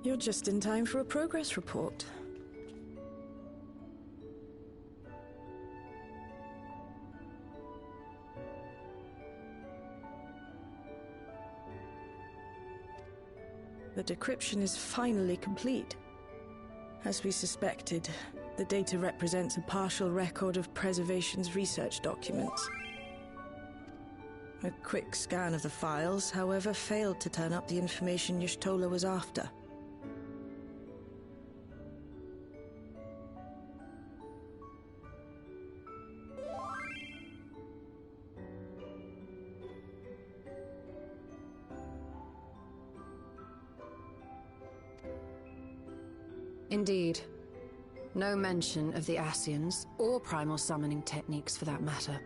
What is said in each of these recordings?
You're just in time for a progress report. The decryption is finally complete. As we suspected, the data represents a partial record of Preservation's research documents. A quick scan of the files, however, failed to turn up the information Y'shtola was after. Indeed. No mention of the Ascians, or primal summoning techniques for that matter.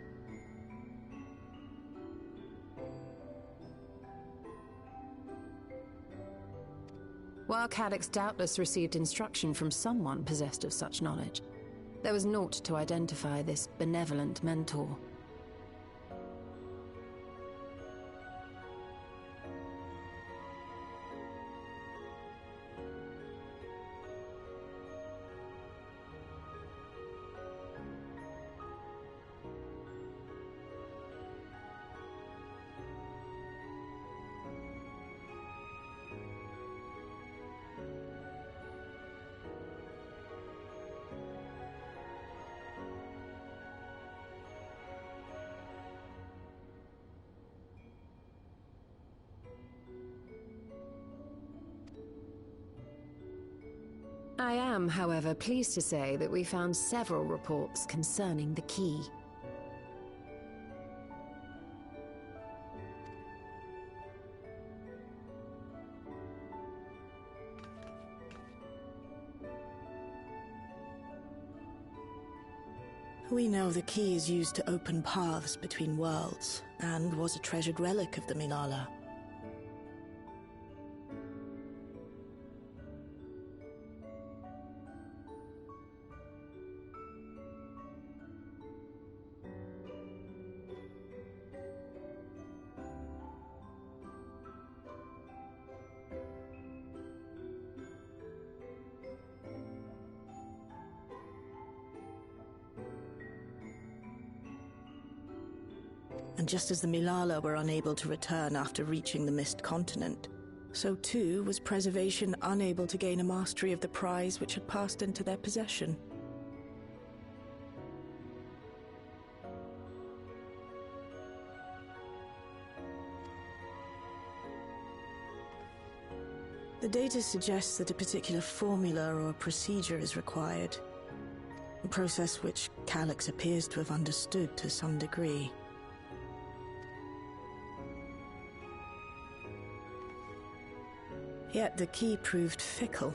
While Calyx doubtless received instruction from someone possessed of such knowledge, there was naught to identify this benevolent mentor. I am, however, pleased to say that we found several reports concerning the key. We know the key is used to open paths between worlds, and was a treasured relic of the Milala. And just as the Milala were unable to return after reaching the Mist Continent, so too was Preservation unable to gain a mastery of the prize which had passed into their possession. The data suggests that a particular formula or procedure is required, a process which Calyx appears to have understood to some degree. Yet the key proved fickle.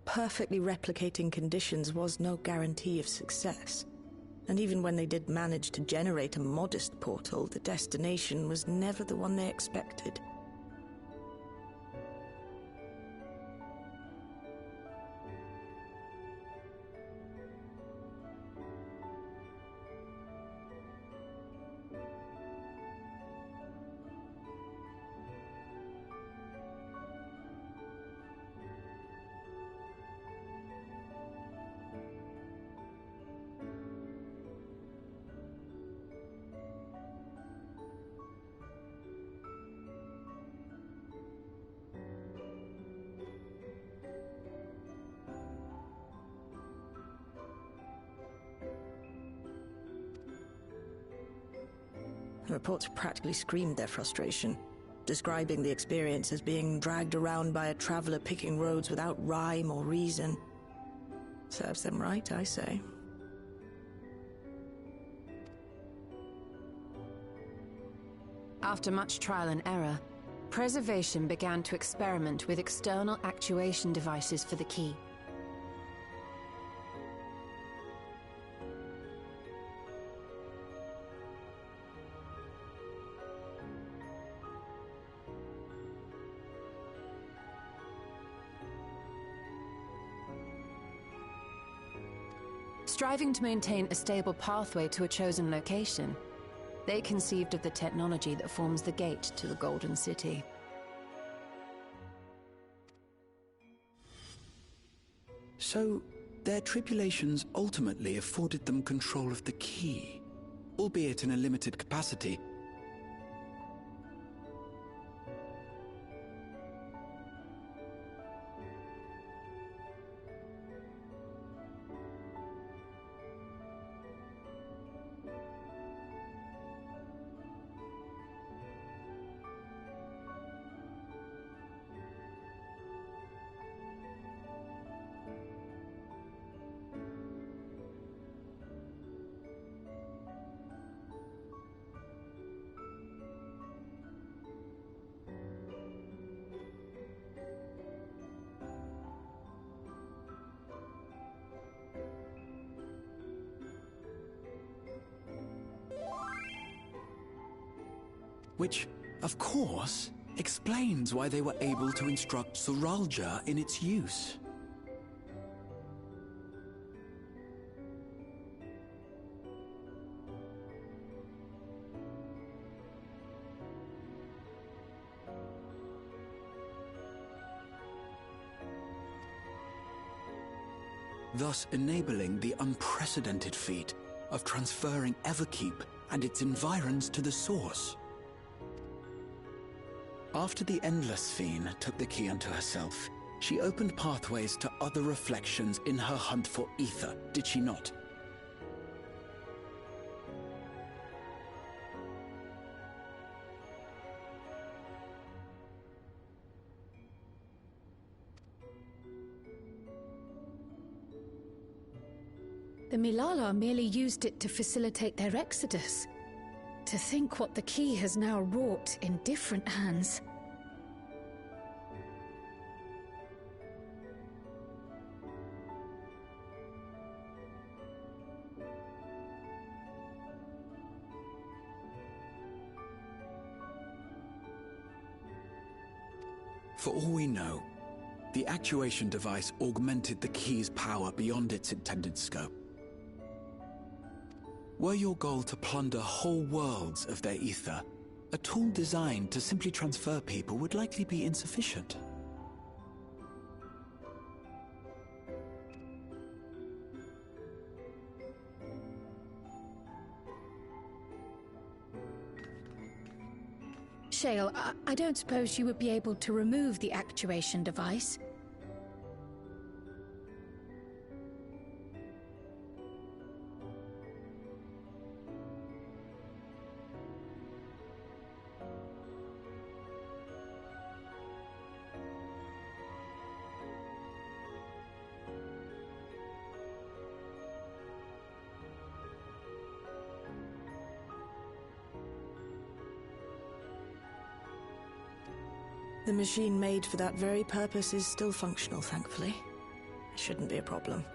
Perfectly replicating conditions was no guarantee of success. And even when they did manage to generate a modest portal, the destination was never the one they expected. The reports practically screamed their frustration, describing the experience as being dragged around by a traveler picking roads without rhyme or reason. Serves them right, I say. After much trial and error, Preservation began to experiment with external actuation devices for the key. Striving to maintain a stable pathway to a chosen location, They conceived of the technology that forms the gate to the Golden City. So, their tribulations ultimately afforded them control of the key, albeit in a limited capacity. Which, of course, explains why they were able to instruct Suralja in its use. Thus enabling the unprecedented feat of transferring Everkeep and its environs to the source. After the Endless Fiend took the key unto herself, she opened pathways to other reflections in her hunt for ether, did she not? The Milala merely used it to facilitate their exodus. To think what the key has now wrought in different hands. For all we know, the actuation device augmented the key's power beyond its intended scope. Were your goal to plunder whole worlds of their ether, a tool designed to simply transfer people would likely be insufficient. Shale, I don't suppose you would be able to remove the actuation device? The machine made for that very purpose is still functional, thankfully. It shouldn't be a problem.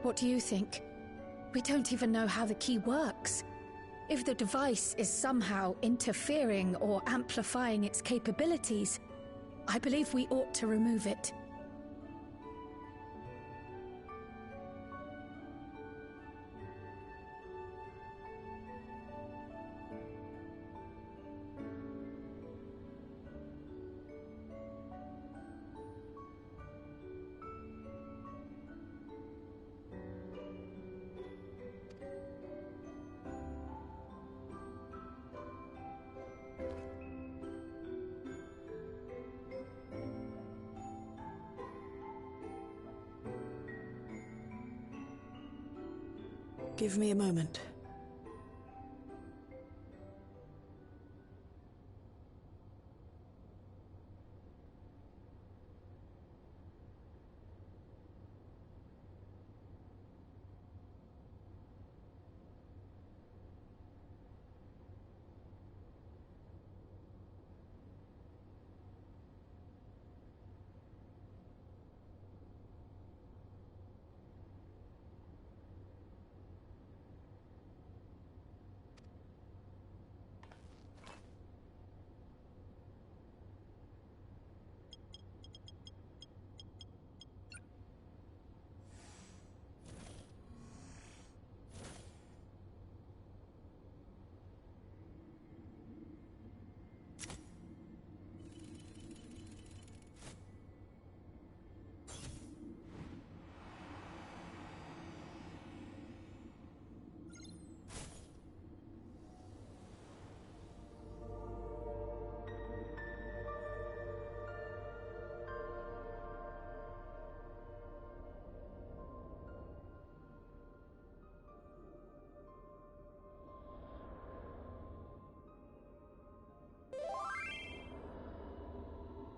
What do you think? We don't even know how the key works. If the device is somehow interfering or amplifying its capabilities, I believe we ought to remove it. Give me a moment.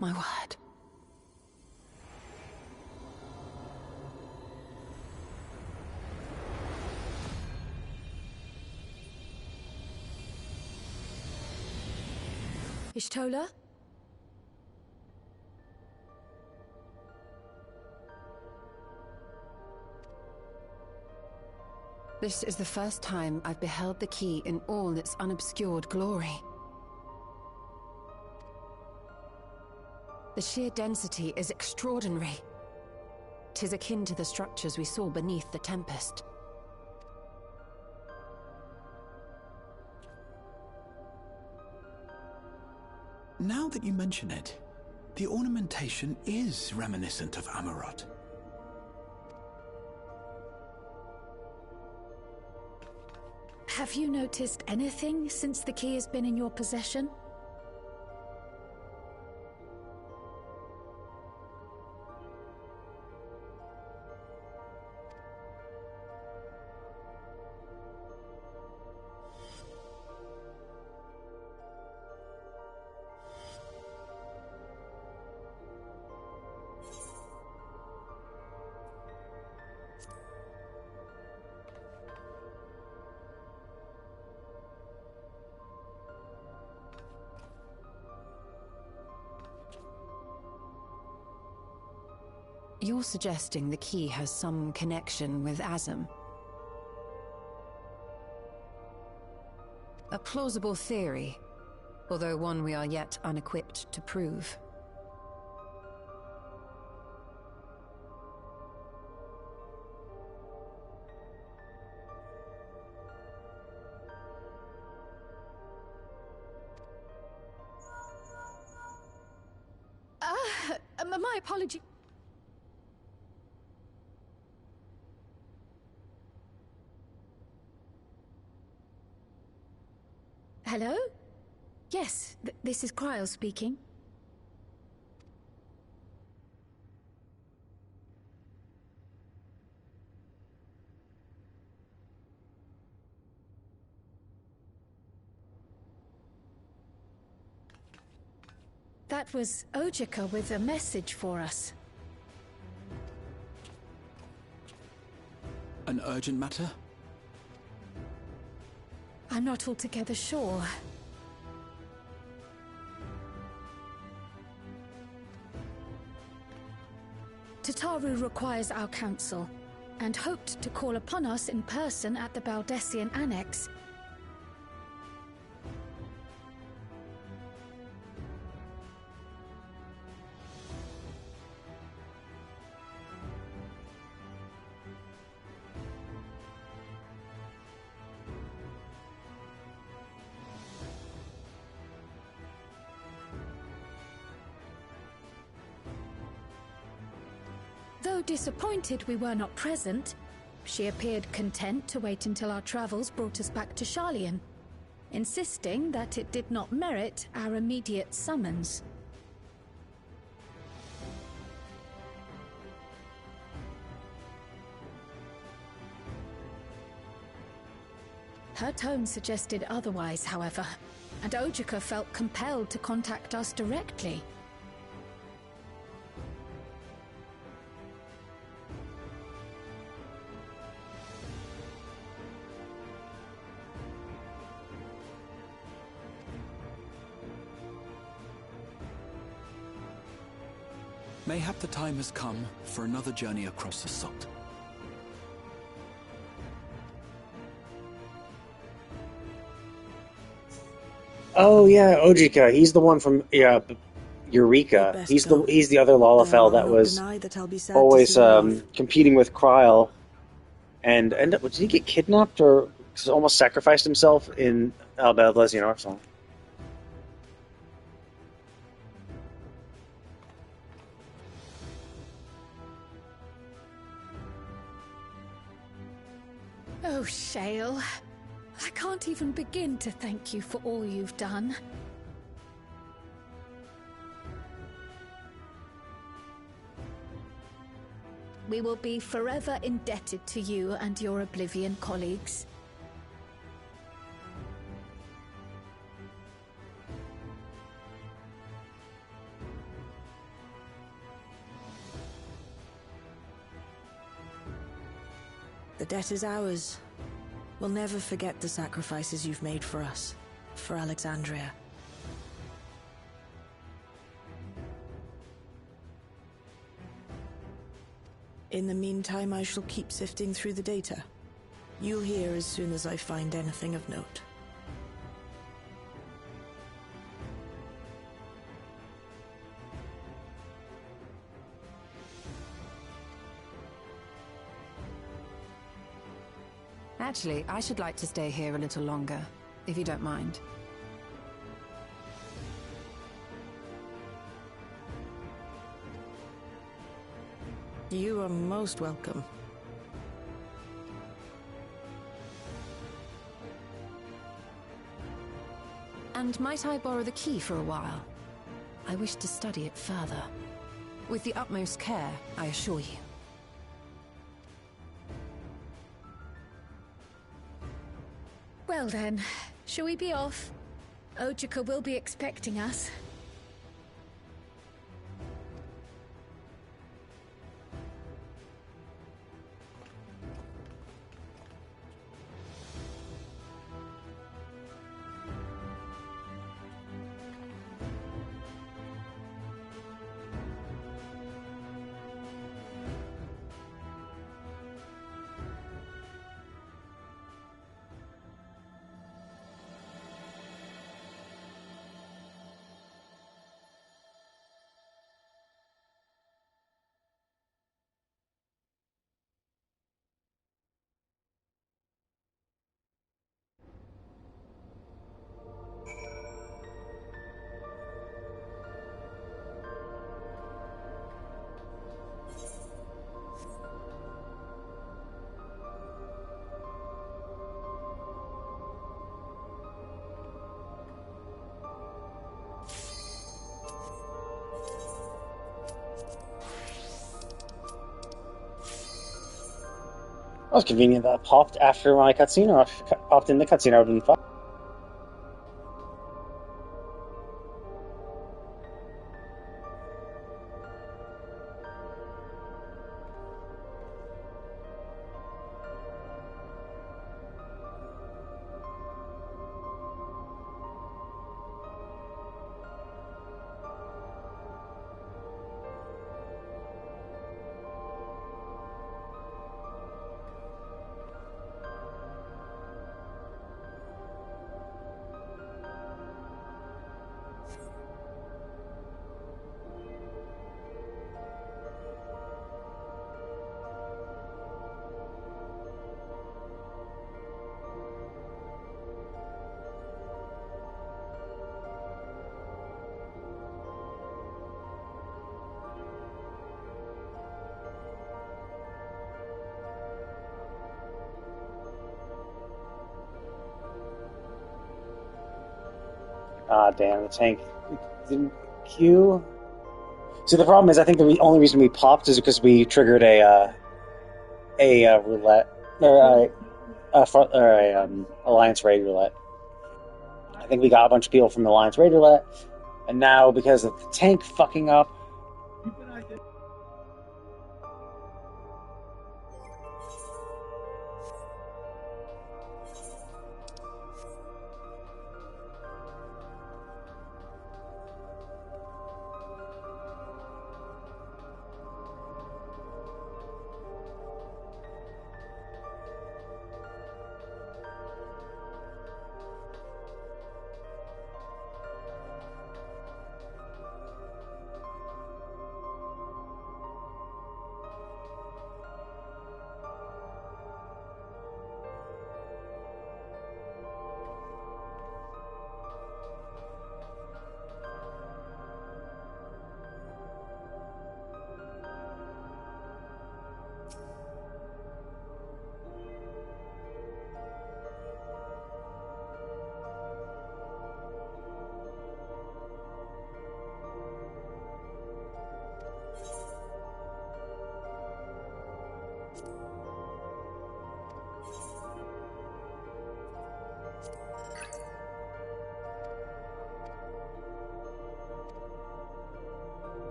My word. Ishtola? This is the first time I've beheld the key in all its unobscured glory. The sheer density is extraordinary. 'Tis akin to the structures we saw beneath the Tempest. Now that you mention it, the ornamentation is reminiscent of Amarot. Have you noticed anything since the key has been in your possession? You're suggesting the key has some connection with Azem? A plausible theory, although one we are yet unequipped to prove. My apology. Hello? Yes, this is Cryle speaking. That was Ojika with a message for us. An urgent matter? I'm not altogether sure. Tataru requires our counsel, and hoped to call upon us in person at the Baldessian Annex. Though disappointed we were not present, she appeared content to wait until our travels brought us back to Sharlayan, insisting that it did not merit our immediate summons. Her tone suggested otherwise, however, and Ojika felt compelled to contact us directly. Mayhap the time has come for another journey across the salt. Oh yeah, Ojika. He's the one from Eureka. He's the other Lalafell that was always competing with Cryle, and did he get kidnapped or almost sacrificed himself in Baldessian Arsenal? Oh, Shale. I can't even begin to thank you for all you've done. We will be forever indebted to you and your Oblivion colleagues. debt is ours. We'll never forget the sacrifices you've made for us, for Alexandria. In the meantime, I shall keep sifting through the data. You'll hear as soon as I find anything of note. Actually, I should like to stay here a little longer, if you don't mind. You are most welcome. And might I borrow the key for a while? I wish to study it further. With the utmost care, I assure you. Well then, shall we be off? Ojika will be expecting us. That was convenient that popped after my cutscene, or popped in the cutscene. I would have been fine. Ah, damn, the tank didn't queue. See, the problem is, I think the only reason we popped is because we triggered a roulette or a Alliance raid roulette. I think we got a bunch of people from the Alliance raid roulette, and now because of the tank fucking up.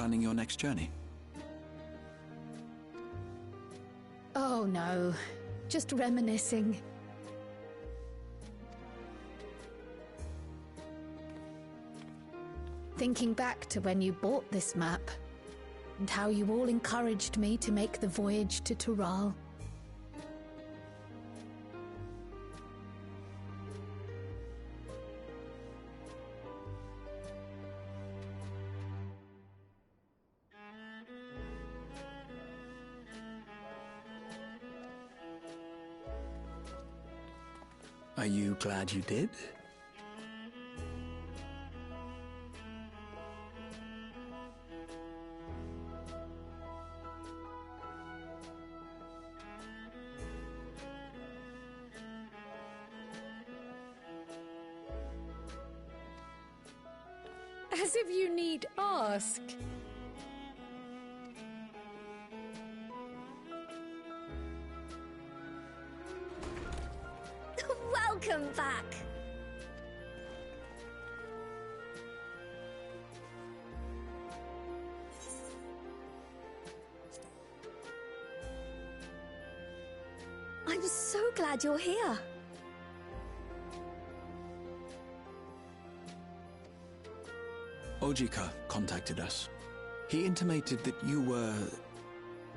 planning your next journey? Oh no, just reminiscing. Thinking back to when you bought this map, and how you all encouraged me to make the voyage to Tural. Are you glad you did? As if you need ask. Welcome back. I'm so glad you're here. Ojika contacted us. He intimated that you were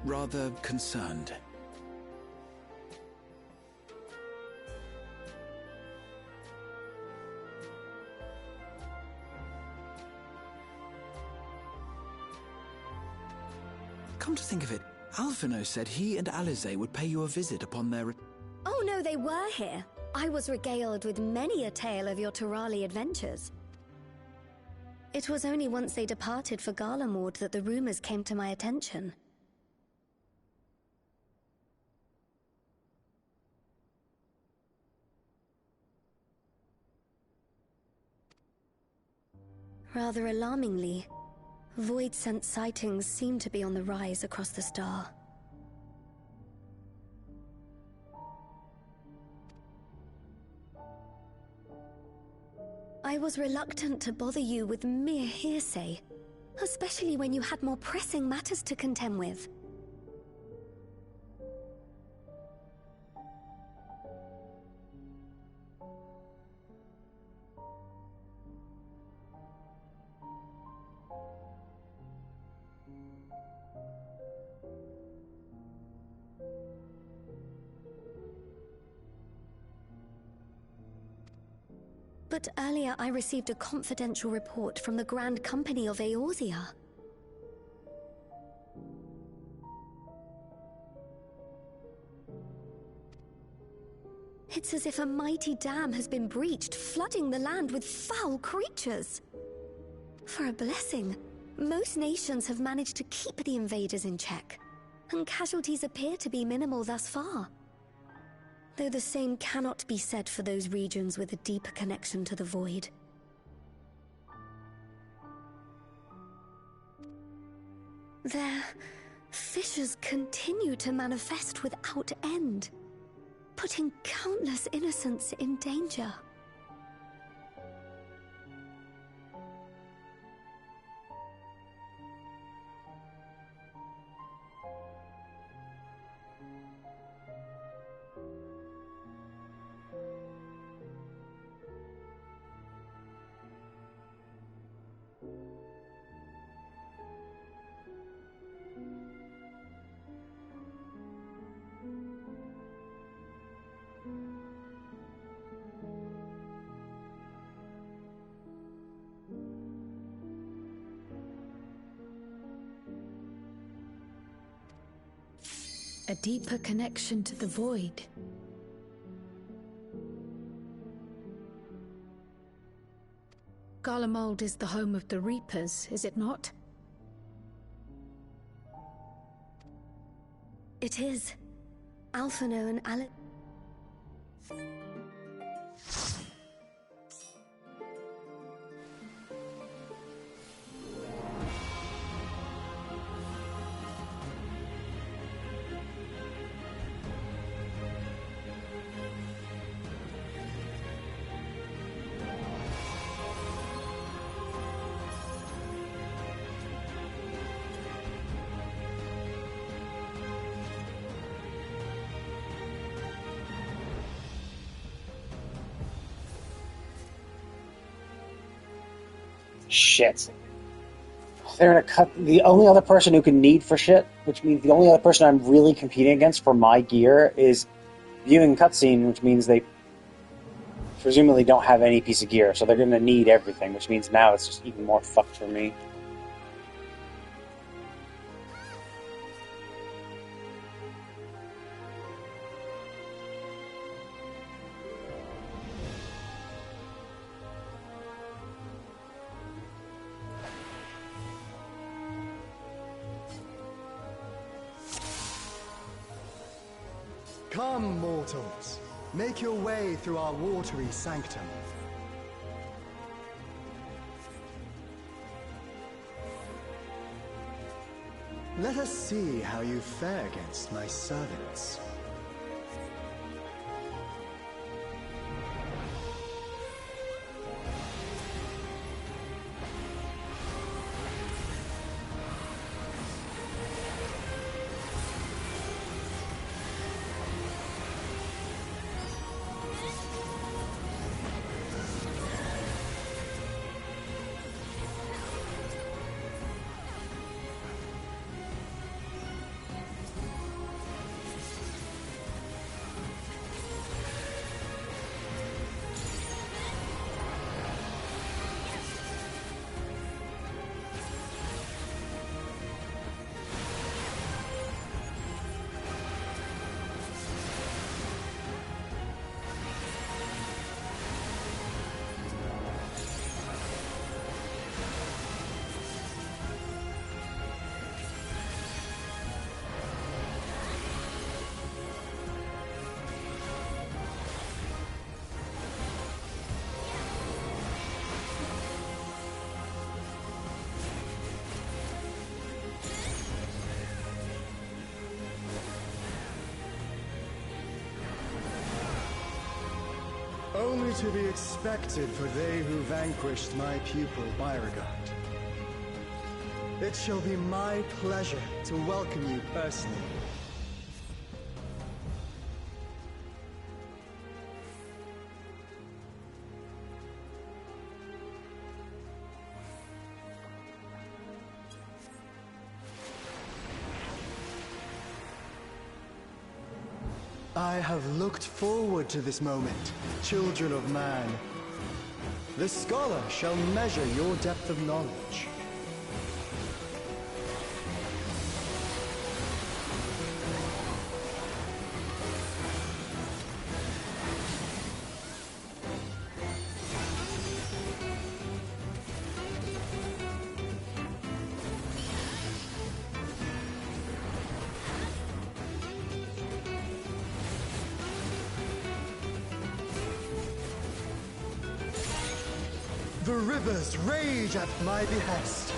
rather concerned. Come to think of it, Alphino said he and Alize would pay you a visit upon their... Oh no, they were here. I was regaled with many a tale of your Turali adventures. It was only once they departed for Garlemord that the rumors came to my attention. Rather alarmingly, void-sent sightings seem to be on the rise across the star. I was reluctant to bother you with mere hearsay, especially when you had more pressing matters to contend with. But earlier I received a confidential report from the Grand Company of Eorzea. It's as if a mighty dam has been breached, flooding the land with foul creatures. For a blessing, most nations have managed to keep the invaders in check, and casualties appear to be minimal thus far. Though the same cannot be said for those regions with a deeper connection to the void. Their fissures continue to manifest without end, putting countless innocents in danger. A deeper connection to the void. Garlemald is the home of the Reapers, is it not? It is. Alphino and Alice. Shit. They're gonna cut the only other person who can need for shit, which means the only other person I'm really competing against for my gear is viewing cutscene, which means they presumably don't have any piece of gear, so they're gonna need everything, which means now it's just even more fucked for me. Come, mortals. Make your way through our watery sanctum. Let us see how you fare against my servants. Only to be expected for they who vanquished my pupil Beauregard. It shall be my pleasure to welcome you personally. I have looked forward to this moment, children of man. The scholar shall measure your depth of knowledge. The rivers rage at my behest.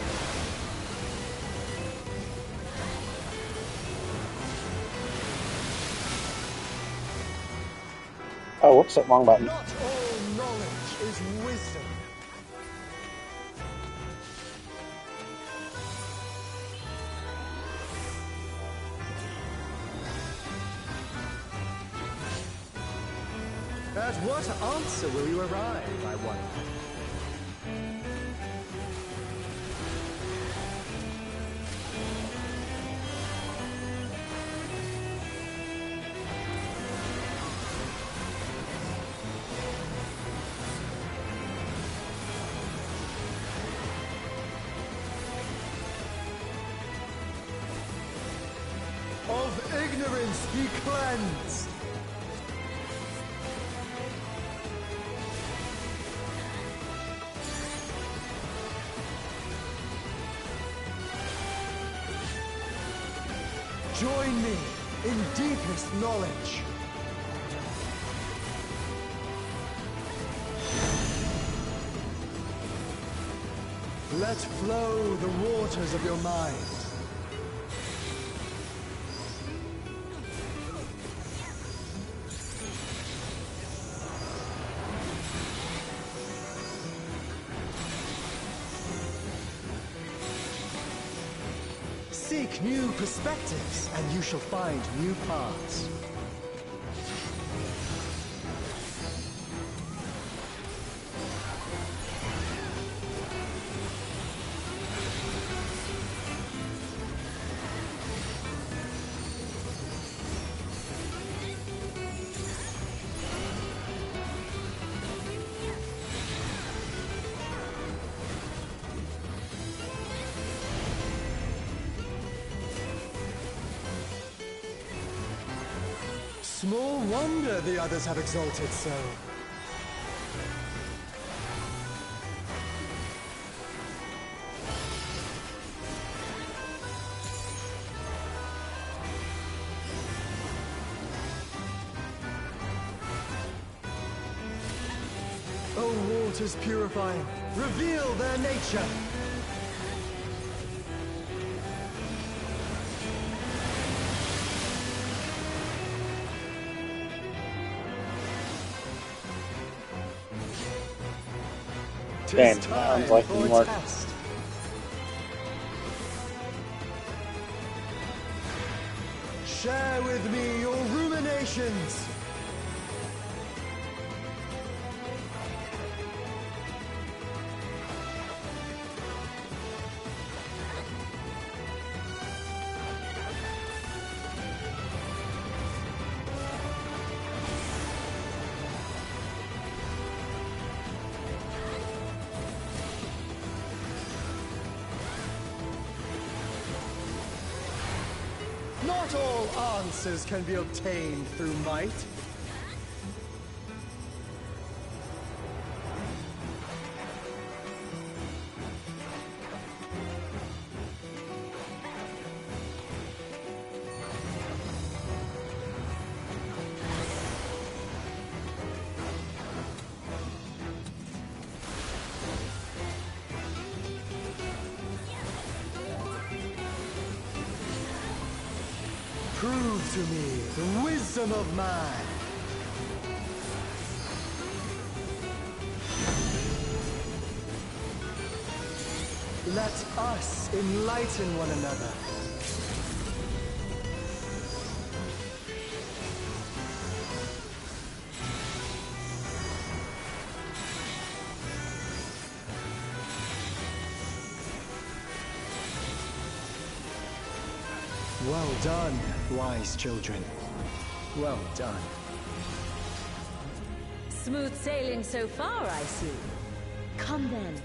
Oh, whoops, wrong button. Not all knowledge is wisdom. At what answer will you arrive, I wonder? Of ignorance be cleansed! Join me in deepest knowledge. Let flow the waters of your mind. Seek new perspectives, and you shall find new paths. Small wonder the others have exalted so. O waters purifying, reveal their nature! Damn, sounds like more. Share with me your ruminations. Not all answers can be obtained through might. Prove to me the wisdom of man. Let us enlighten one another. Well done, wise children. Well done. Smooth sailing so far, I see. Come then,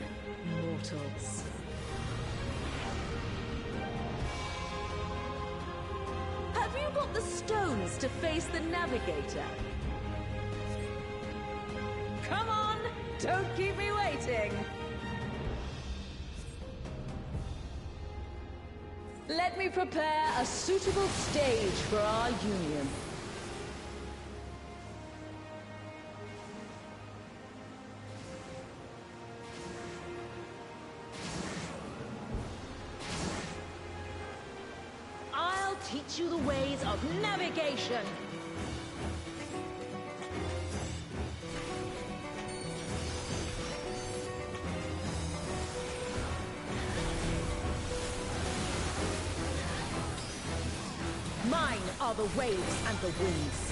mortals. Have you got the stones to face the navigator? Come on, don't keep me waiting. Let me prepare a suitable stage for our union. I'll teach you the ways of navigation. Mine are the waves and the winds.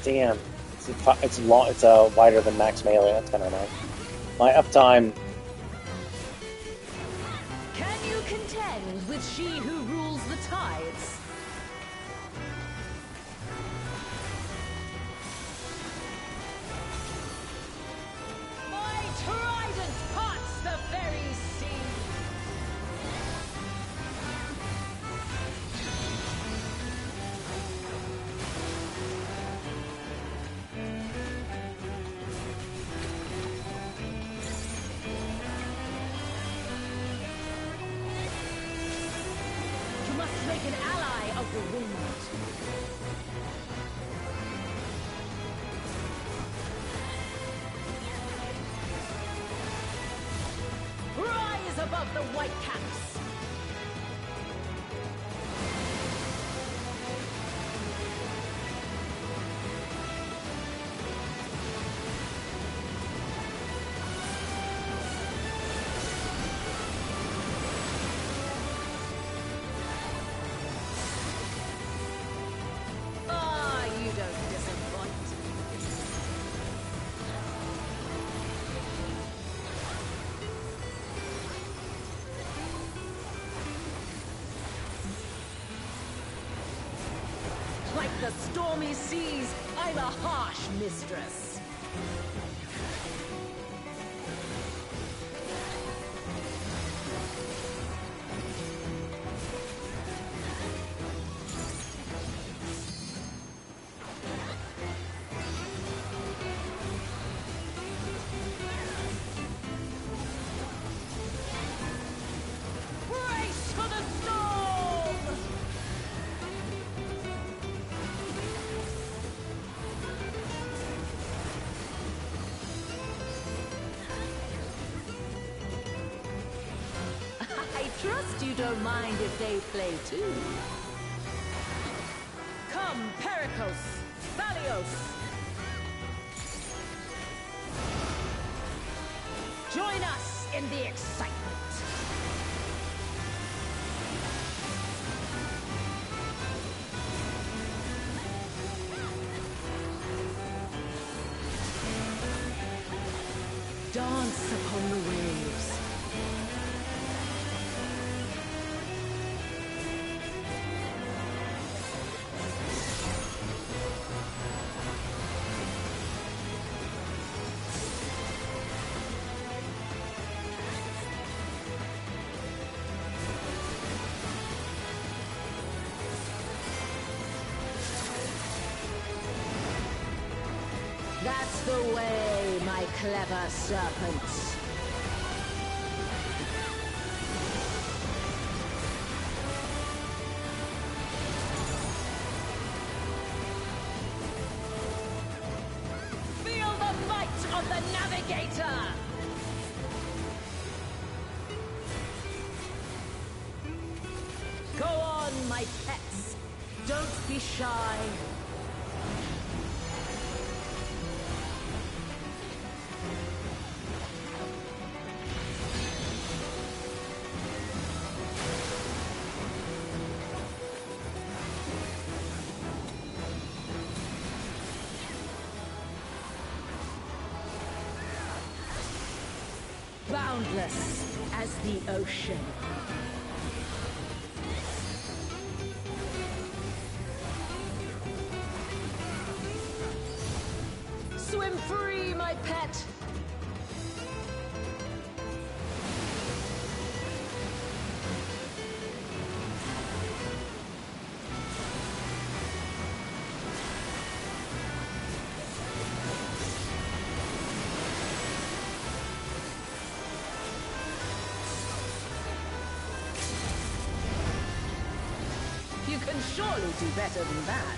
Damn, it's long. It's wider than max melee. That's kind of nice. My uptime. Can you contend with she who rules the tides? My trident parts the very sea. You must make an ally of the wind. Rise above the white caps. Ah, you don't disappoint. to stormy seas, I'm a harsh mistress. Brace for the storm! I trust you don't mind if they play too. Come, Pericles, Thalios. Join us in the excitement. Dance upon the waves. That's the way, my clever serpents. Feel the might of the navigator! Go on, my pets. Don't be shy. Boundless as the ocean. Swim free, my pet! You can surely do better than that.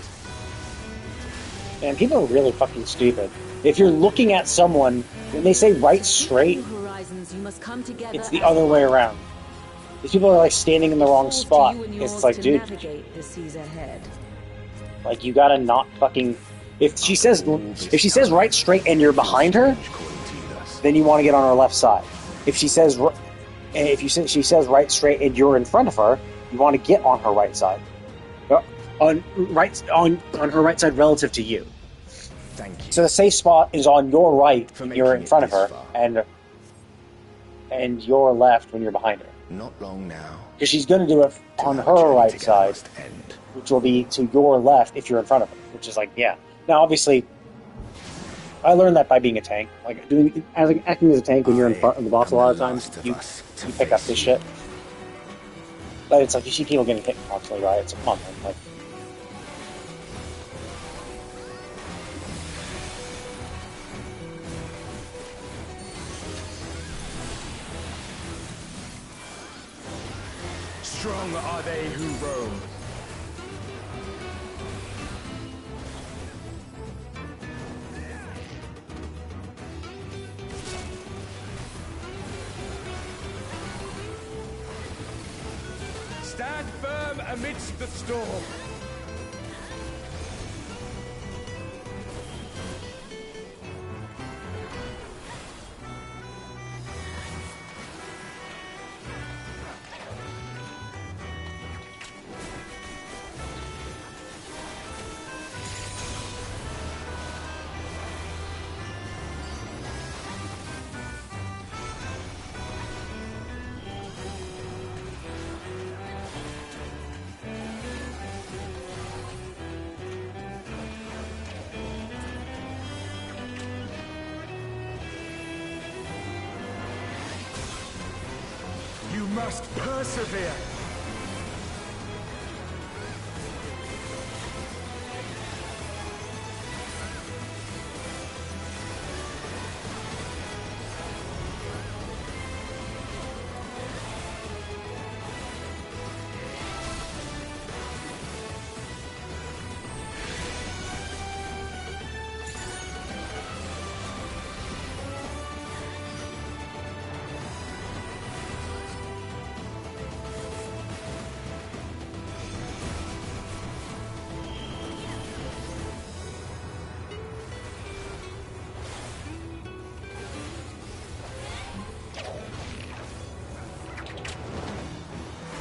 Man, people are really fucking stupid. If you're looking at someone, when they say right straight, Horizons, you must come together it's the other way around. These people are like standing in the wrong spot. It's like, dude, the seas ahead. like you gotta not fucking. If she says right straight and you're behind her, then you want to get on her left side. If she says she says right straight and you're in front of her, you want to get on her right side. On her right side relative to you. Thank you. So the safe spot is on your right when you're in front of her, and your left when you're behind her. Not long now. Because she's going to do it on her right side, which will be to your left if you're in front of her. Which is like, yeah. Now, obviously, I learned that by being a tank. Like acting as a tank when you're in front of the boss a lot of times, you pick up this shit. But it's like you see people getting hit constantly, right? It's a fun one. Like, strong are they who roam. Stand firm amidst the storm. must persevere.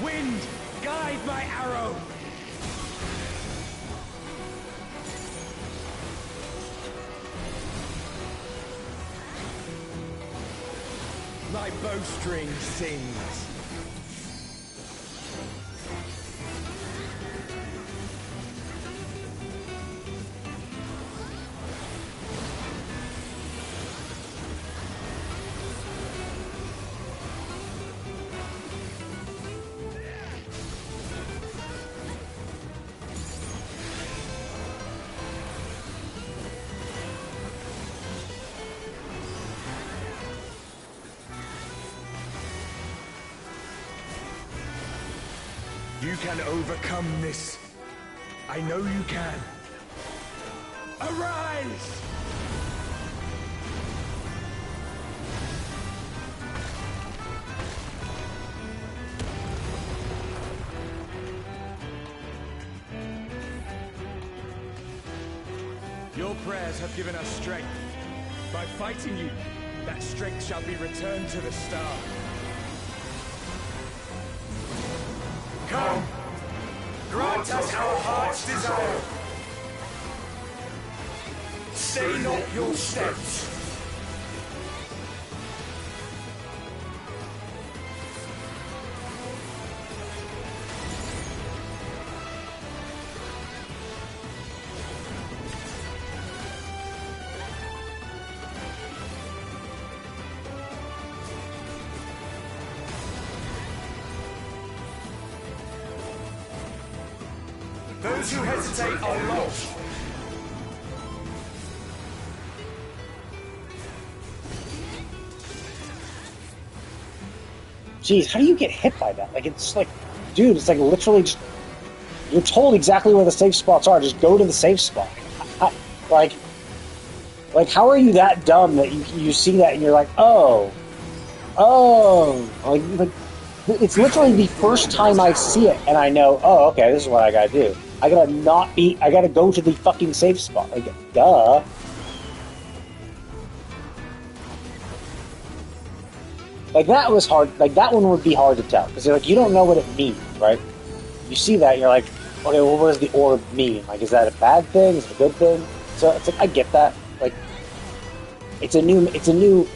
Wind, guide my arrow! My bowstring sings. You can overcome this. I know you can. Arise! Your prayers have given us strength. By fighting you, that strength shall be returned to the star. Come! Grant us our heart's desire! Stay not your steps! Those who hesitate are lost. Jeez, how do you get hit by that? Like, it's like, dude, it's like literally just, you're told exactly where the safe spots are. Just go to the safe spot. Like, how are you that dumb that you see that and you're like, oh, like, it's literally the first time I see it and I know, oh, okay, this is what I gotta do. I gotta go to the fucking safe spot. Like, duh. Like, that was hard. Like, that one would be hard to tell. Because, like, you don't know what it means, right? You see that, and you're like, okay, well, what does the orb mean? Like, is that a bad thing? Is it a good thing? So, it's like, I get that. Like, it's a new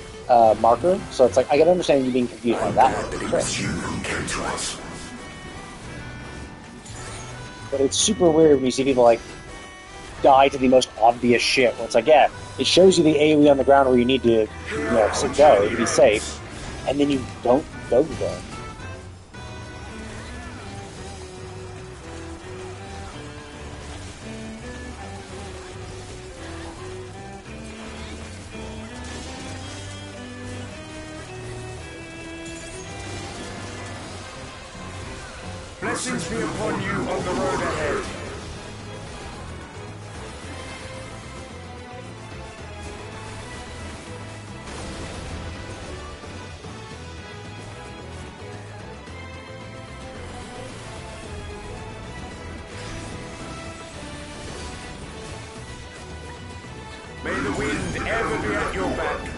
marker, so it's like, I can understand you being confused by that one. Sure. But it's super weird when you see people, like, die to the most obvious shit. Where it's like, yeah, it shows you the AoE on the ground where you need to, go to be safe, and then you don't go there. Blessings be upon you on the road ahead. May the wind ever be at your back.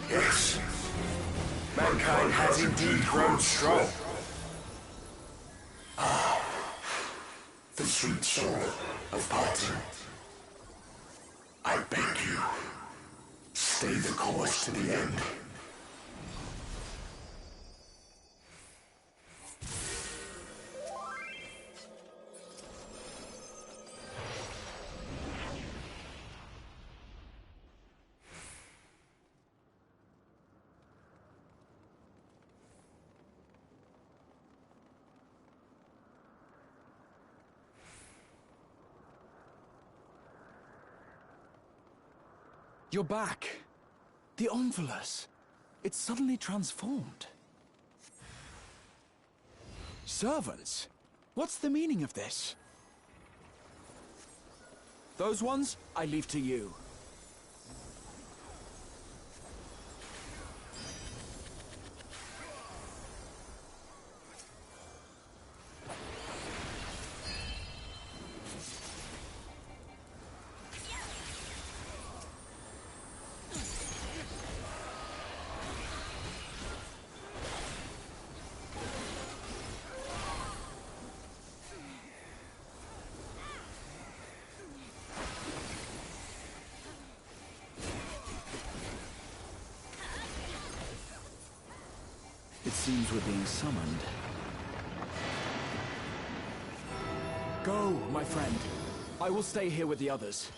Yes. Mankind has indeed grown strong. the sweet sorrow of parting. I beg you, stay the course to the end. You're back. The Omphilus. It's suddenly transformed. Servants? What's the meaning of this? Those ones, I leave to you. It seems we're being summoned. Go, my friend. I will stay here with the others.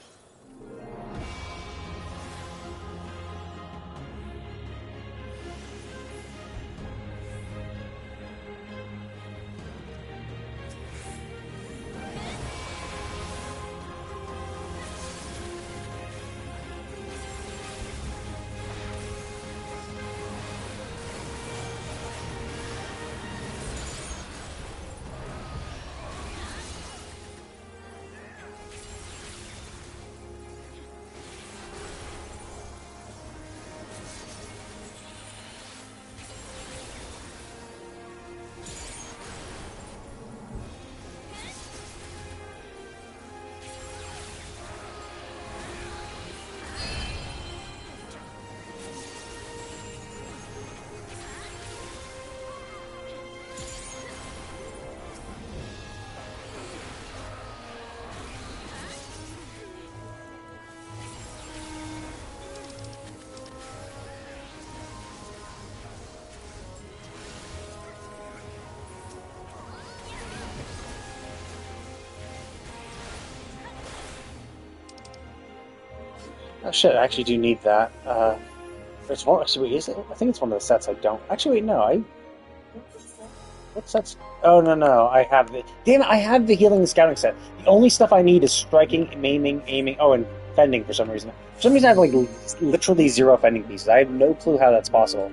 Oh shit, I actually do need that. It's one, actually, wait, is it? I think it's one of the sets I don't. Actually, wait, no, what sets? Oh, no, I have the... Damn it, I have the healing and scouting set. The only stuff I need is striking, maiming, aiming... Oh, and fending for some reason. For some reason I have, like, literally 0 fending pieces. I have no clue how that's possible.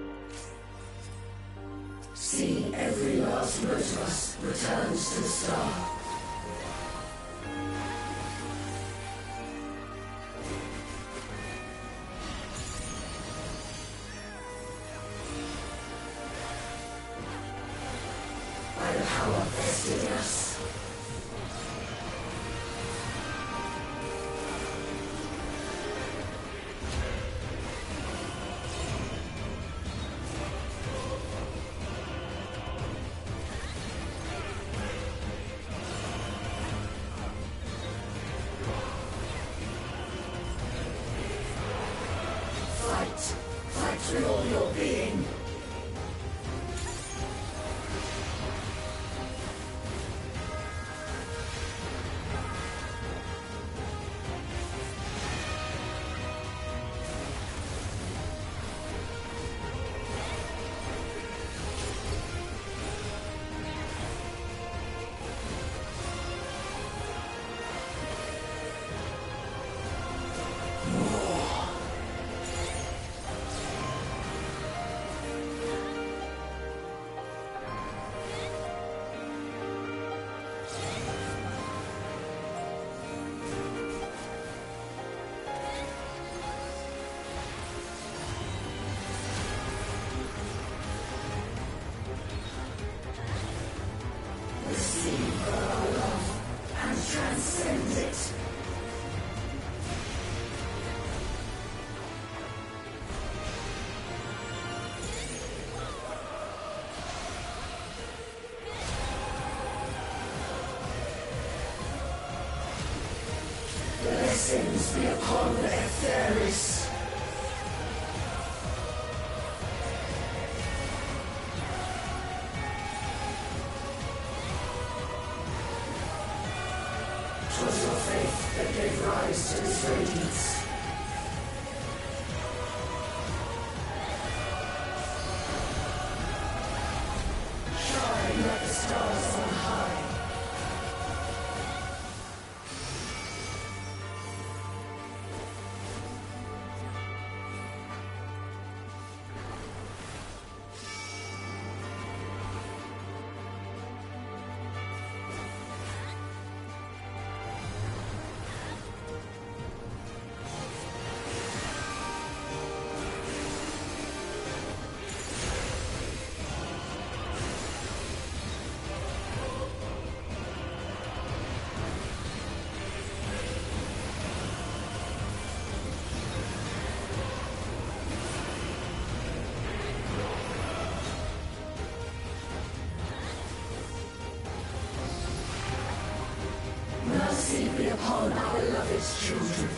See, every last Murderous returns to the star. Fight with all your being. upon the Etheris. 'Twas your faith that gave rise to this radiance. Shine like the stars on high. Mercy be upon our beloved children.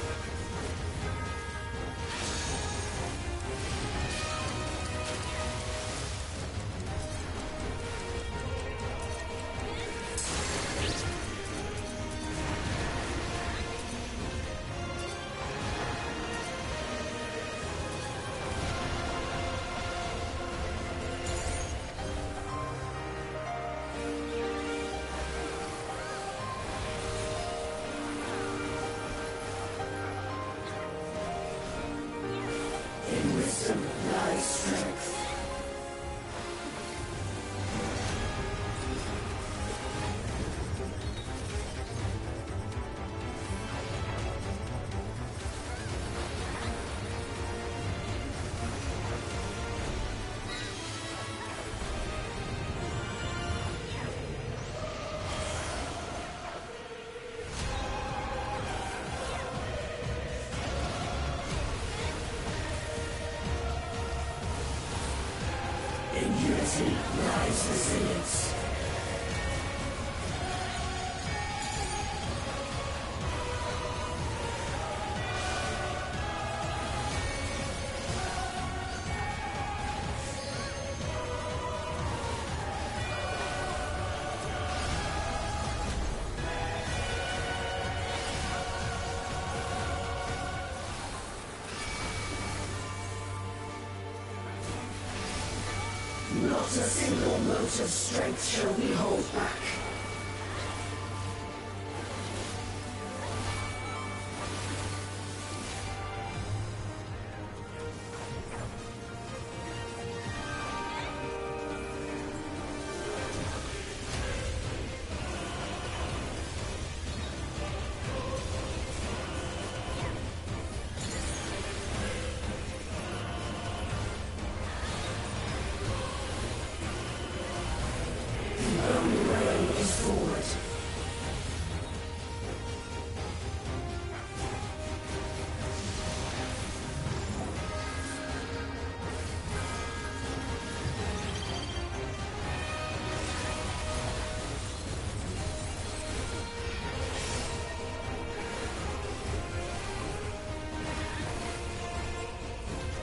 In wisdom lies strength. In unity lies resilience. Not a single mote of strength shall we hold back. The only way is forward.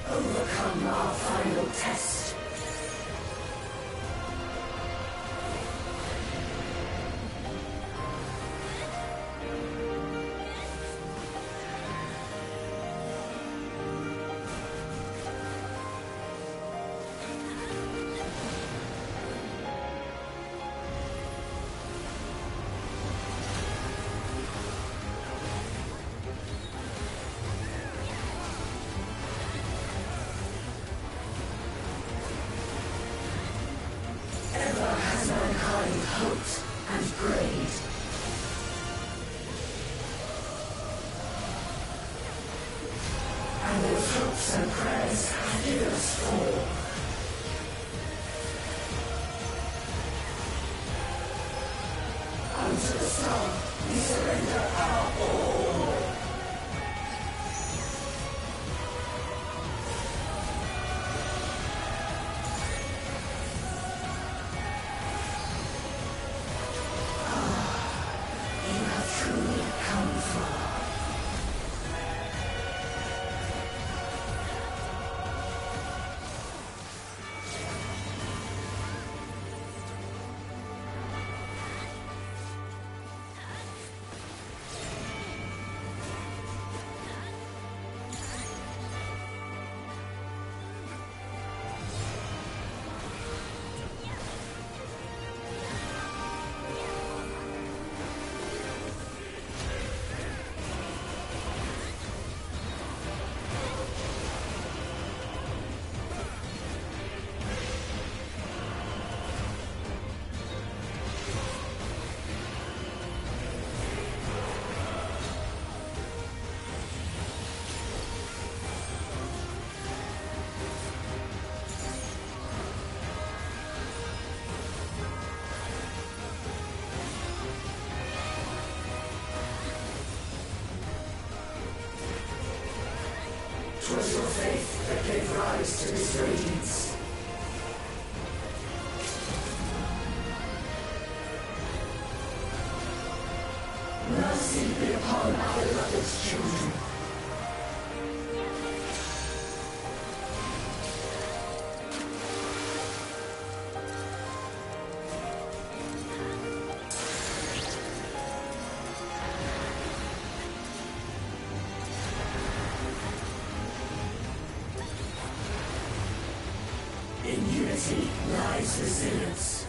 Overcome our final test. Ever has mankind hoped and prayed. And those hopes and prayers have given us fall. Unto the sun we surrender our all. You have truly come far. rise to this radiance. Mercy be upon our beloved children. In unity lies resilience.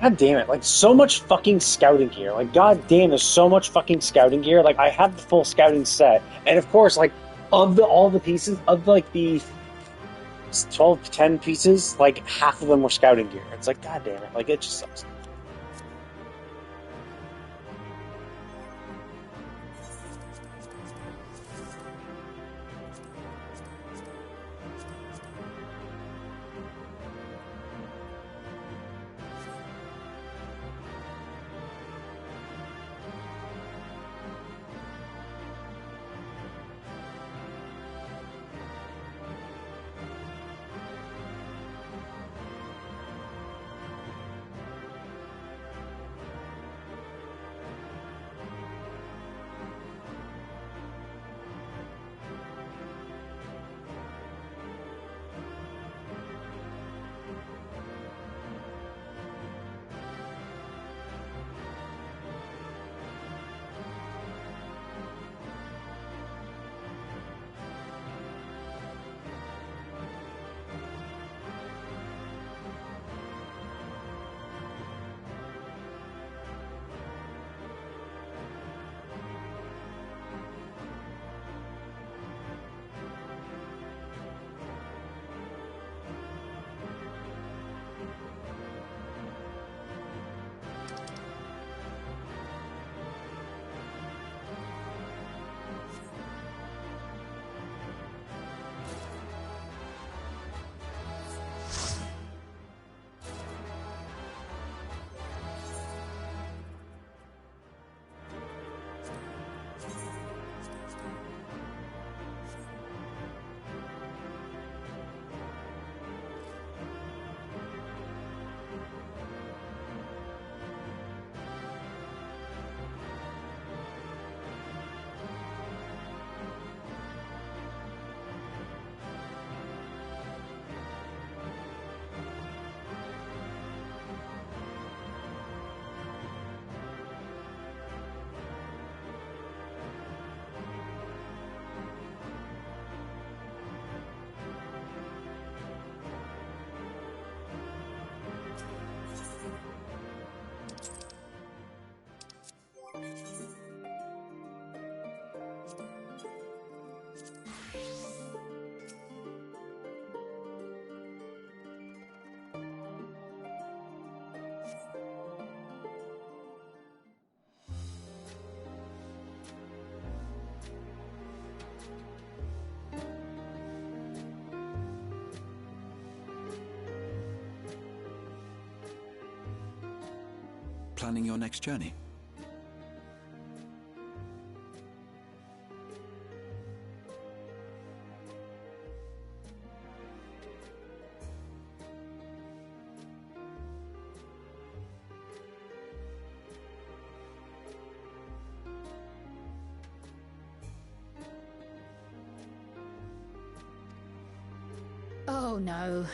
God damn it, like, so much fucking scouting gear. Like, god damn, there's so much fucking scouting gear. Like, I have the full scouting set. And of course, like, of all the pieces, of, like, the 12, 10 pieces, like, half of them were scouting gear. It's like, god damn it, like, it just sucks. Planning your next journey? Oh no.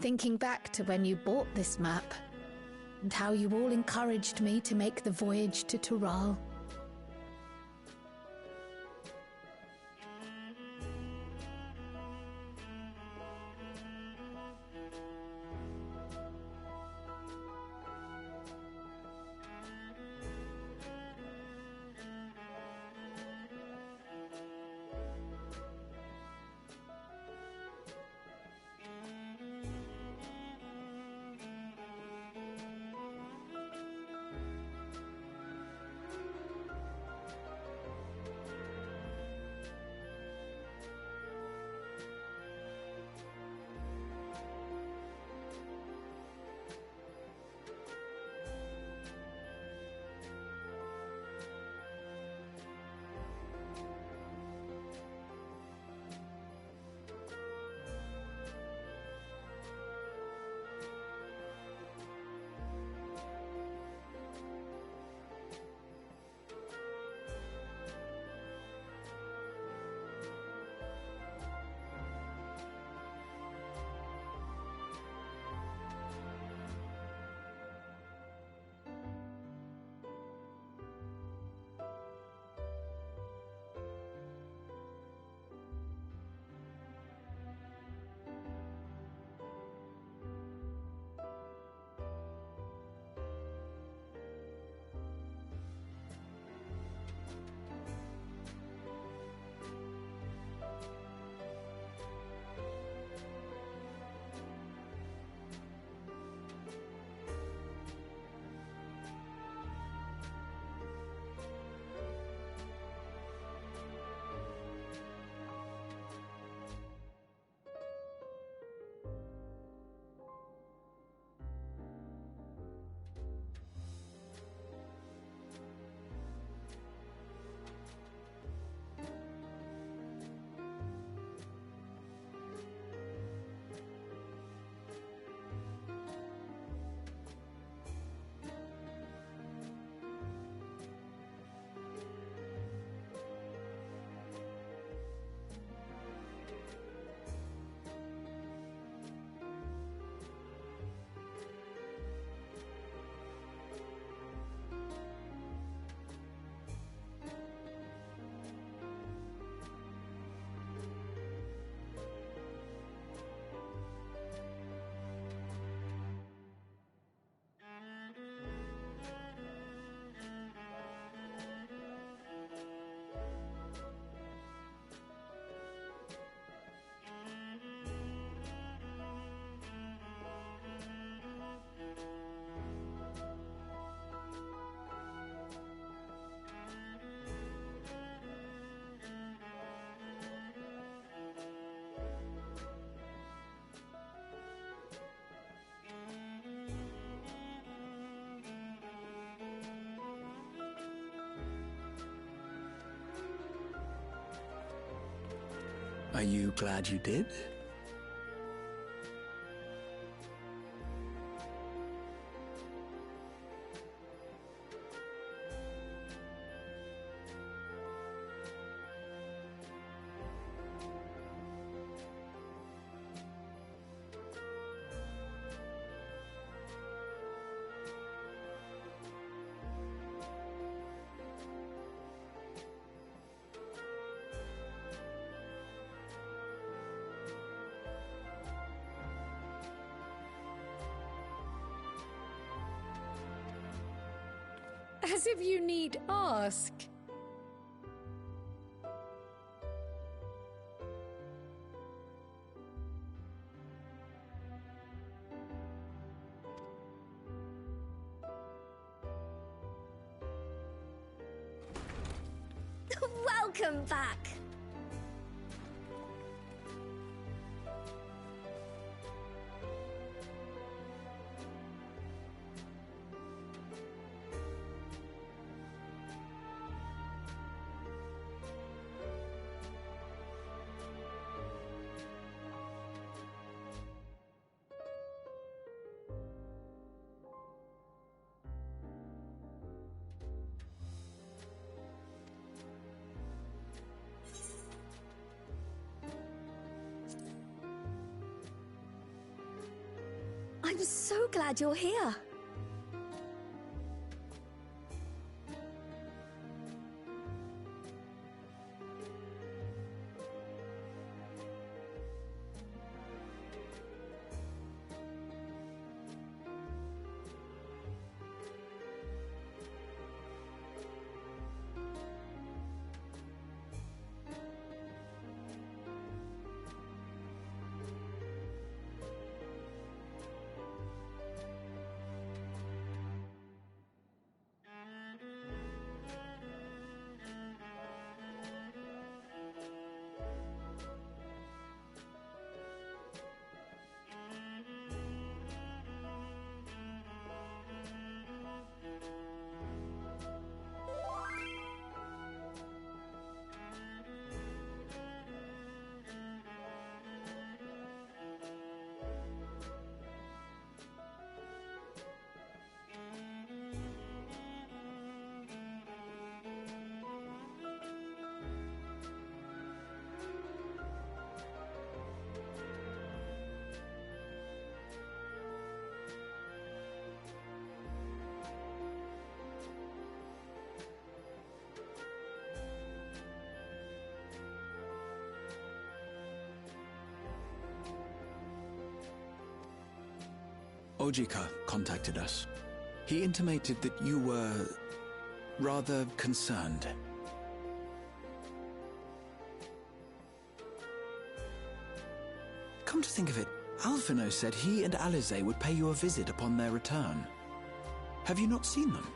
thinking back to when you bought this map, and how you all encouraged me to make the voyage to Tural. Are you glad you did? As if you need ask. Welcome back. I'm so glad you're here. Ojika contacted us. He intimated that you were rather concerned. Come to think of it, Alphino said he and Alize would pay you a visit upon their return. Have you not seen them?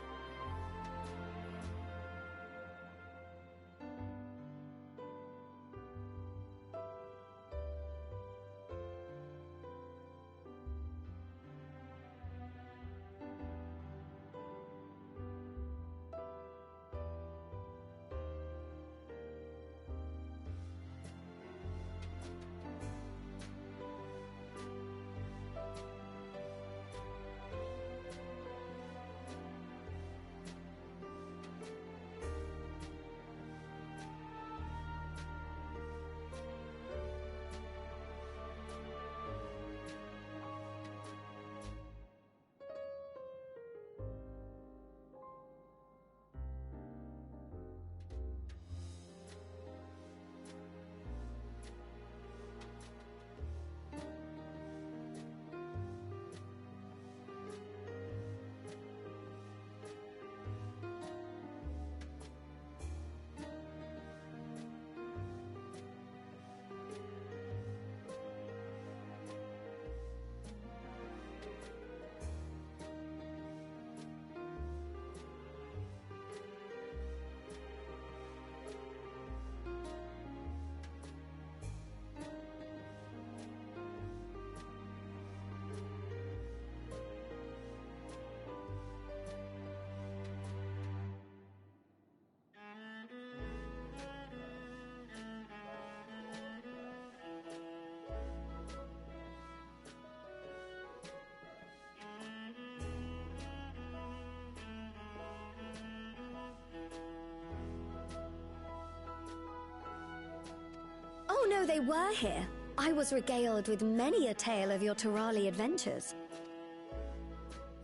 Oh no, they were here. I was regaled with many a tale of your Turali adventures.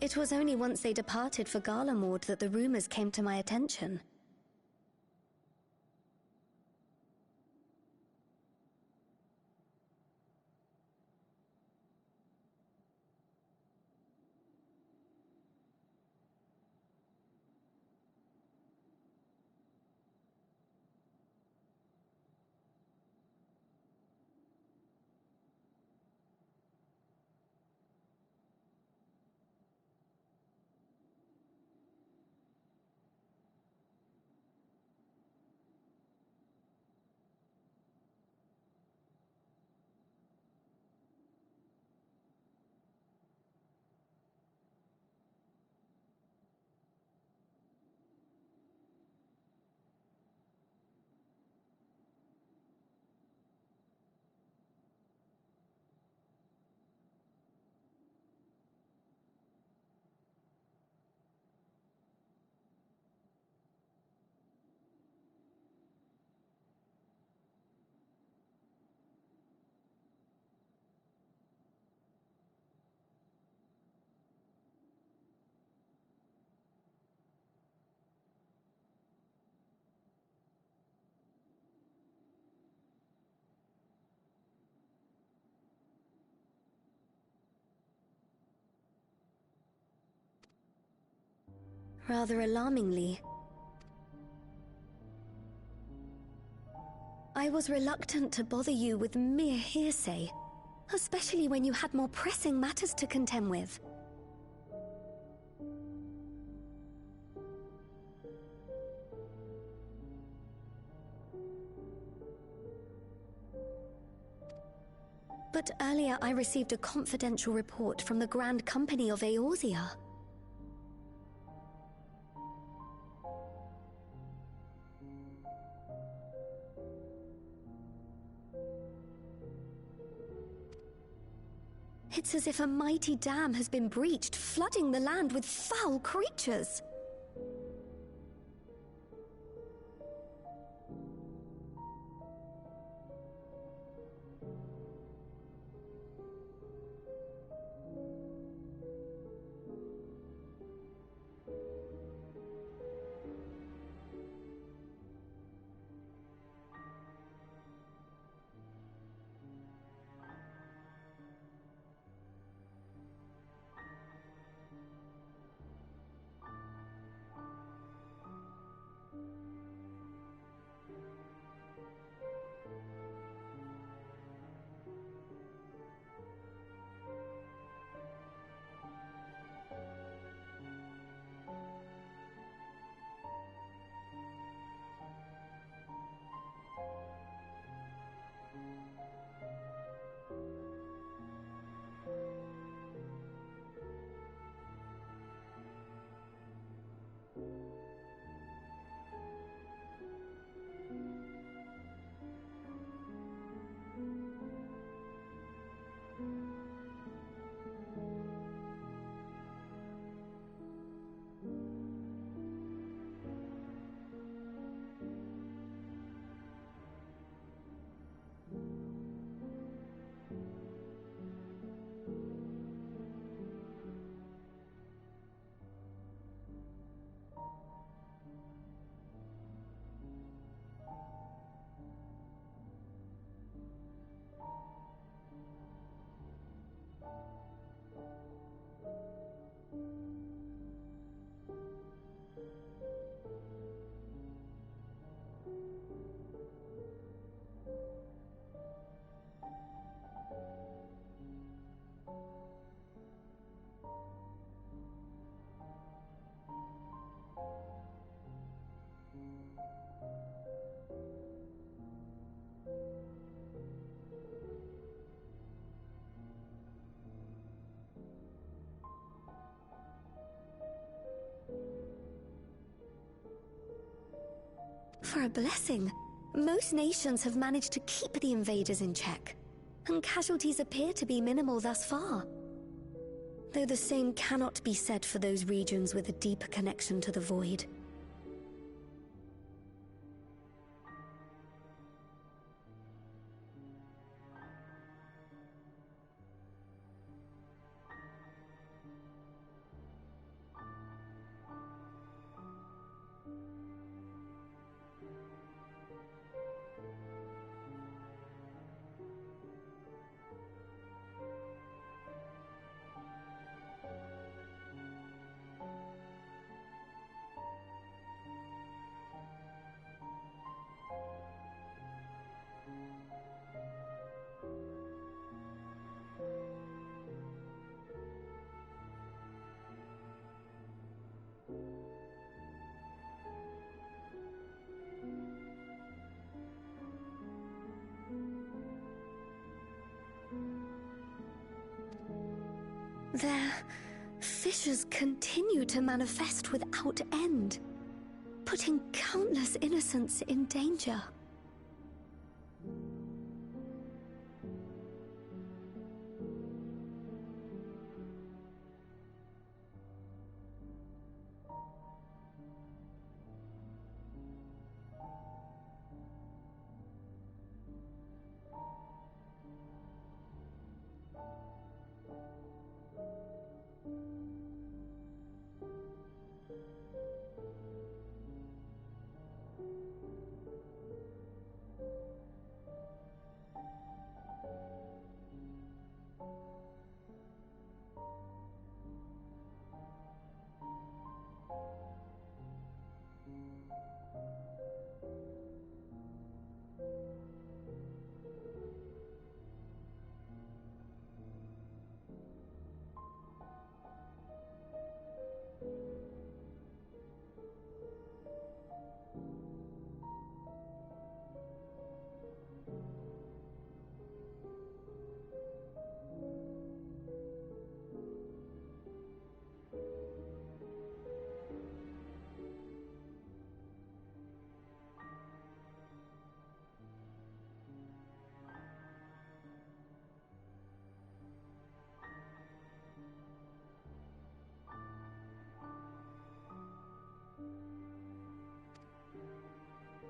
It was only once they departed for Garlemord that the rumors came to my attention. Rather alarmingly. I was reluctant to bother you with mere hearsay, especially when you had more pressing matters to contend with. But earlier I received a confidential report from the Grand Company of Eorzea. It's as if a mighty dam has been breached, flooding the land with foul creatures. For a blessing, most nations have managed to keep the invaders in check, and casualties appear to be minimal thus far. Though the same cannot be said for those regions with a deeper connection to the Void. Their fissures continue to manifest without end, putting countless innocents in danger.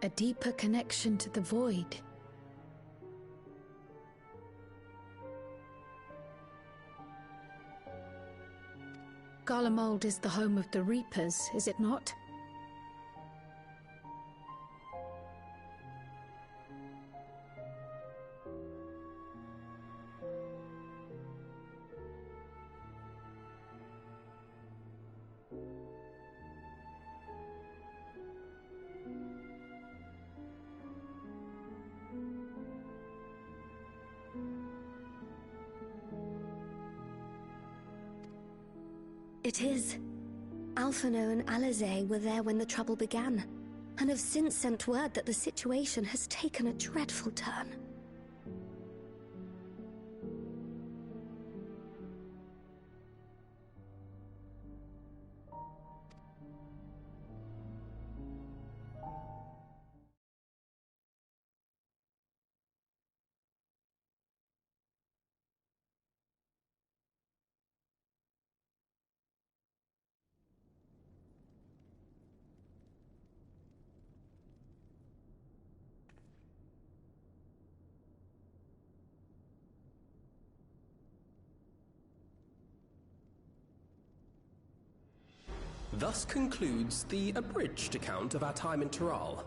A deeper connection to the void. Garlemald is the home of the Reapers, is it not? It is. Alphino and Alizé were there when the trouble began, and have since sent word that the situation has taken a dreadful turn. Thus concludes the abridged account of our time in Tiral.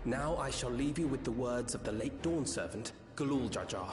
Now I shall leave you with the words of the late Dawn Servant, Galul Jajar.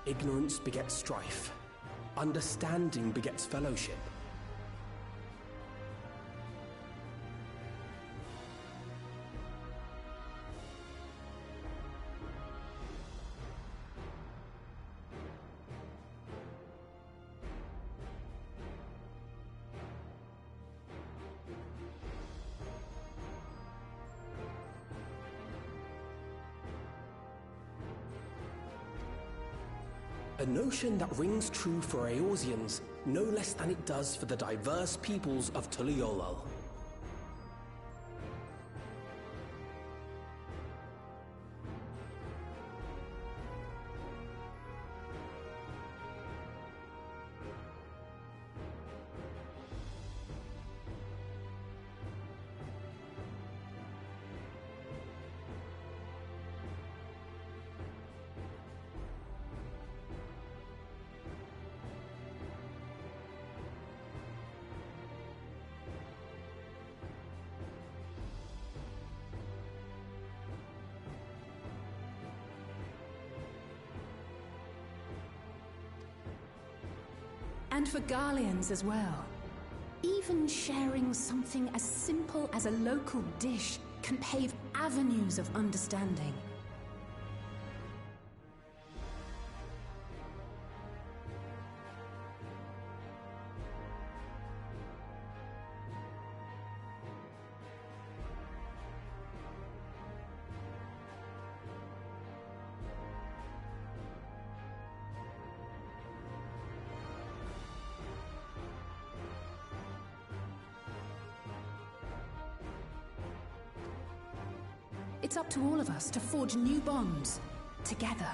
Ignorance begets strife. Understanding begets fellowship. A notion that rings true for Eorzeans no less than it does for the diverse peoples of Tuliolal. And for Garleans as well. Even sharing something as simple as a local dish can pave avenues of understanding. It's up to all of us to forge new bonds, together.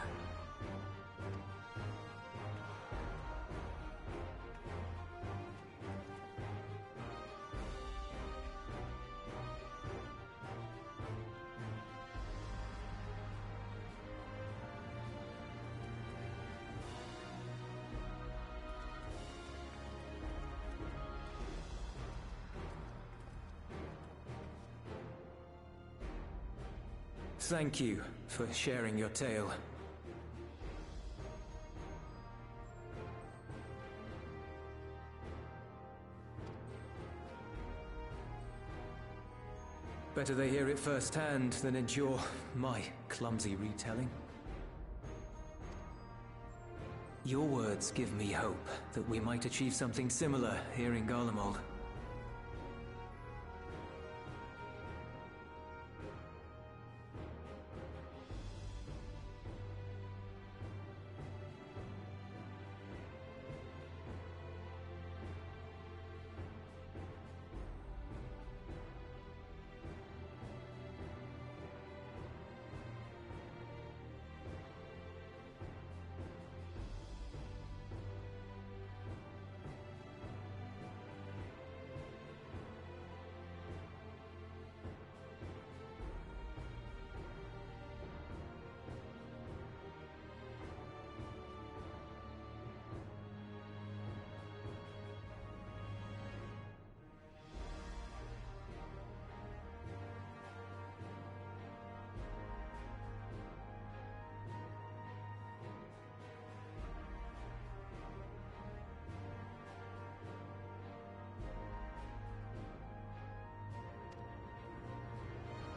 Thank you for sharing your tale. Better they hear it firsthand than endure my clumsy retelling. Your words give me hope that we might achieve something similar here in Garlemald.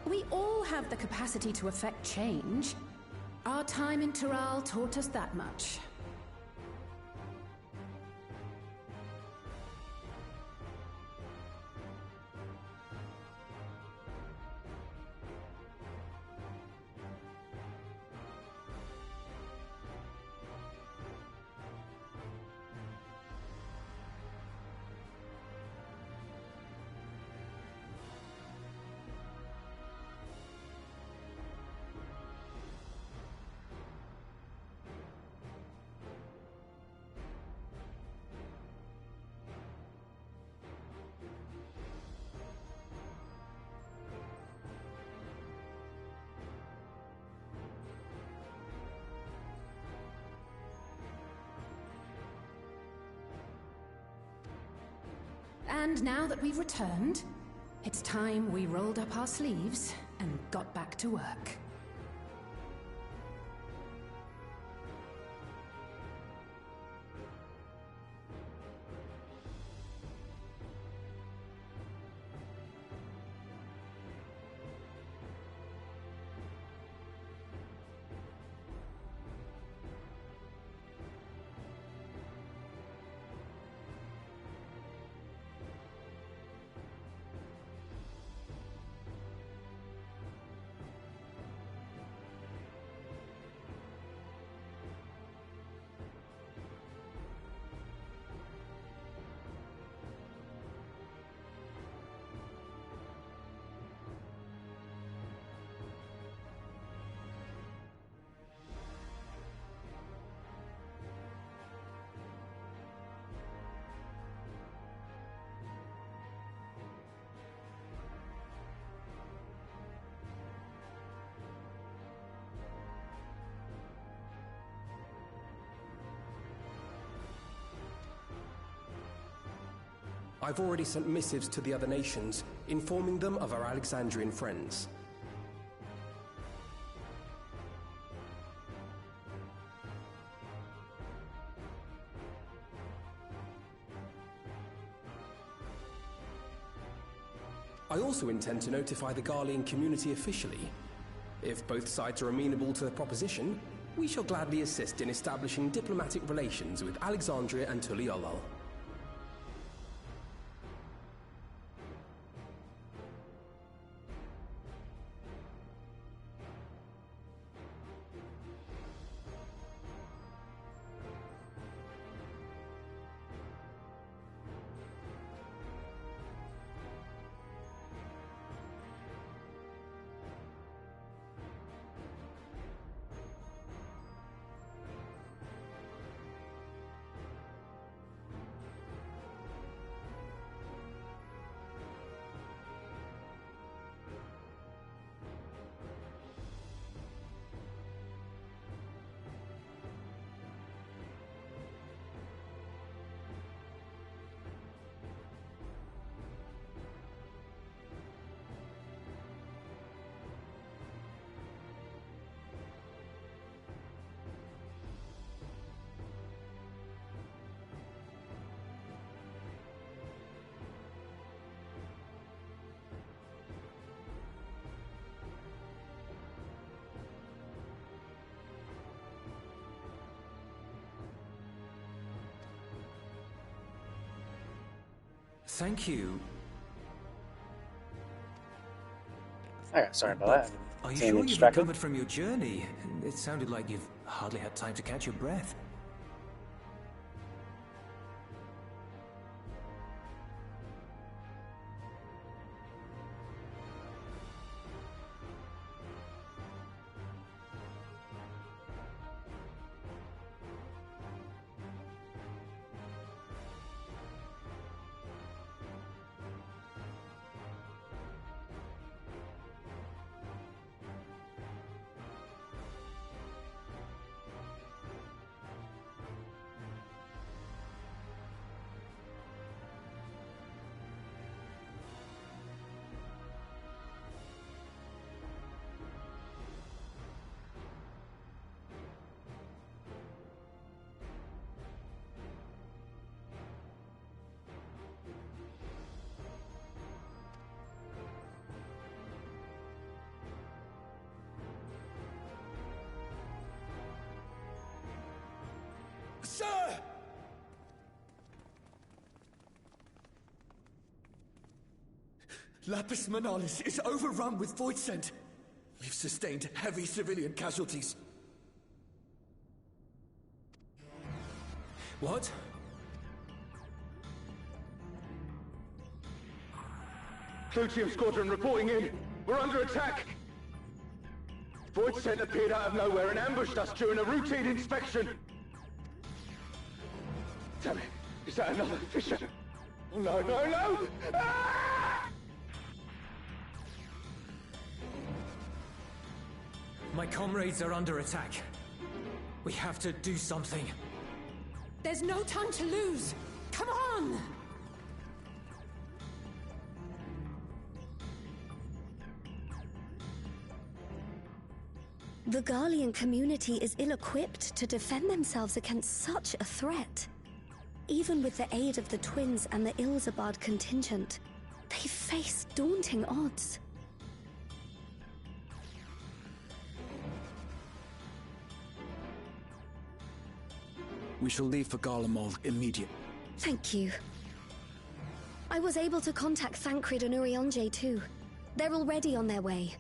We all have the capacity to affect change. Our time in Tural taught us that much. And now that we've returned, it's time we rolled up our sleeves and got back to work. I've already sent missives to the other nations, informing them of our Alexandrian friends. I also intend to notify the Garlean community officially. If both sides are amenable to the proposition, we shall gladly assist in establishing diplomatic relations with Alexandria and Tuliolol. Thank you. Okay, sorry about that. Are you Seeing sure me you've distracted? recovered from your journey? It sounded like you've hardly had time to catch your breath. Sir! Lapis Manalis is overrun with void scent. We've sustained heavy civilian casualties. What? Clutium Squadron reporting in. We're under attack. Void scent appeared out of nowhere and ambushed us during a routine inspection. Damn it. Is that another fissure? Oh, no, no, no! Ah! My comrades are under attack. We have to do something. There's no time to lose! Come on! The Garlean community is ill-equipped to defend themselves against such a threat. Even with the aid of the twins and the Ilzabard contingent, they face daunting odds. We shall leave for Garlemald immediately. Thank you. I was able to contact Thancred and Urianger too. They're already on their way.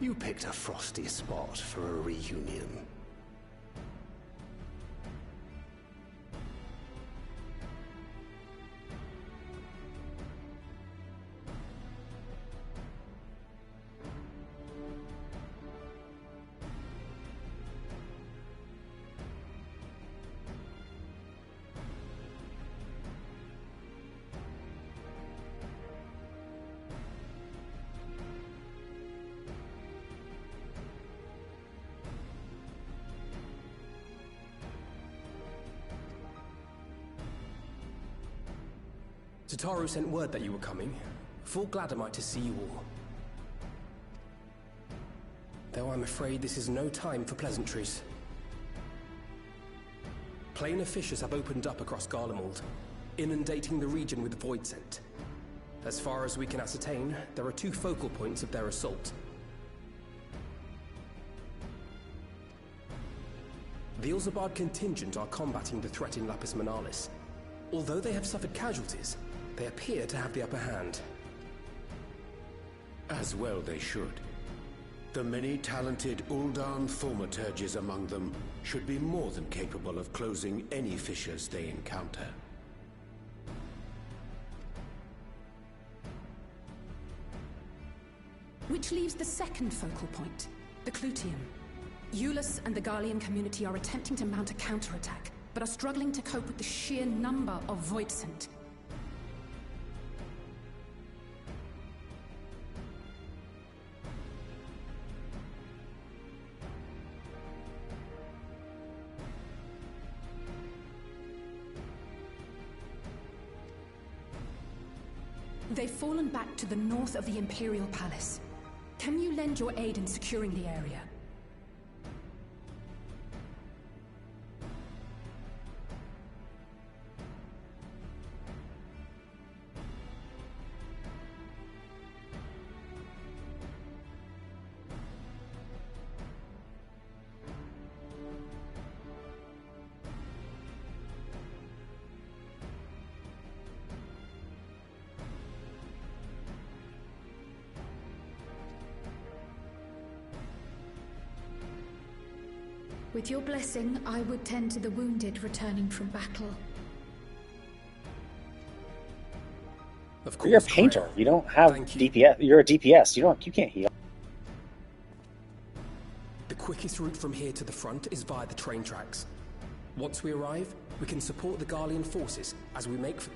You picked a frosty spot for a reunion. Tataru sent word that you were coming. Full glad am I to see you all. Though I'm afraid this is no time for pleasantries. Planar fissures have opened up across Garlemald, inundating the region with void scent. As far as we can ascertain, there are 2 focal points of their assault. The Ilzabard contingent are combating the threat in Lapis Manalis. Although they have suffered casualties, they appear to have the upper hand. As well they should. The many talented Uldan thaumaturges among them should be more than capable of closing any fissures they encounter. Which leaves the second focal point, the Clutium. Eulus and the Garlean community are attempting to mount a counterattack, but are struggling to cope with the sheer number of Voidsent. They've fallen back to the north of the Imperial Palace. Can you lend your aid in securing the area? With your blessing, I would tend to the wounded returning from battle. Of course, you're a painter. You don't have DPS. You're a DPS. You can't heal. The quickest route from here to the front is via the train tracks. Once we arrive, we can support the Garlean forces as we make for...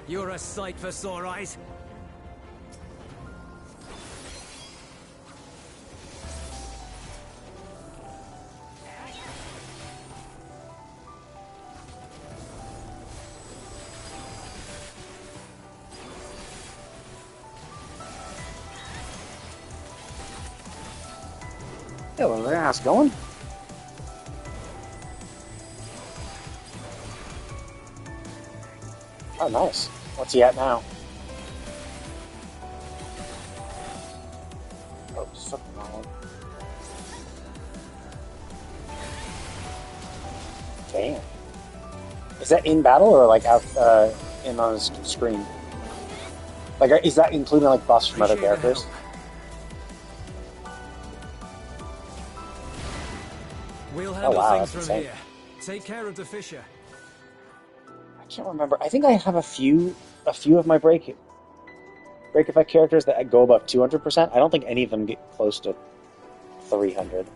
You're a sight for sore eyes. Yeah, well, how's it going? Oh, nice. What's he at now? Oh, something wrong. Damn. Is that in battle or like out in on his screen? Like, is that including like buffs from other characters? We'll handle wow, things that's from insane. here. Take care of the Fisher. I can't remember. I think I have a few of my break effect characters that go above 200%. I don't think any of them get close to 300.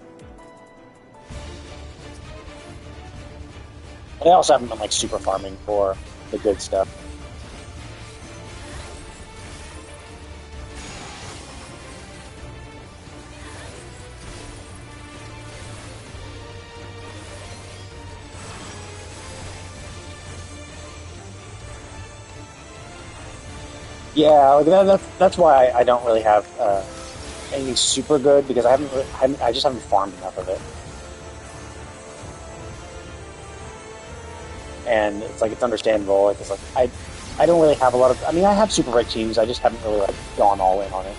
And I also haven't been like super farming for the good stuff. Yeah, like that's why I don't really have anything super good, because I just haven't farmed enough of it. And it's like, it's understandable. Like, it's like I don't really have a lot of. I mean, I have super break teams. I just haven't really like gone all in on it.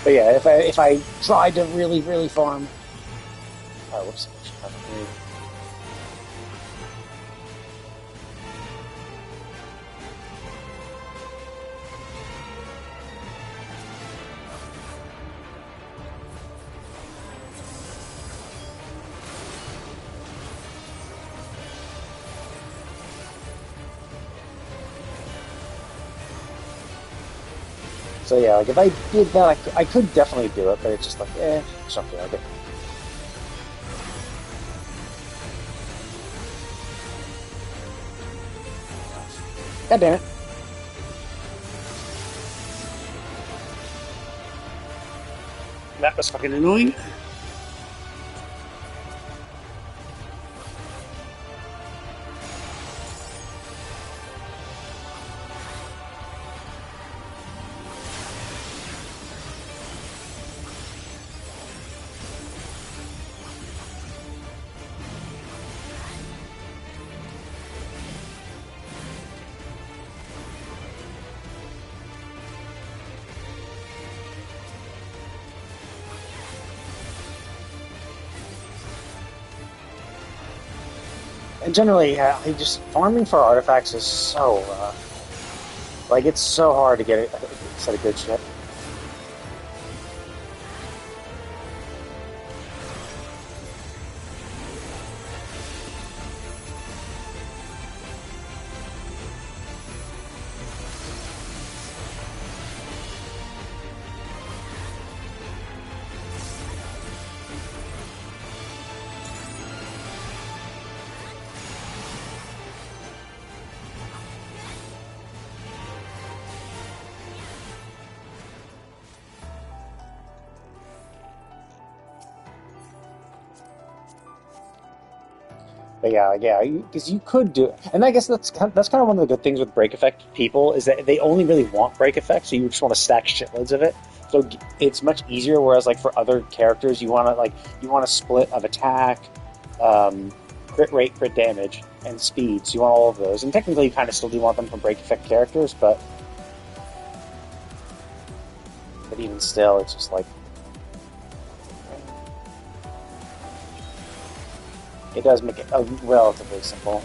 But yeah, if I tried to really farm. Oh, whoops. So yeah, like if I did that, I could definitely do it, but it's just like, something like it. God damn it. That was fucking annoying. And generally, I just farming for artifacts is so like, it's so hard to get a set of good shit. But yeah, because you could do it. And I guess that's kind of one of the good things with break effect people, is that they only really want break effect, so you just want to stack shitloads of it. So it's much easier, whereas like for other characters, you want to split of attack, crit rate, crit damage, and speed. So you want all of those. And technically you kind of still do want them from break effect characters, but even still, it's just like, it does make it relatively simple.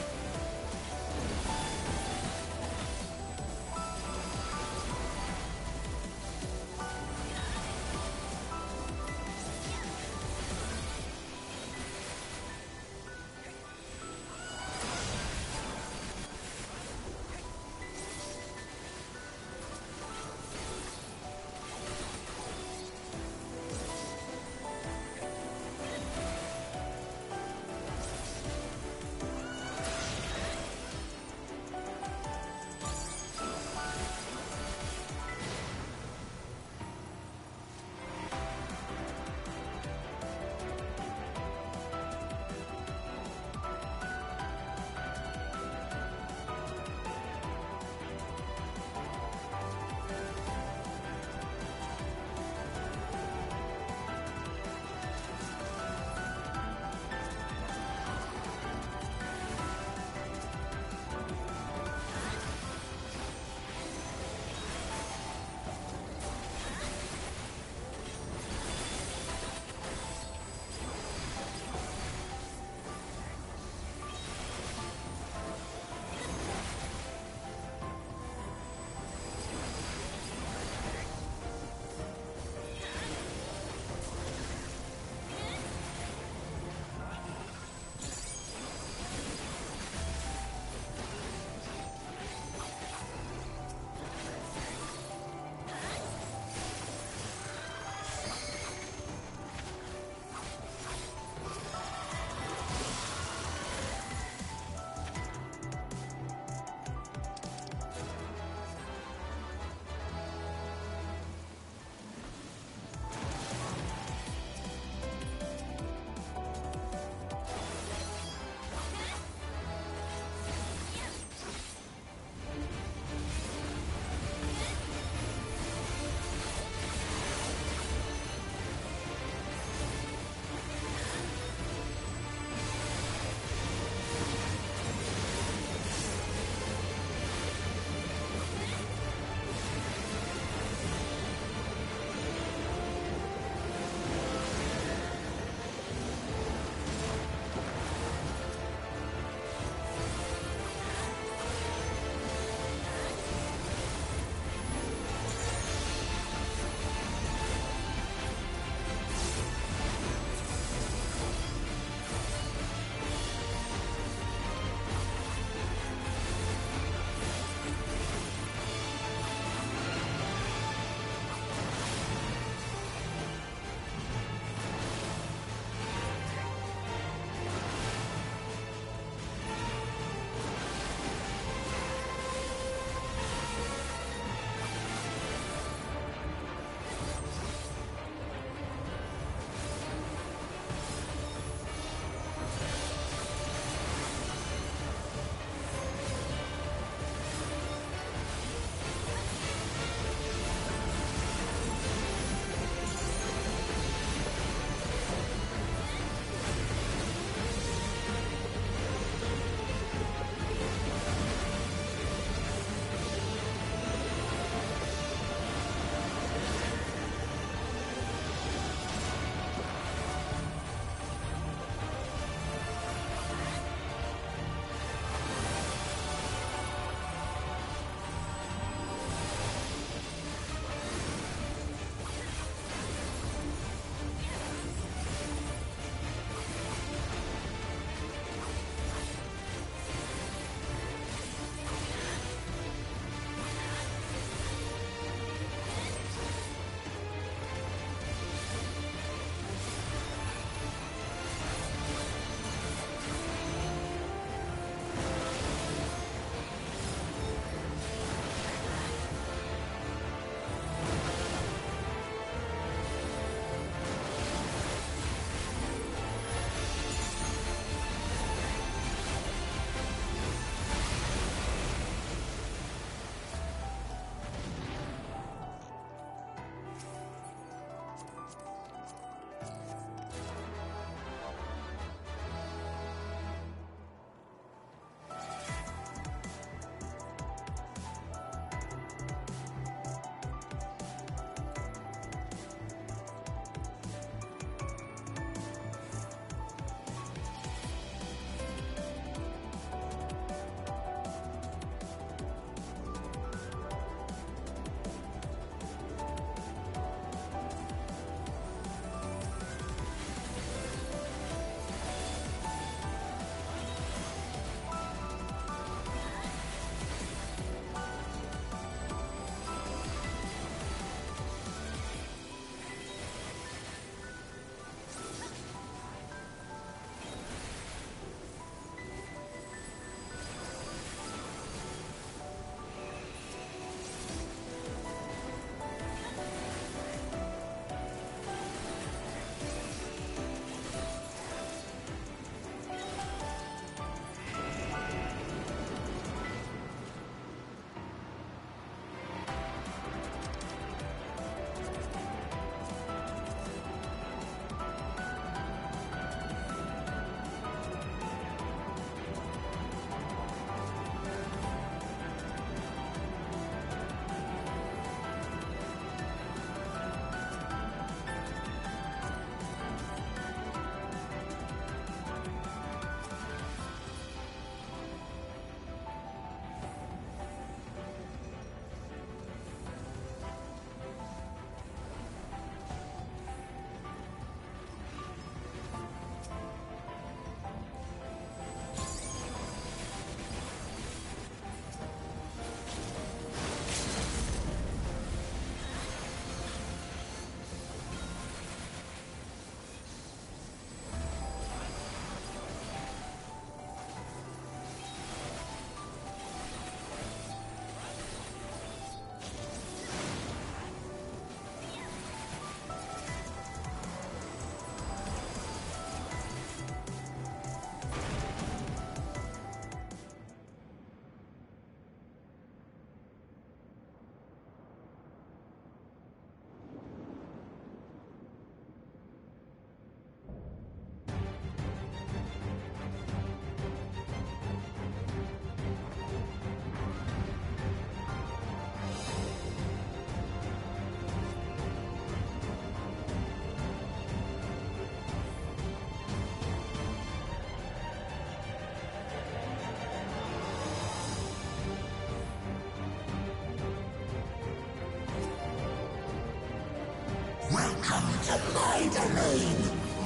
Welcome to my domain,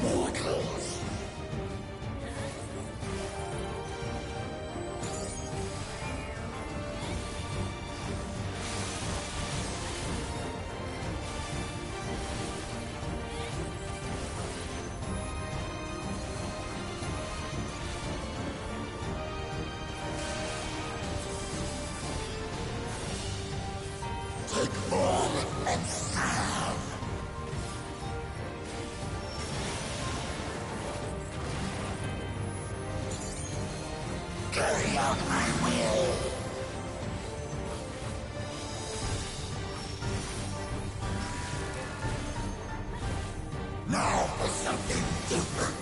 mortals. Take form and serve. Carry out my will. Now for something different.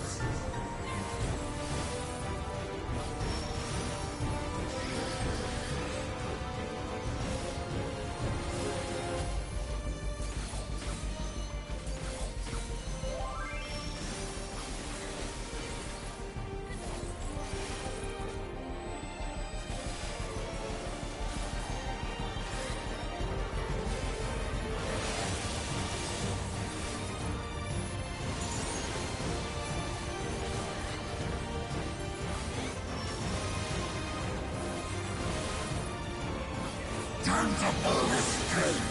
Time to pull the string.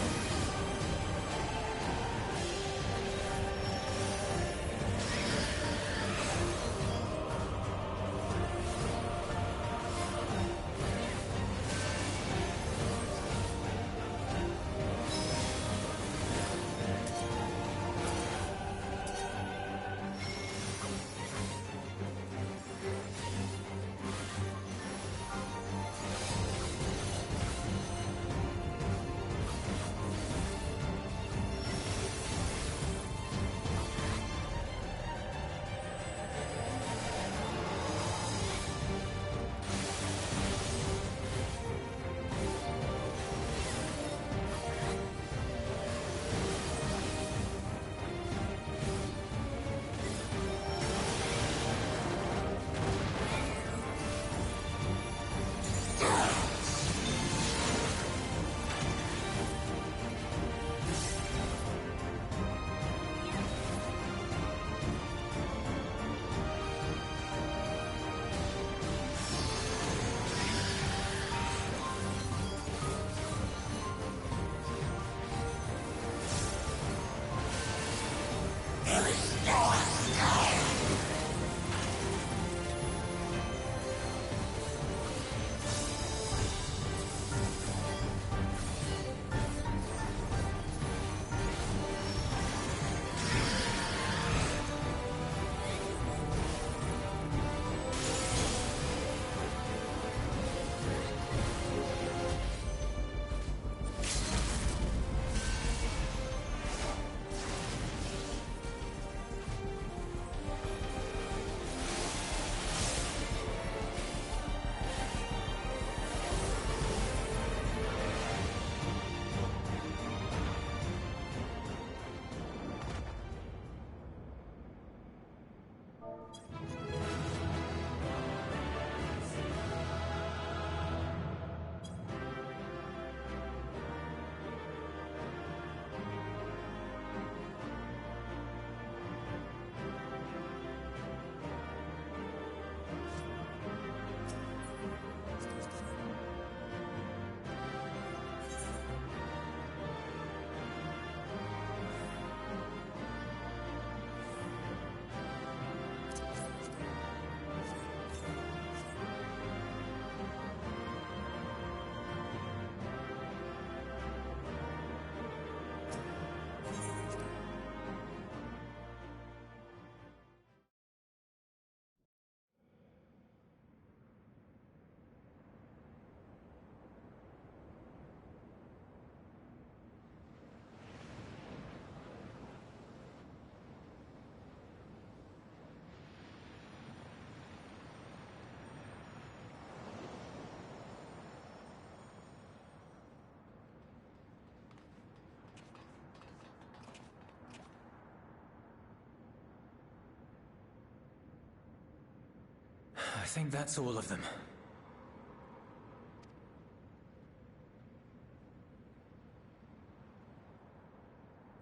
I think that's all of them.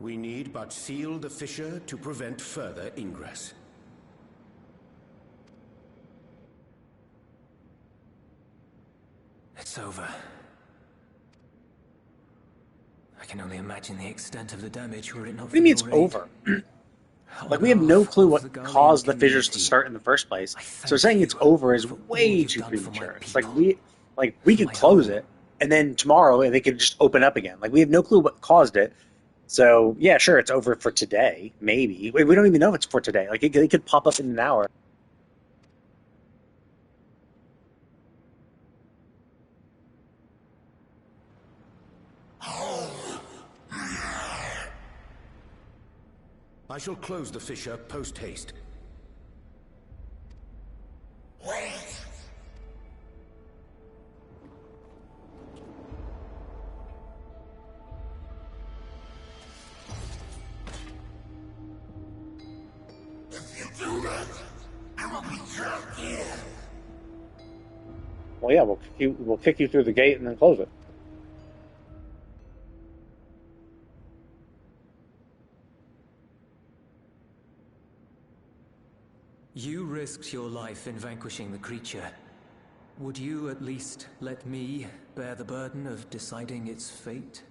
We need but seal the fissure to prevent further ingress. It's over. I can only imagine the extent of the damage were it not for What do you mean it's your aid. over? Like, we have no clue what caused the fissures to start in the first place. So saying it's over is way too premature. It's like we could close it, and then tomorrow they could just open up again. Like, we have no clue what caused it. So yeah, sure, it's over for today, maybe. We don't even know if it's for today. Like, it could pop up in an hour. I shall close the fissure post-haste. Wait! If you do that, I will be trapped here. Well, yeah, we'll kick you through the gate and then close it. You risked your life in vanquishing the creature. Would you at least let me bear the burden of deciding its fate?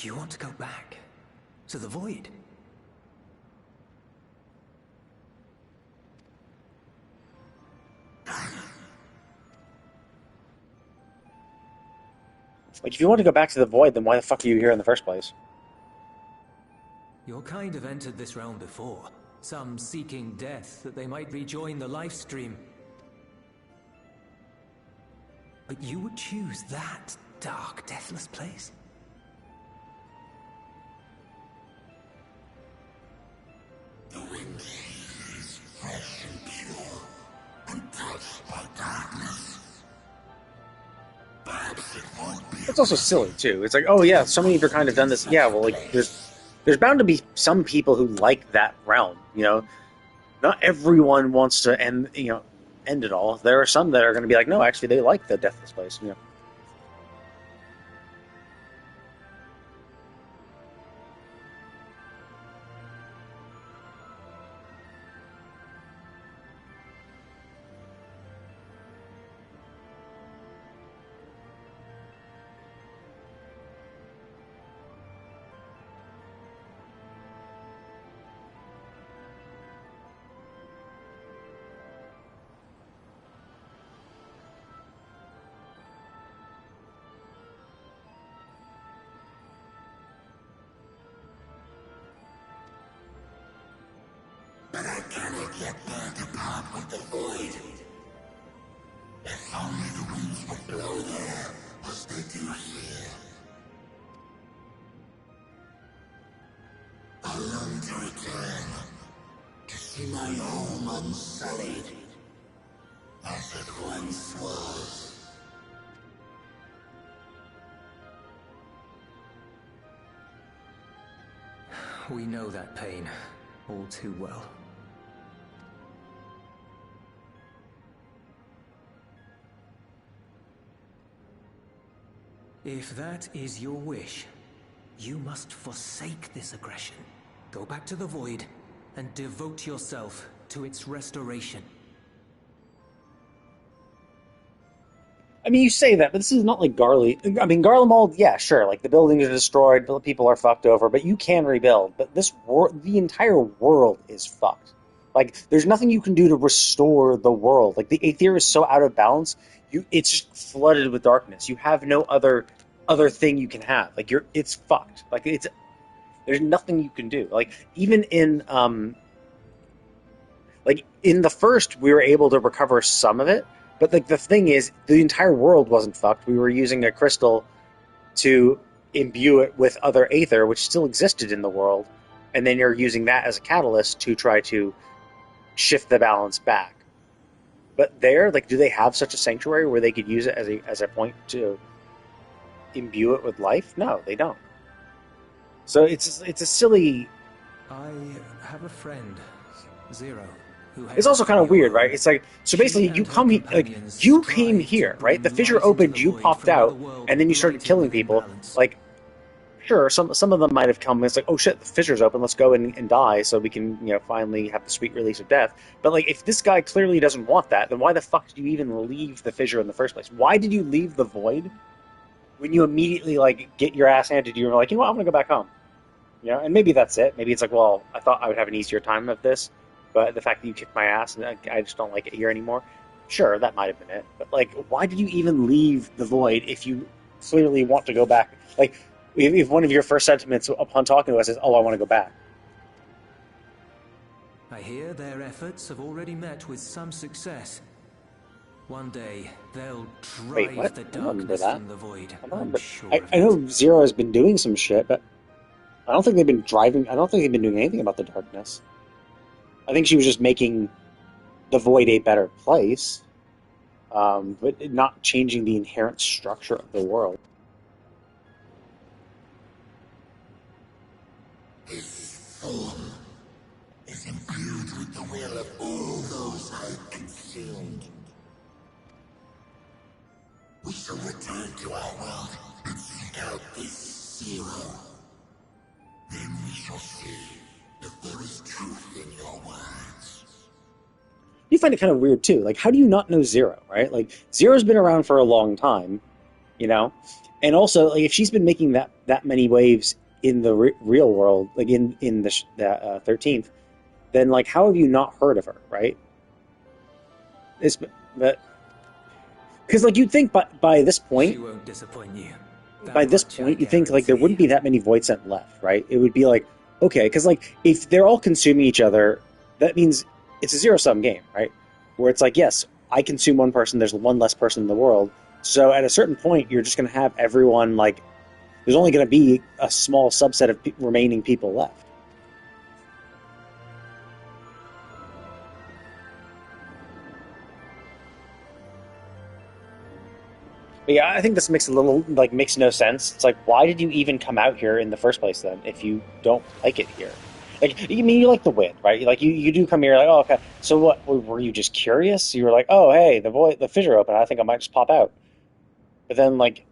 You want to go back? To the void? Like, if you want to go back to the void, then why the fuck are you here in the first place? Your kind have entered this realm before. Some seeking death that they might rejoin the life stream. But you would choose that dark, deathless place? The wind is fresh and pure, untouched by darkness. Perhaps it won't be. It's also silly too. It's like, oh yeah, so many of your kind have done this. Yeah, well, like there's bound to be some people who like that realm. You know, not everyone wants to end it all. There are some that are going to be like, no, actually, they like the deathless place. You know. But I cannot let there depart with the void. If only the winds would blow there, as they do here. I long to return, to see my home unsullied, as it once was. We know that pain all too well. If that is your wish, you must forsake this aggression. Go back to the void and devote yourself to its restoration. I mean, you say that, but this is not like Garly. I mean, Garlemald, yeah, sure, like the buildings are destroyed, people are fucked over, but you can rebuild. But the entire world is fucked. Like, there's nothing you can do to restore the world. Like, the Aether is so out of balance, it's just flooded with darkness. You have no other thing you can have. Like, it's fucked. Like, there's nothing you can do. Like, even in the first, we were able to recover some of it, but like the thing is, the entire world wasn't fucked. We were using a crystal to imbue it with other aether, which still existed in the world, and then you're using that as a catalyst to try to shift the balance back. But there, like, do they have such a sanctuary where they could use it as a point to imbue it with life? No, they don't. So it's a silly. I have a friend, Zero. It's also kind of weird, right? It's like, so basically you came here, right? The fissure opened, you popped out, and then you started killing people. Like, sure, some of them might have come and it's like, oh shit, the fissure's open, let's go and die so we can, finally have the sweet release of death. But like, if this guy clearly doesn't want that, then why the fuck did you even leave the fissure in the first place? Why did you leave the void when you immediately, like, get your ass handed to you and you're like, you know what, I'm gonna go back home. And maybe that's it. Maybe it's like, well, I thought I would have an easier time of this, but the fact that you kicked my ass and I just don't like it here anymore, sure, that might have been it. But, like, why did you even leave the void if you clearly want to go back? Like, if one of your first sentiments upon talking to us is, oh, I want to go back. I hear their efforts have already met with some success. One day, they'll drive the darkness from the void. I know Zero has been doing some shit, but I don't think they've been doing anything about the darkness. I think she was just making the void a better place, but not changing the inherent structure of the world. This soul is imbued with the will of all those I consumed. We shall return to our world and seek out this Zero. Then we shall see if there is truth in your words. You find it kind of weird, too. Like, how do you not know Zero, right? Like, Zero's been around for a long time, And also, like, if she's been making that many waves in the real world, like in the 13th, then, like, how have you not heard of her, right? Because, like, you'd think by this point... She won't disappoint you. By this point, you think, like, there wouldn't be that many void sent left, right? It would be like, okay, because, like, if they're all consuming each other, that means it's a zero-sum game, right? Where it's like, yes, I consume one person, there's one less person in the world, so at a certain point, you're just going to have everyone, like, there's only going to be a small subset of remaining people left. But yeah, I think this makes no sense. It's like, why did you even come out here in the first place then, if you don't like it here? Like, you mean you like the wind, right? Like, you do come here, like, oh, okay. So what, were you just curious? You were like, oh, hey, the fissure opened, I think I might just pop out. But then, like...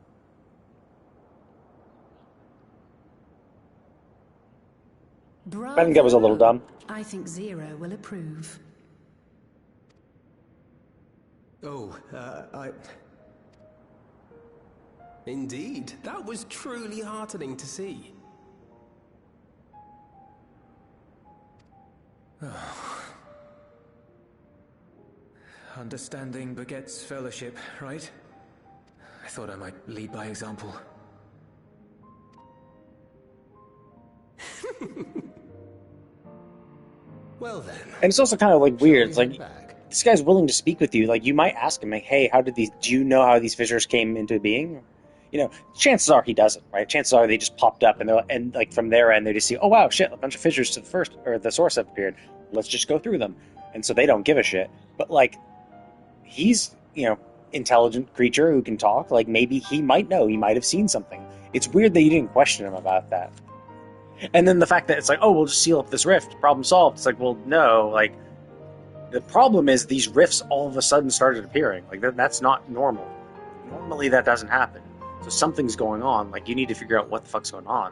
Bravo. I think that was a little dumb. I think Zero will approve. Indeed, that was truly heartening to see. Understanding begets fellowship, right? I thought I might lead by example. Well then. And it's also kind of like weird. It's like, this guy's willing to speak with you. Like, you might ask him, like, hey, do you know how these fissures came into being? Chances are he doesn't, right? Chances are they just popped up and like from their end they just see, oh wow, shit, a bunch of fissures to the source have appeared. Let's just go through them. And so they don't give a shit. But like, he's, intelligent creature who can talk. Like, maybe he might know, he might have seen something. It's weird that you didn't question him about that. And then the fact that it's like, oh, we'll just seal up this rift, problem solved. It's like, well, no, like, the problem is these rifts all of a sudden started appearing. Like, that's not normal. Normally that doesn't happen. So something's going on. Like, you need to figure out what the fuck's going on.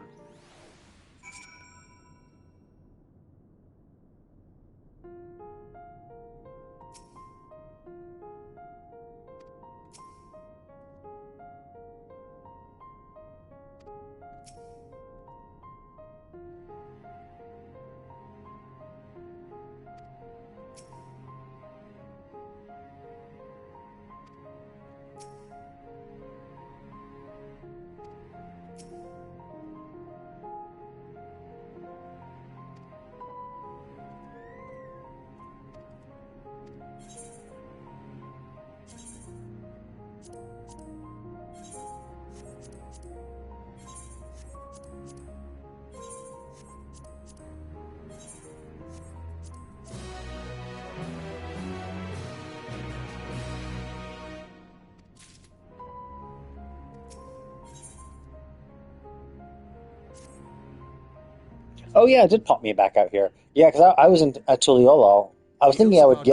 Oh yeah, it did pop me back out here. Yeah, because I was at Tuliolo. I was thinking I would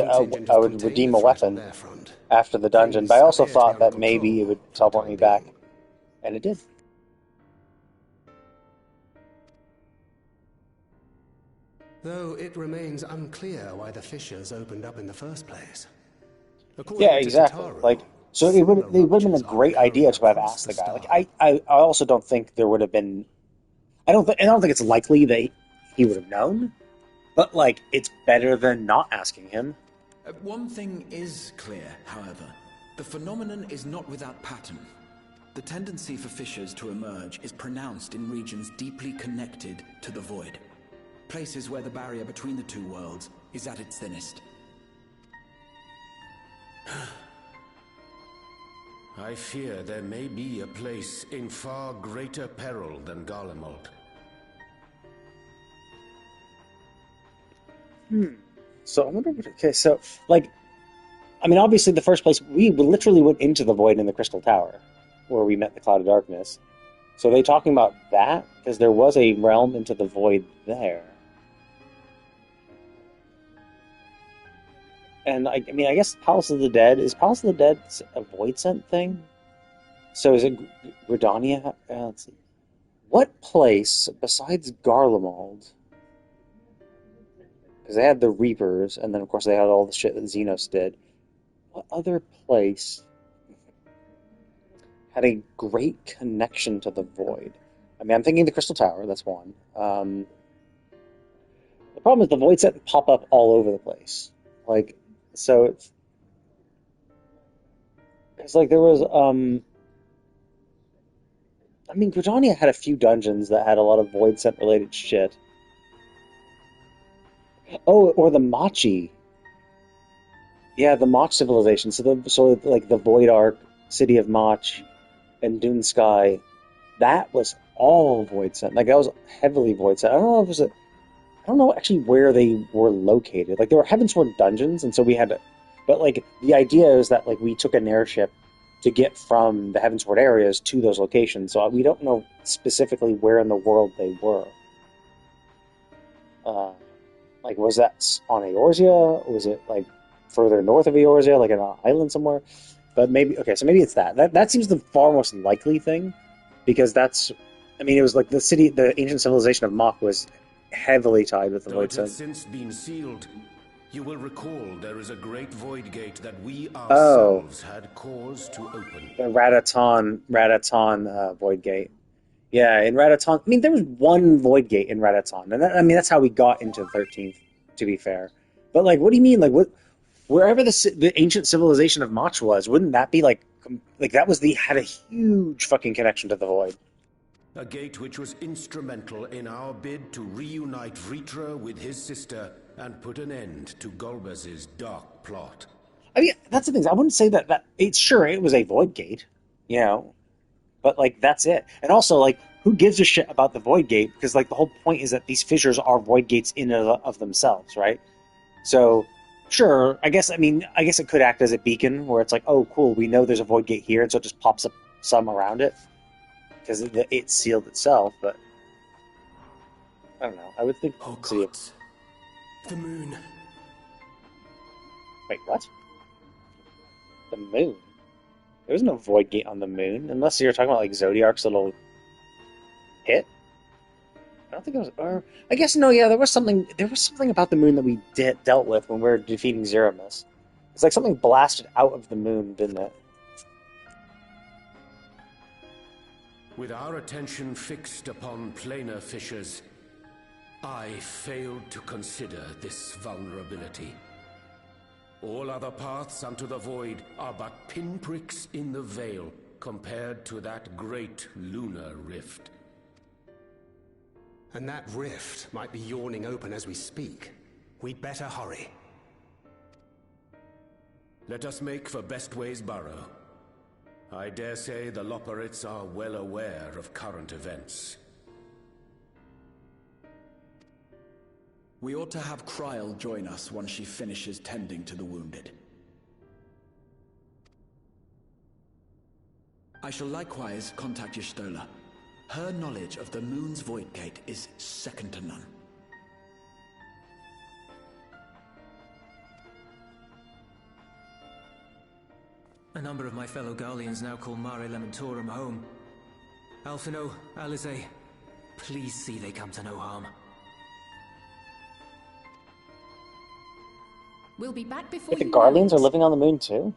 I would redeem a weapon after the dungeon, but I also thought that maybe it would teleport me back, and it did. Though it remains unclear why the fissures opened up in the first place. Yeah, exactly. Like, so it would have been a great idea to have asked the guy. Like, I also don't think there would have been. I don't think it's likely that he would have known, but like, it's better than not asking him. One thing is clear, however. The phenomenon is not without pattern. The tendency for fissures to emerge is pronounced in regions deeply connected to the void. Places where the barrier between the two worlds is at its thinnest. I fear there may be a place in far greater peril than Garlemald. So I wonder what... Okay, so, like... I mean, obviously the first place... We literally went into the void in the Crystal Tower, where we met the Cloud of Darkness. So are they talking about that? Because there was a realm into the void there. And, I mean, I guess Palace of the Dead... Is Palace of the Dead a void sent thing? So is it Gridania? Let's see. What place, besides Garlemald... Because they had the Reapers, and then, of course, they had all the shit that Xenos did. What other place had a great connection to the void? I mean, I'm thinking the Crystal Tower, that's one. The problem is the void set pop up all over the place. Like, so it's like there was, I mean, Gridania had a few dungeons that had a lot of void set related shit. Oh, or the Machi. Yeah, the Mach civilization. So like the Void Ark, City of Mach, and Dune Sky, that was all void set. Like that was heavily void set. I don't know if it was I don't know actually where they were located. Like there were Heavensward dungeons, and so we had to. But like the idea is that like we took an airship to get from the Heavensward areas to those locations. So we don't know specifically where in the world they were. Like was that on Eorzea? Was it like further north of Eorzea, like in an island somewhere? But maybe so maybe it's that. That seems the far most likely thing, because that's. I mean, it was like the ancient civilization of Mach was heavily tied with the Though void it has set. since been sealed, you will recall there is a great void gate that we ourselves had cause to open. The Radaton void gate. Yeah, in Radaton. I mean, there was one void gate in Radaton, and that's how we got into the 13th. To be fair, but like, what do you mean? Like, what? Wherever the ancient civilization of Mach was, wouldn't that be like that was had a huge fucking connection to the void? A gate which was instrumental in our bid to reunite Vritra with his sister and put an end to Golbez's dark plot. I mean, that's the thing. I wouldn't say that it was a void gate, but like that's it. And also, like, who gives a shit about the void gate? Because like the whole point is that these fissures are void gates in and of themselves, right? So. Sure, I guess it could act as a beacon where it's like, oh, cool, we know there's a void gate here, and so it just pops up some around it because it's sealed itself. But I don't know. I would think. Oh God, the moon. Wait, what? The moon? There was no void gate on the moon, unless you're talking about like Zodiark's little hit. I don't think it was. Or I guess no. Yeah, there was something. There was something about the moon that we dealt with when we were defeating Zeromus. It's like something blasted out of the moon, didn't it? With our attention fixed upon planar fissures, I failed to consider this vulnerability. All other paths unto the void are but pinpricks in the veil compared to that great lunar rift. And that rift might be yawning open as we speak. We'd better hurry. Let us make for Bestway's burrow. I dare say the Loporrits are well aware of current events. We ought to have Kryl join us once she finishes tending to the wounded. I shall likewise contact Y'shtola. Her knowledge of the moon's void gate is second to none. A number of my fellow Garleans now call Mare Lamentorum home. Alphino, Alize, please see they come to no harm. We'll be back before But the you Garleans know are it. living on the moon too?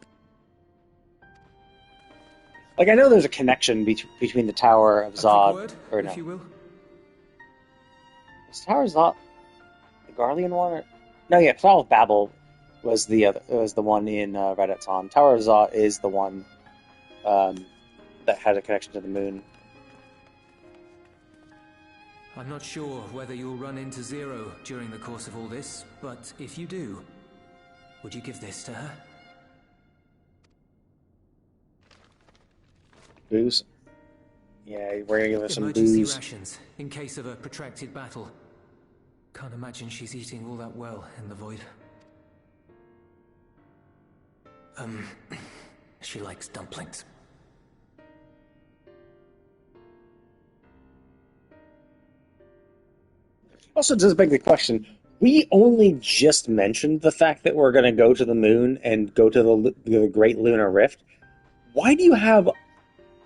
Like, I know there's a connection between the Tower of Zod, word, or no. if you will. Is Tower of Zod the Garlean one? Or... No, yeah, Tower of Babel was the one in Reddit. Tower of Zod is the one that had a connection to the moon. I'm not sure whether you'll run into Zero during the course of all this, but if you do, would you give this to her? Booze? Yeah, we're gonna give her some Emergency booze. rations, in case of a protracted battle. Can't imagine she's eating all that well in the void. She likes dumplings. Also, does beg the question, we only just mentioned the fact that we're going to go to the moon and go to the Great Lunar Rift. Why do you have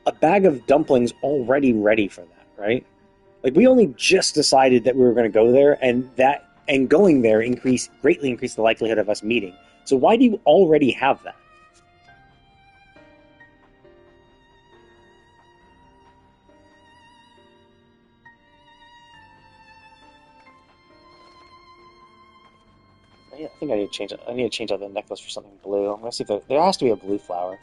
a bag of dumplings already ready for that, right? Like, we only just decided that we were going to go there, and going there greatly increased the likelihood of us meeting. So why do you already have that? I think I need to change it. I need to change out the necklace for something blue. I'm gonna see if there has to be a blue flower.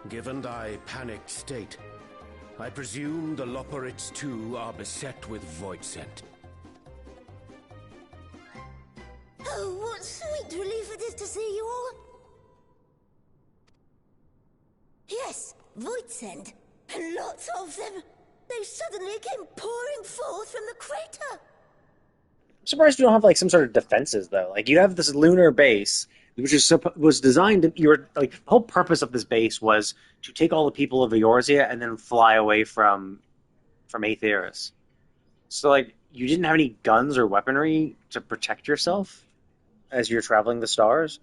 Given thy panicked state, I presume the Loporrits too are beset with void scent. Oh, what sweet relief it is to see you all! Yes, void scent, and lots of them. They suddenly came pouring forth from the crater. I'm surprised you don't have like some sort of defenses though. Like, you have this lunar base, which was designed to, the whole purpose of this base was to take all the people of Eorzea and then fly away from Aetheris. So like, you didn't have any guns or weaponry to protect yourself as you're traveling the stars.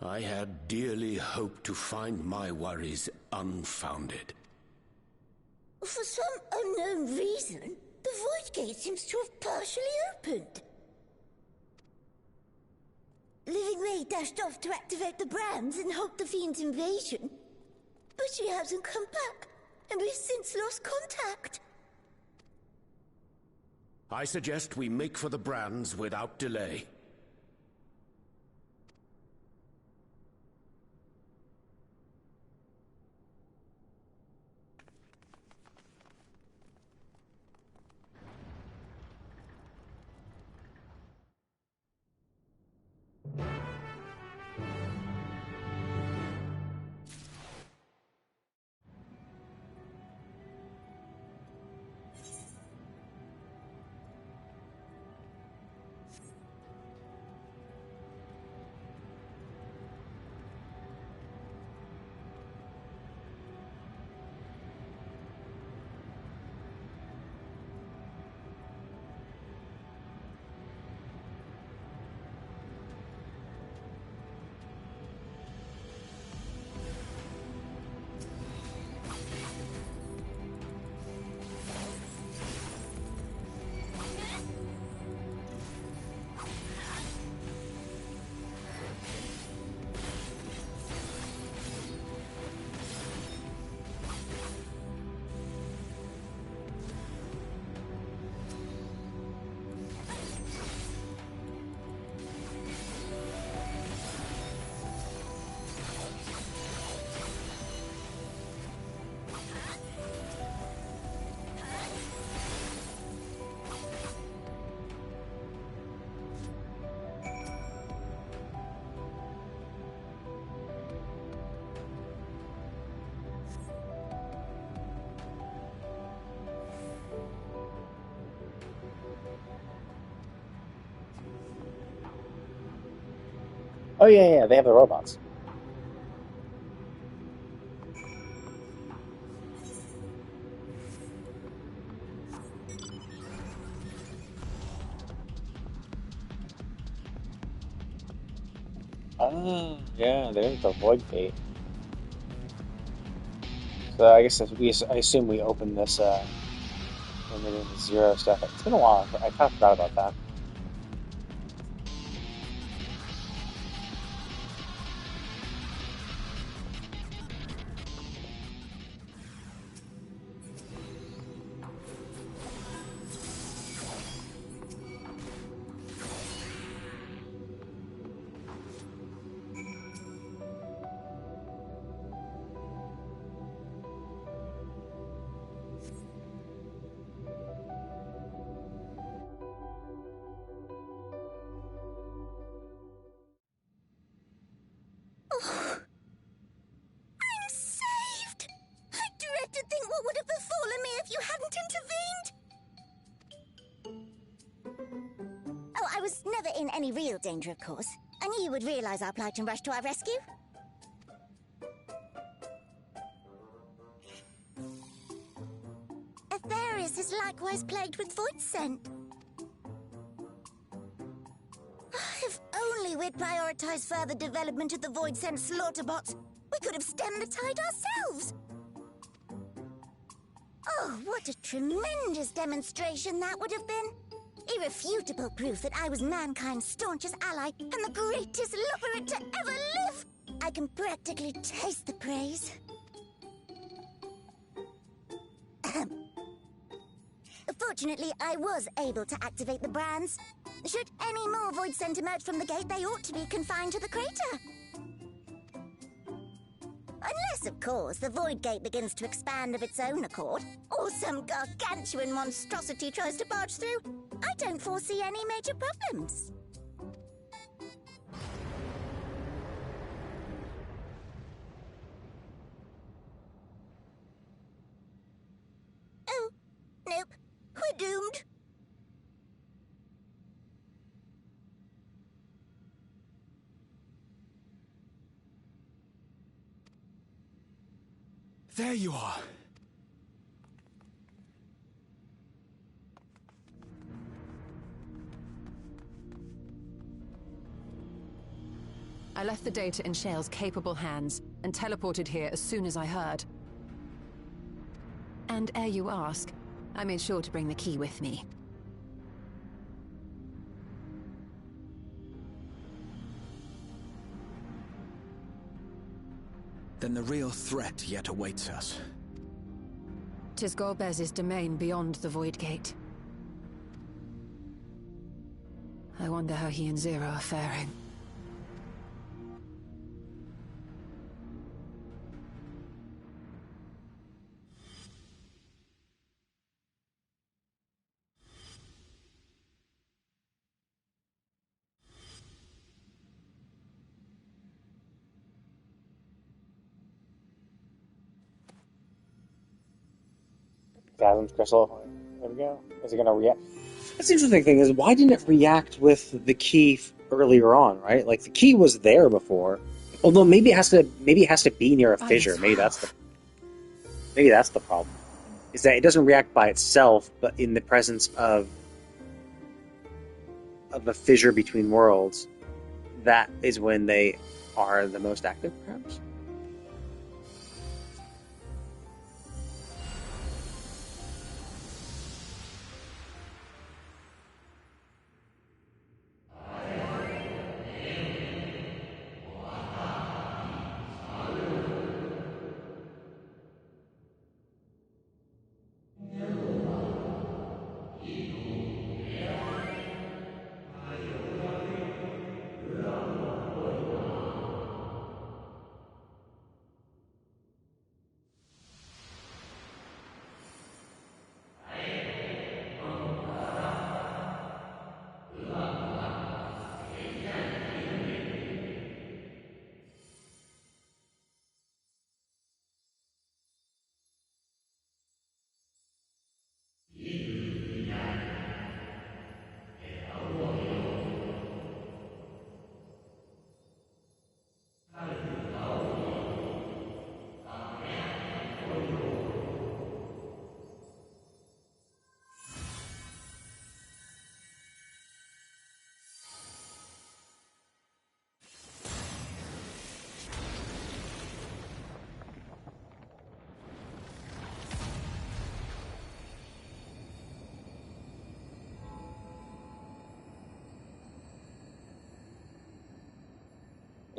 I had dearly hoped to find my worries unfounded. For some unknown reason, the void gate seems to have partially opened. Living May dashed off to activate the brands and halt the Fiend's invasion. But she hasn't come back, and we've since lost contact. I suggest we make for the brands without delay. Oh, yeah, they have the robots. Oh, yeah, there's the void gate. So I guess I assume we open this, when we're doing the Zero stuff. It's been a while. I kind of forgot about that. I'm saved! I dread to think what would have befallen me if you hadn't intervened! Oh, I was never in any real danger, of course. I knew you would realize our plight and rush to our rescue. Aetherius is likewise plagued with void scent. If only we'd prioritized further development of the void scent slaughterbots, we could have stemmed the tide ourselves. Oh, what a tremendous demonstration that would have been. Irrefutable proof that I was mankind's staunchest ally and the greatest lubberant to ever live. I can practically taste the praise. Fortunately, I was able to activate the brands. Should any more void scent emerge from the gate, they ought to be confined to the crater. Unless, of course, the void gate begins to expand of its own accord, or some gargantuan monstrosity tries to barge through, I don't foresee any major problems. Oh, nope. We're doomed. There you are. I left the data in Shale's capable hands and teleported here as soon as I heard. And ere you ask, I made sure to bring the key with me. Then the real threat yet awaits us. 'Tis Golbez's domain beyond the Void Gate. I wonder how he and Zero are faring. Chasm's crystal. There we go. Is it going to react? That's the interesting thing is, why didn't it react with the key earlier on, right? Like, the key was there before. Although maybe it has to be near a fissure. Maybe that's the problem. Is that it doesn't react by itself, but in the presence of a fissure between worlds, that is when they are the most active, perhaps?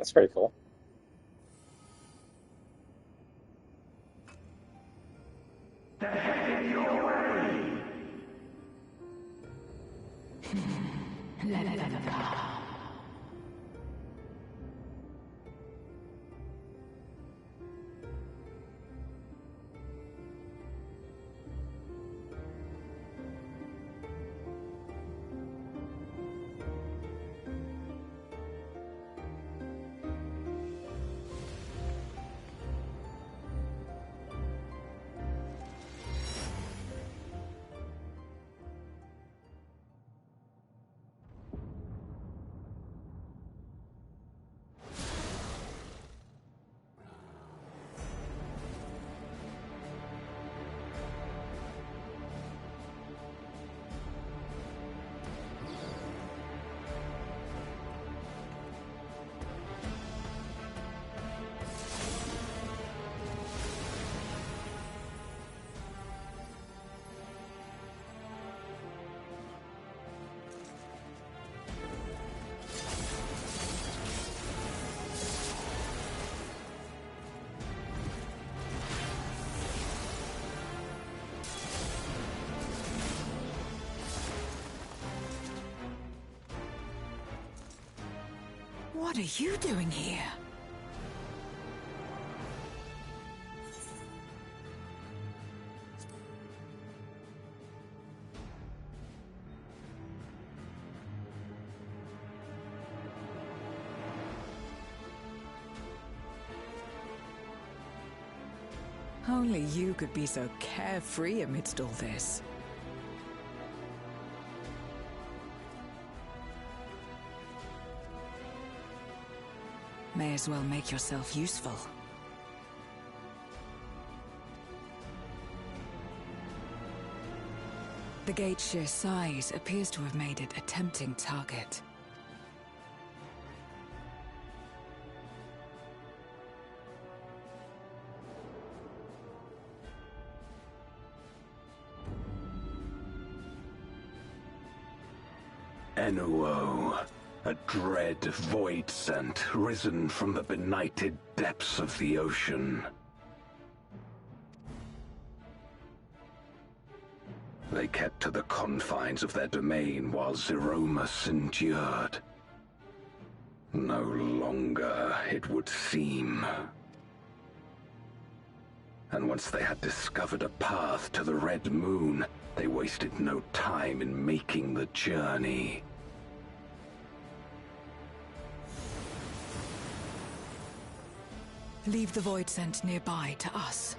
That's pretty cool. The head your way. Let them come. What are you doing here? Only you could be so carefree amidst all this. May as well make yourself useful. The gate's sheer size appears to have made it a tempting target. Enuo, a dread void scent risen from the benighted depths of the ocean. They kept to the confines of their domain while Zeromus endured. No longer, it would seem. And once they had discovered a path to the Red Moon, they wasted no time in making the journey. Leave the void scent nearby to us.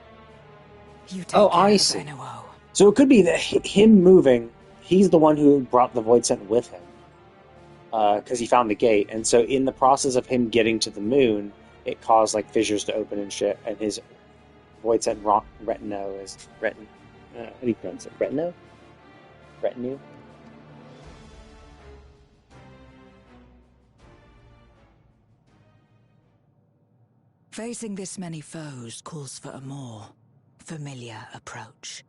You take Oh, care I of see. Enuo. So it could be that him moving, he's the one who brought the void scent with him. Because he found the gate. And so in the process of him getting to the moon, it caused like fissures to open and shit. And his void scent retinue is... how do you pronounce it? Retinue? Retinue? Facing this many foes calls for a more familiar approach.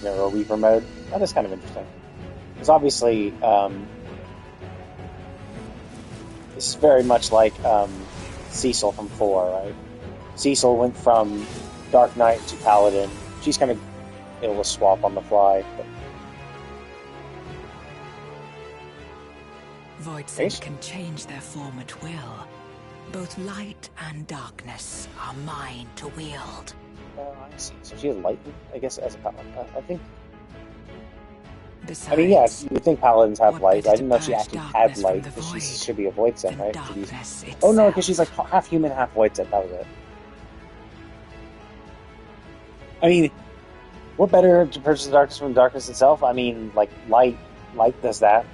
Narrow Reaper mode. That is kind of interesting. Because obviously, this is very much like Cecil from 4, right? Cecil went from Dark Knight to Paladin. She's kind of able to swap on the fly. But... Void scent can change their form at will. Both light and darkness are mine to wield. Oh, I see. So she has light, I guess, as a paladin. I think... Besides, I mean, yeah, you would think paladins have light. I didn't know she actually had light, because she should be a void scent, right? Oh no, because she's like half human, half void scent. That was it. I mean, what better to purchase the darkness from darkness itself? I mean, like, light does that.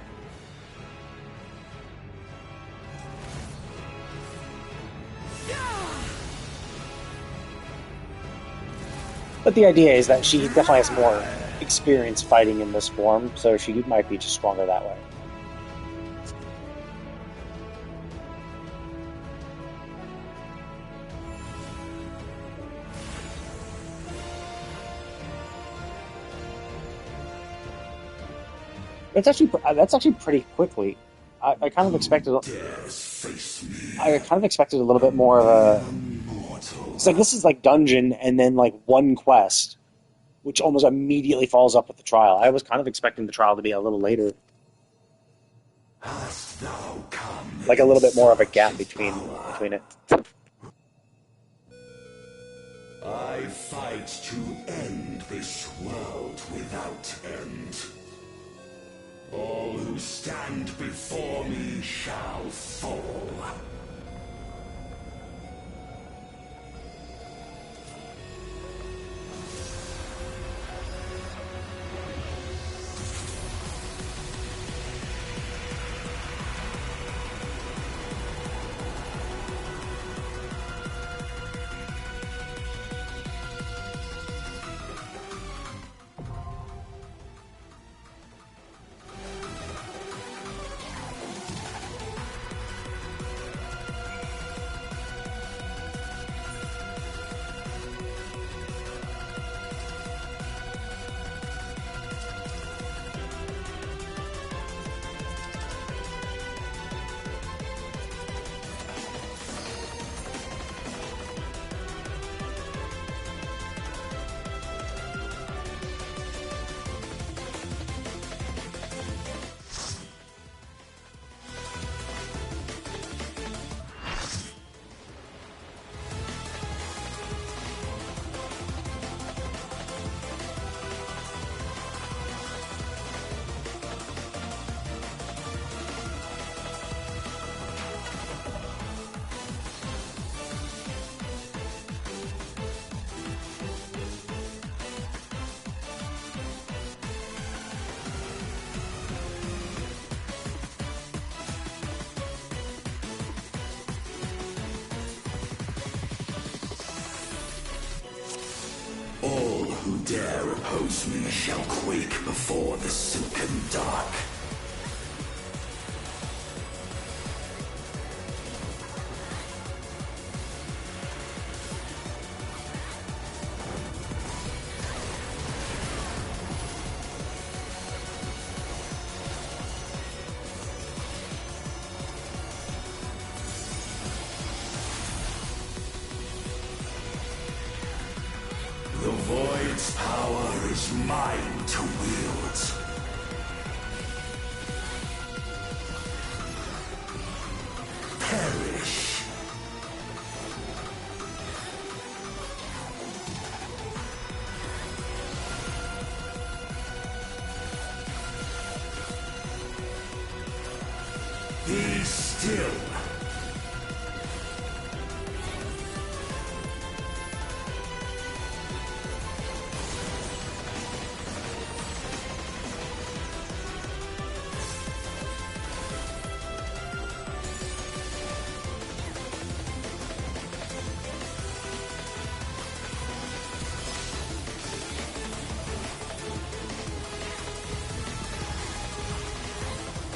But the idea is that she definitely has more experience fighting in this form, so she might be just stronger that way. That's actually pretty quickly. I kind of expected. I kind of expected a little bit more of a. It's like this is like dungeon and then like one quest, which almost immediately follows up with the trial. I was kind of expecting the trial to be a little later. Like a little bit more of a gap between it. I fight to end this world without end. All who stand before me shall fall. All who dare oppose me shall quake before the silken dark. The Void's power is mine to wield. Perish. Be still.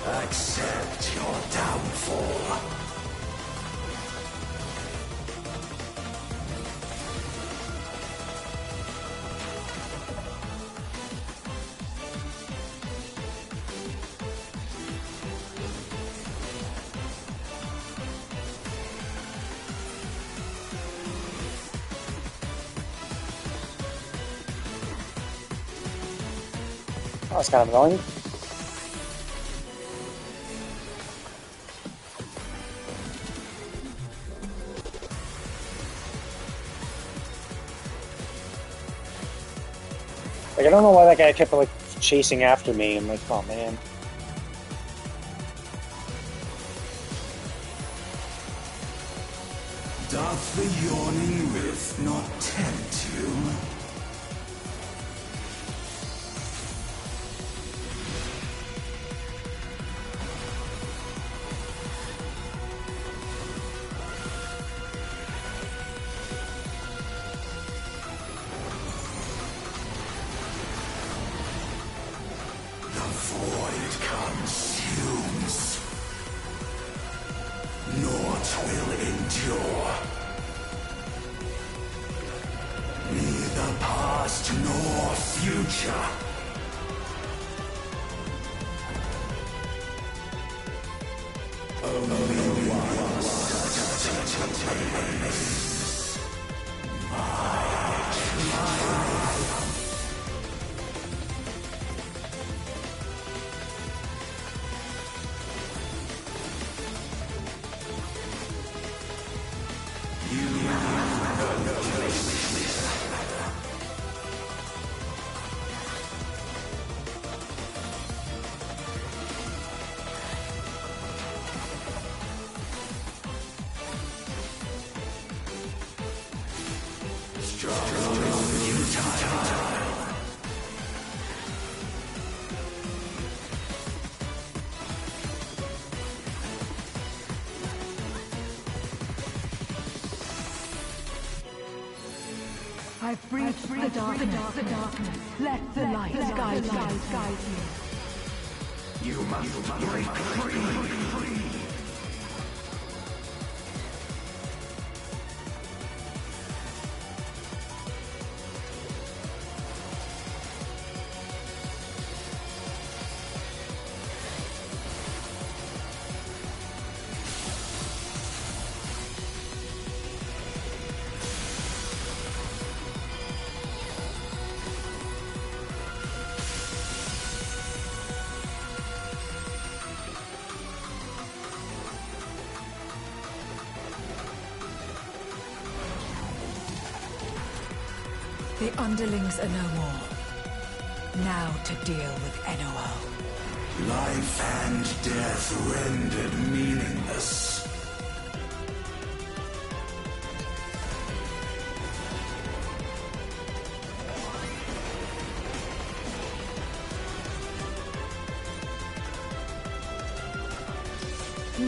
Accept your downfall. Oh, that's kind of annoying. Like, I don't know why that guy kept, like, chasing after me. I'm like, oh, man. Doth the yawning rift not tempt you? Void consumes. Naught will endure. Neither past nor future. I've breached the darkness. Let the light guide you. You must break free. The underlings are no more. Now to deal with NOO. Life and death rendered meaningless.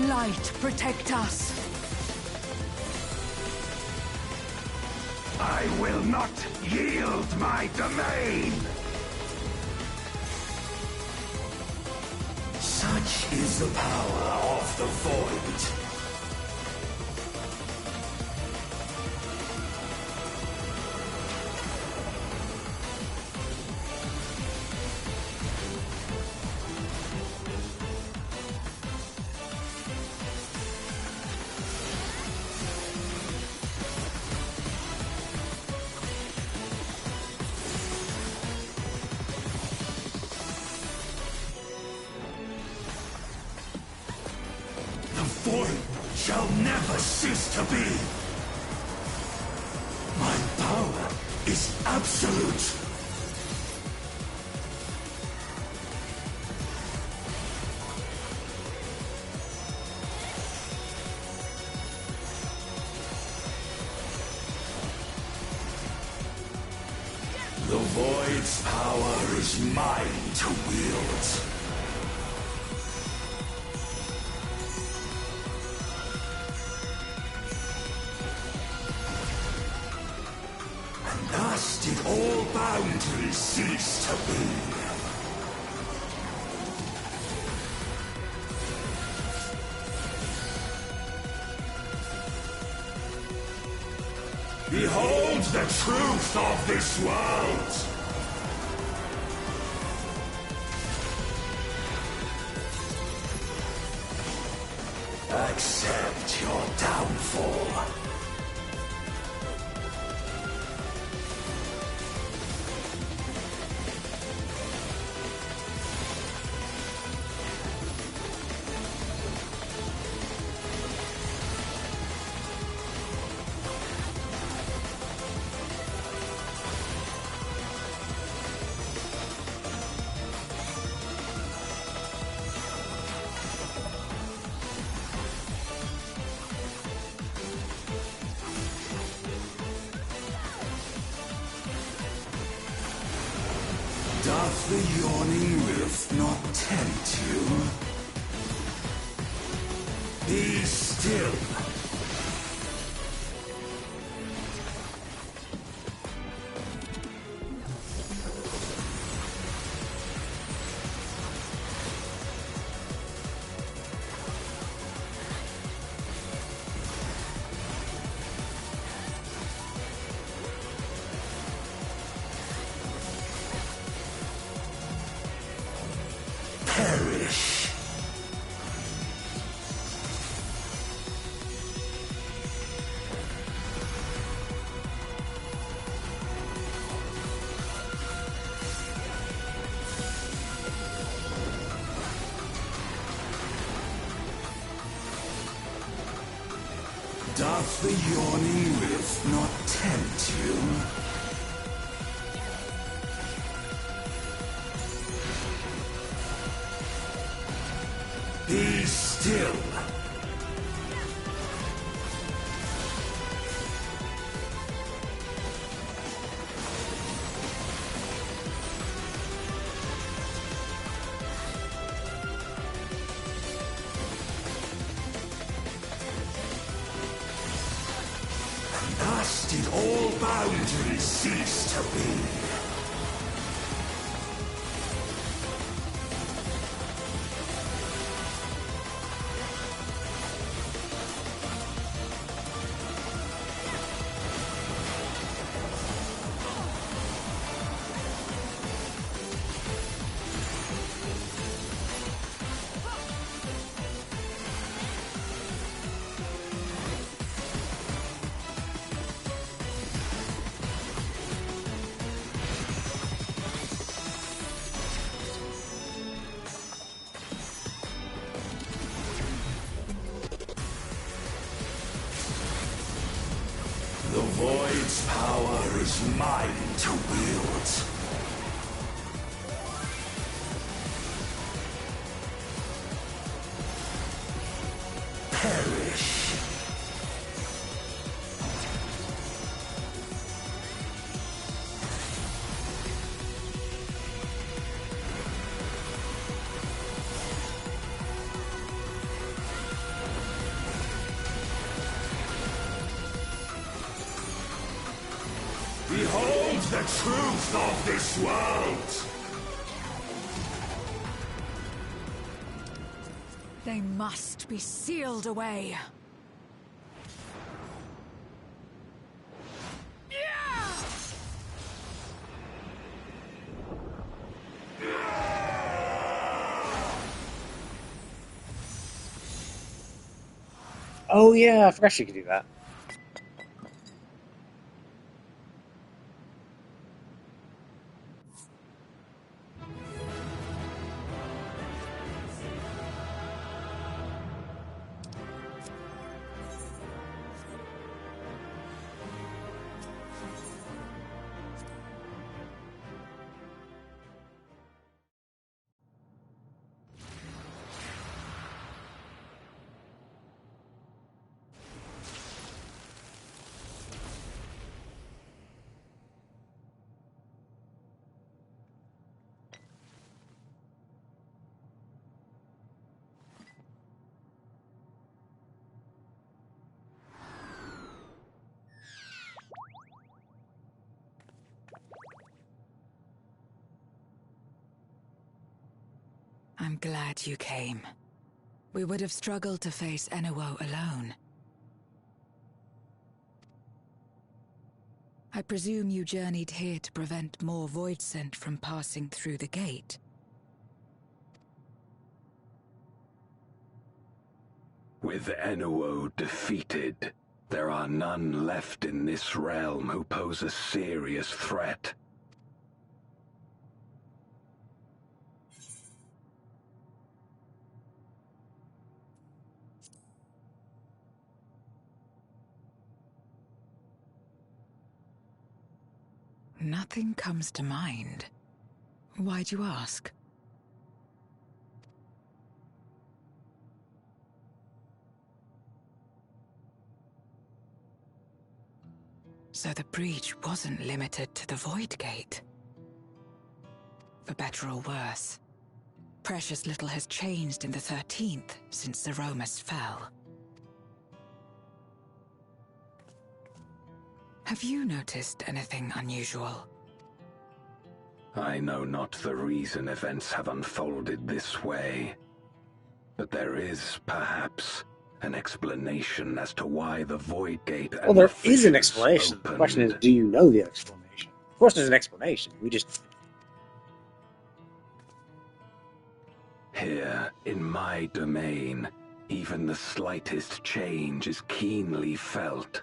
Light, protect us. I will not yield my domain! Such is the power of the Void. The Void shall never cease to be. My power is absolute. The Void's power is mine to wield. Thus did all boundaries cease to be. Behold the truth of this world! Accept your downfall. Doth the yawning rift not tempt you? Be still. Perish. Does the yawning rift not tempt you? Be still. Thus did all boundaries cease to be. The Void's power is mine to wield. Perish. Behold the truth of this world! They must be sealed away. Oh yeah, I forgot she could do that. I'm glad you came. We would have struggled to face Enuo alone. I presume you journeyed here to prevent more Void Scent from passing through the gate. With Enuo defeated, there are none left in this realm who pose a serious threat. Nothing comes to mind. Why'd you ask? So the breach wasn't limited to the Void Gate. For better or worse, precious little has changed in the 13th since the Romus fell. Have you noticed anything unusual? I know not the reason events have unfolded this way, but there is, perhaps, an explanation as to why the Void Gate and well, there the is an fissures explanation. opened. The question is, do you know the explanation? Of course there's an explanation. We just... Here, in my domain, even the slightest change is keenly felt.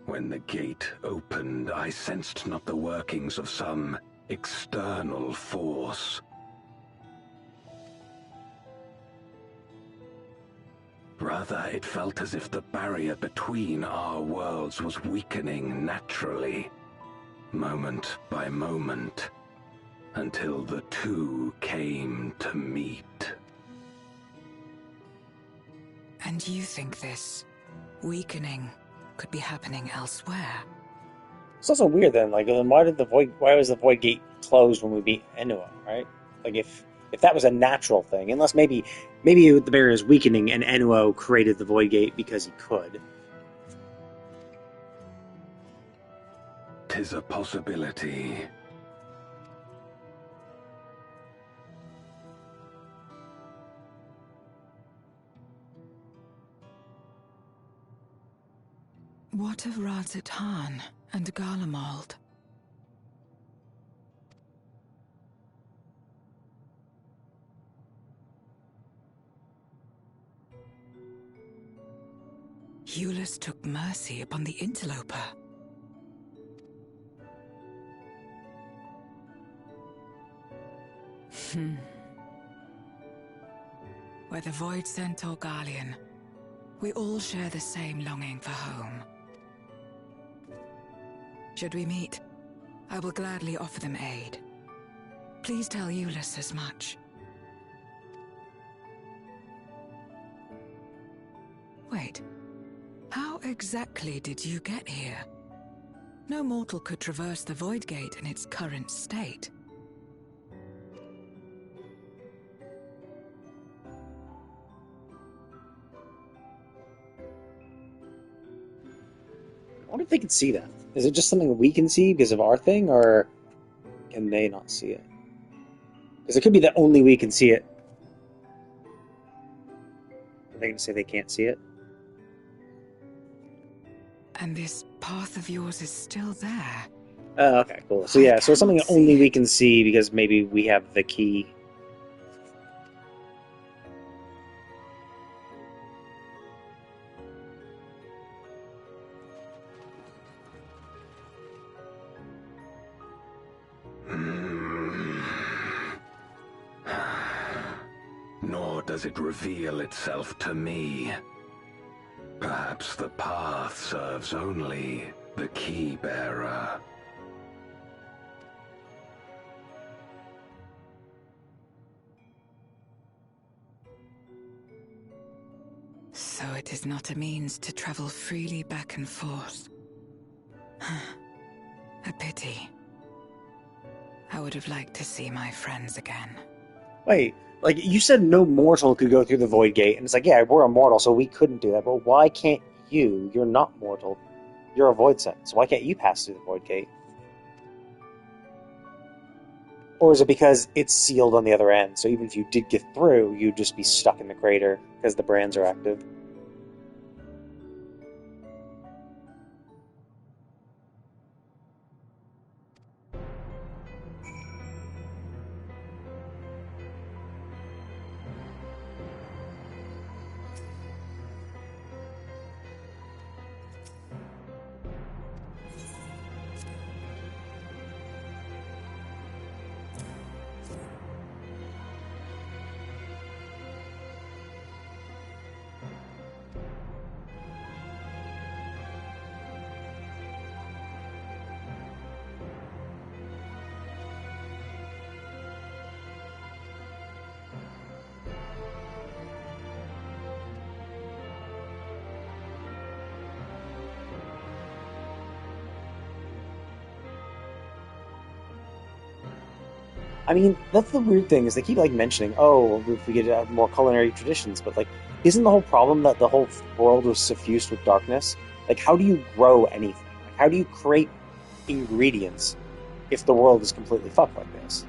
When the gate opened, I sensed not the workings of some external force. Rather, it felt as if the barrier between our worlds was weakening naturally, moment by moment, until the two came to meet. And you think this weakening could be happening elsewhere? It's also weird then, like, then why was the Void Gate closed when we beat Enua, right? Like, if that was a natural thing, unless maybe the barrier is weakening and Enua created the Void Gate because he could. 'Tis a possibility. What of Radzit Han and Garlemald? Eulus took mercy upon the interloper. Whether Void Sent or Garlean, we all share the same longing for home. Should we meet, I will gladly offer them aid. Please tell Eulus as much. Wait, how exactly did you get here? No mortal could traverse the Void Gate in its current state. I wonder if they can see that. Is it just something we can see because of our thing, or can they not see it? Because it could be that only we can see it. Are they going to say they can't see it? And this path of yours is still there. Oh, okay, cool. So yeah, so it's something that only we can see because maybe we have the key. Nor does it reveal itself to me. Perhaps the path serves only the key bearer. So it is not a means to travel freely back and forth. A pity. I would have liked to see my friends again. Wait, like, you said no mortal could go through the Void Gate, and it's like, yeah, we're immortal, so we couldn't do that, but why can't you? You're not mortal. You're a Void Sent, so why can't you pass through the Void Gate? Or is it because it's sealed on the other end, so even if you did get through, you'd just be stuck in the crater, because the brands are active? I mean, that's the weird thing, is they keep, like, mentioning, oh, if we could have more culinary traditions, but, like, isn't the whole problem that the whole world was suffused with darkness? Like, how do you grow anything? Like, how do you create ingredients if the world is completely fucked like this?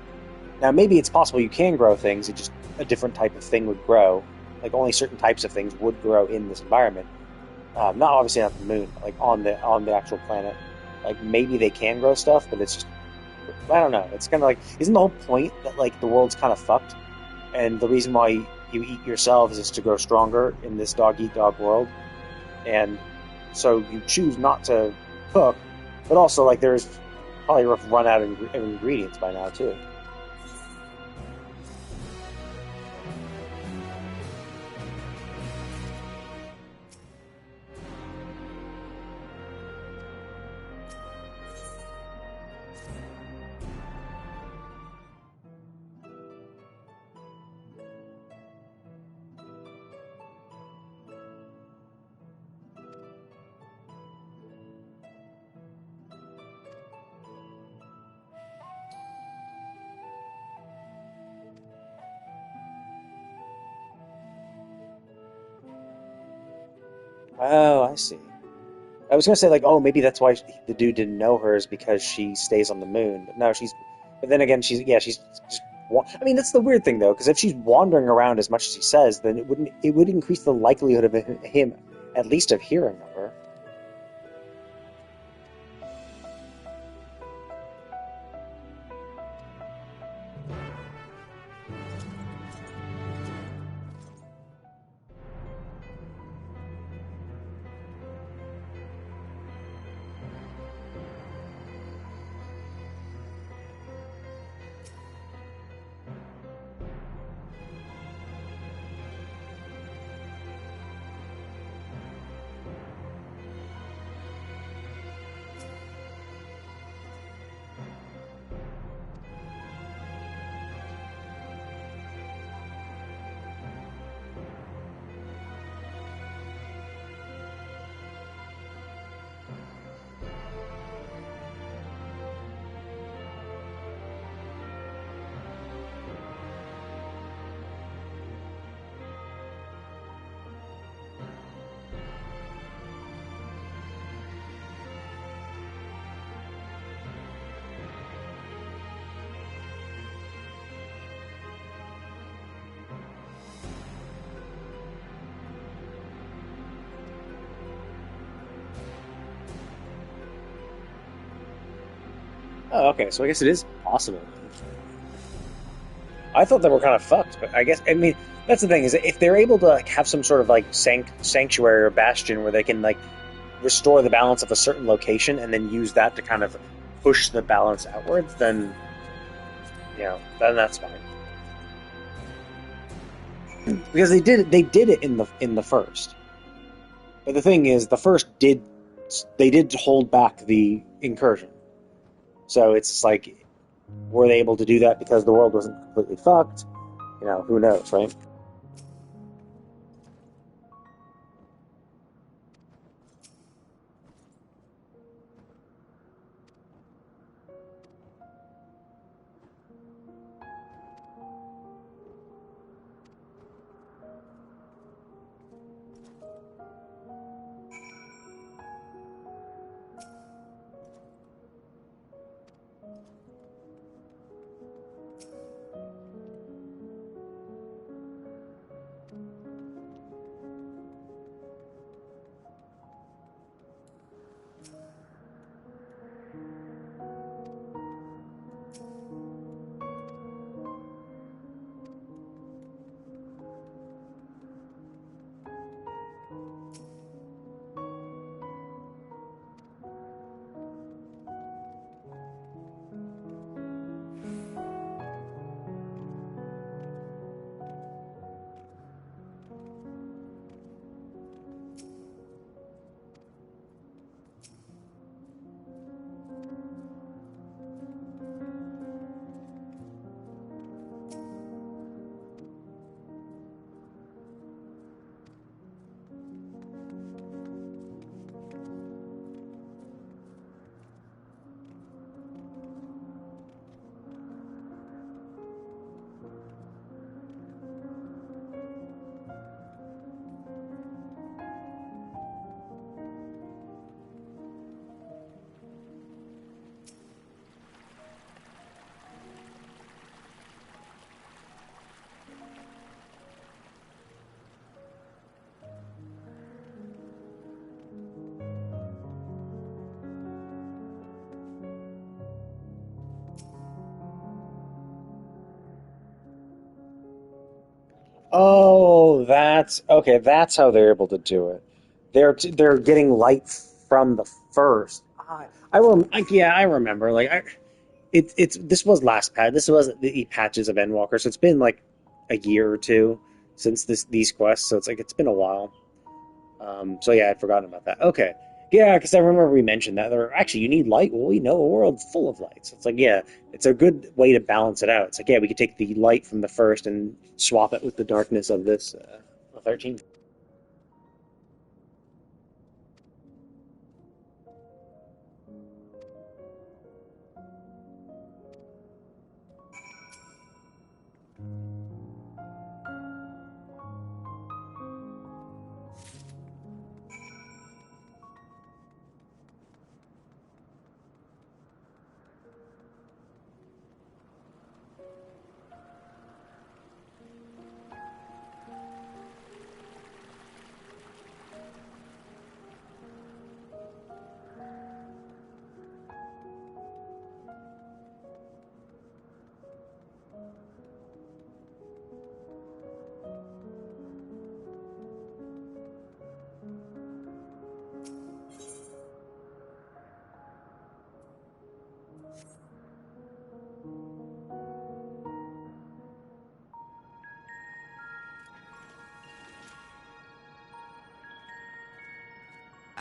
Now, maybe it's possible you can grow things, it just, a different type of thing would grow. Like, only certain types of things would grow in this environment. Not obviously not the moon, but, like, on the actual planet. Like, maybe they can grow stuff, but it's just, I don't know. It's kind of like, isn't the whole point that, like, the world's kind of fucked, and the reason why you eat yourselves is to grow stronger in this dog-eat-dog world, and so you choose not to cook, but also, like, there's probably run out of ingredients by now too. Oh, I see. I was gonna say like, oh, maybe that's why the dude didn't know her is because she stays on the moon. But no, she's. But then again, she's just. I mean, that's the weird thing though, because if she's wandering around as much as he says, then it would increase the likelihood of him at least of hearing of her. Oh, okay, so I guess it is possible. I thought they were kind of fucked, but I mean, that's the thing, is that if they're able to like have some sort of like sanctuary or bastion where they can like restore the balance of a certain location and then use that to kind of push the balance outwards, then then that's fine. Because they did it in the first. But the thing is, the first did hold back the incursion. So it's just like, were they able to do that because the world wasn't completely fucked? Who knows, right? Oh, that's okay. That's how they're able to do it. They're getting light from the first. I remember. Like it's this was last patch. This was the patches of Endwalker, so it's been like a year or two since these quests. So it's like it's been a while. So yeah, I'd forgotten about that. Okay. Yeah, because I remember we mentioned that. Actually, you need light. Well, we know a world full of lights. It's like, yeah, it's a good way to balance it out. It's like, yeah, we could take the light from the first and swap it with the darkness of this 13th.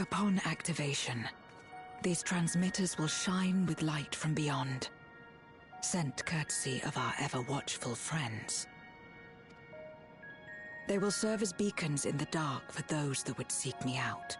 Upon activation, these transmitters will shine with light from beyond, sent courtesy of our ever-watchful friends. They will serve as beacons in the dark for those that would seek me out.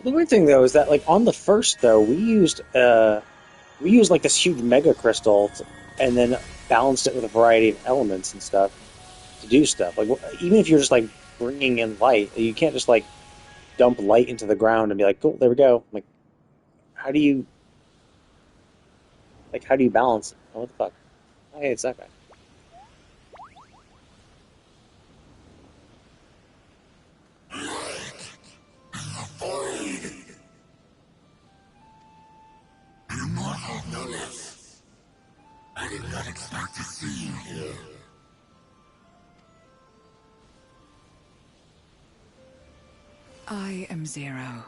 The weird thing, though, is that, like, on the first, though, we used like, this huge mega crystal and then balanced it with a variety of elements and stuff to do stuff. Like, even if you're just, like, bringing in light, you can't just, like, dump light into the ground and be like, cool, there we go. Like, how do you balance it? Oh, what the fuck? Oh, hey, it's that guy. Immortal Nullus. I did not expect to see you here. I am Zero,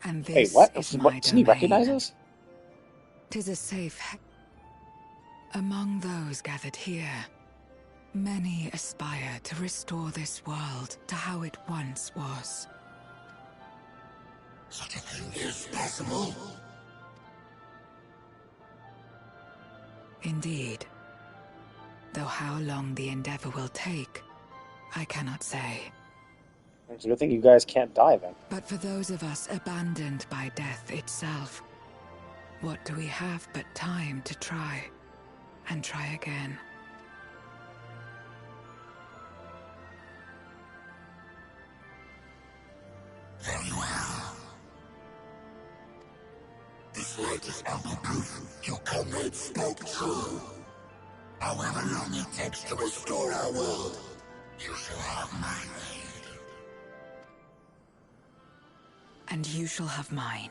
and this Wait, what? is my Didn't he recognize domain. us? 'Tis a safe. Among those gathered here, many aspire to restore this world to how it once was. Such a thing is possible. Indeed. Though how long the endeavor will take, I cannot say. It's a good thing you guys can't die, then. But for those of us abandoned by death itself, what do we have but time to try, and try again? Very well. This light is ample proof your comrade spoke true. However long it takes to restore our world, you shall have my aid. And you shall have mine.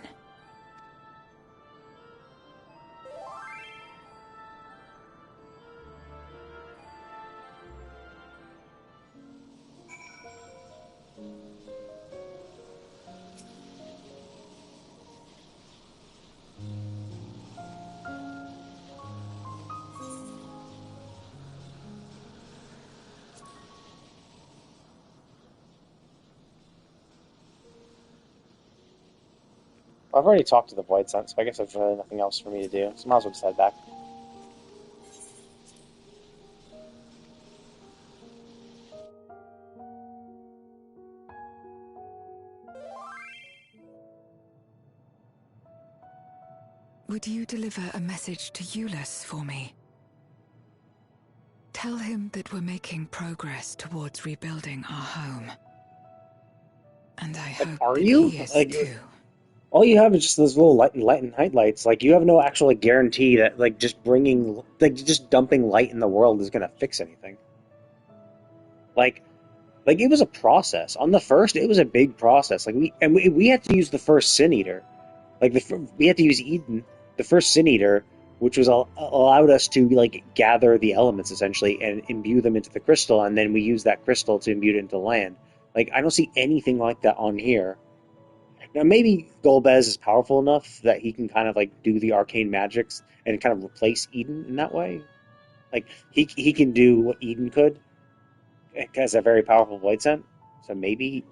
I've already talked to the Void Sense, so I guess there's really nothing else for me to do. So I might as well just head back. Would you deliver a message to Ulus for me? Tell him that we're making progress towards rebuilding our home. And I hope Are that you? he is Like, too. all you have is just those little light and highlights. Like, you have no actual like, guarantee that like just dumping light in the world is gonna fix anything. Like it was a process. On the first, it was a big process. Like we had to use the first Sin Eater. Like we had to use Eden, the first Sin Eater, which was allowed us to like gather the elements essentially and imbue them into the crystal, and then we use that crystal to imbue it into land. Like I don't see anything like that on here. Now maybe Golbez is powerful enough that he can kind of like do the arcane magics and kind of replace Eden in that way. Like he can do what Eden could, as a very powerful void scent. So maybe,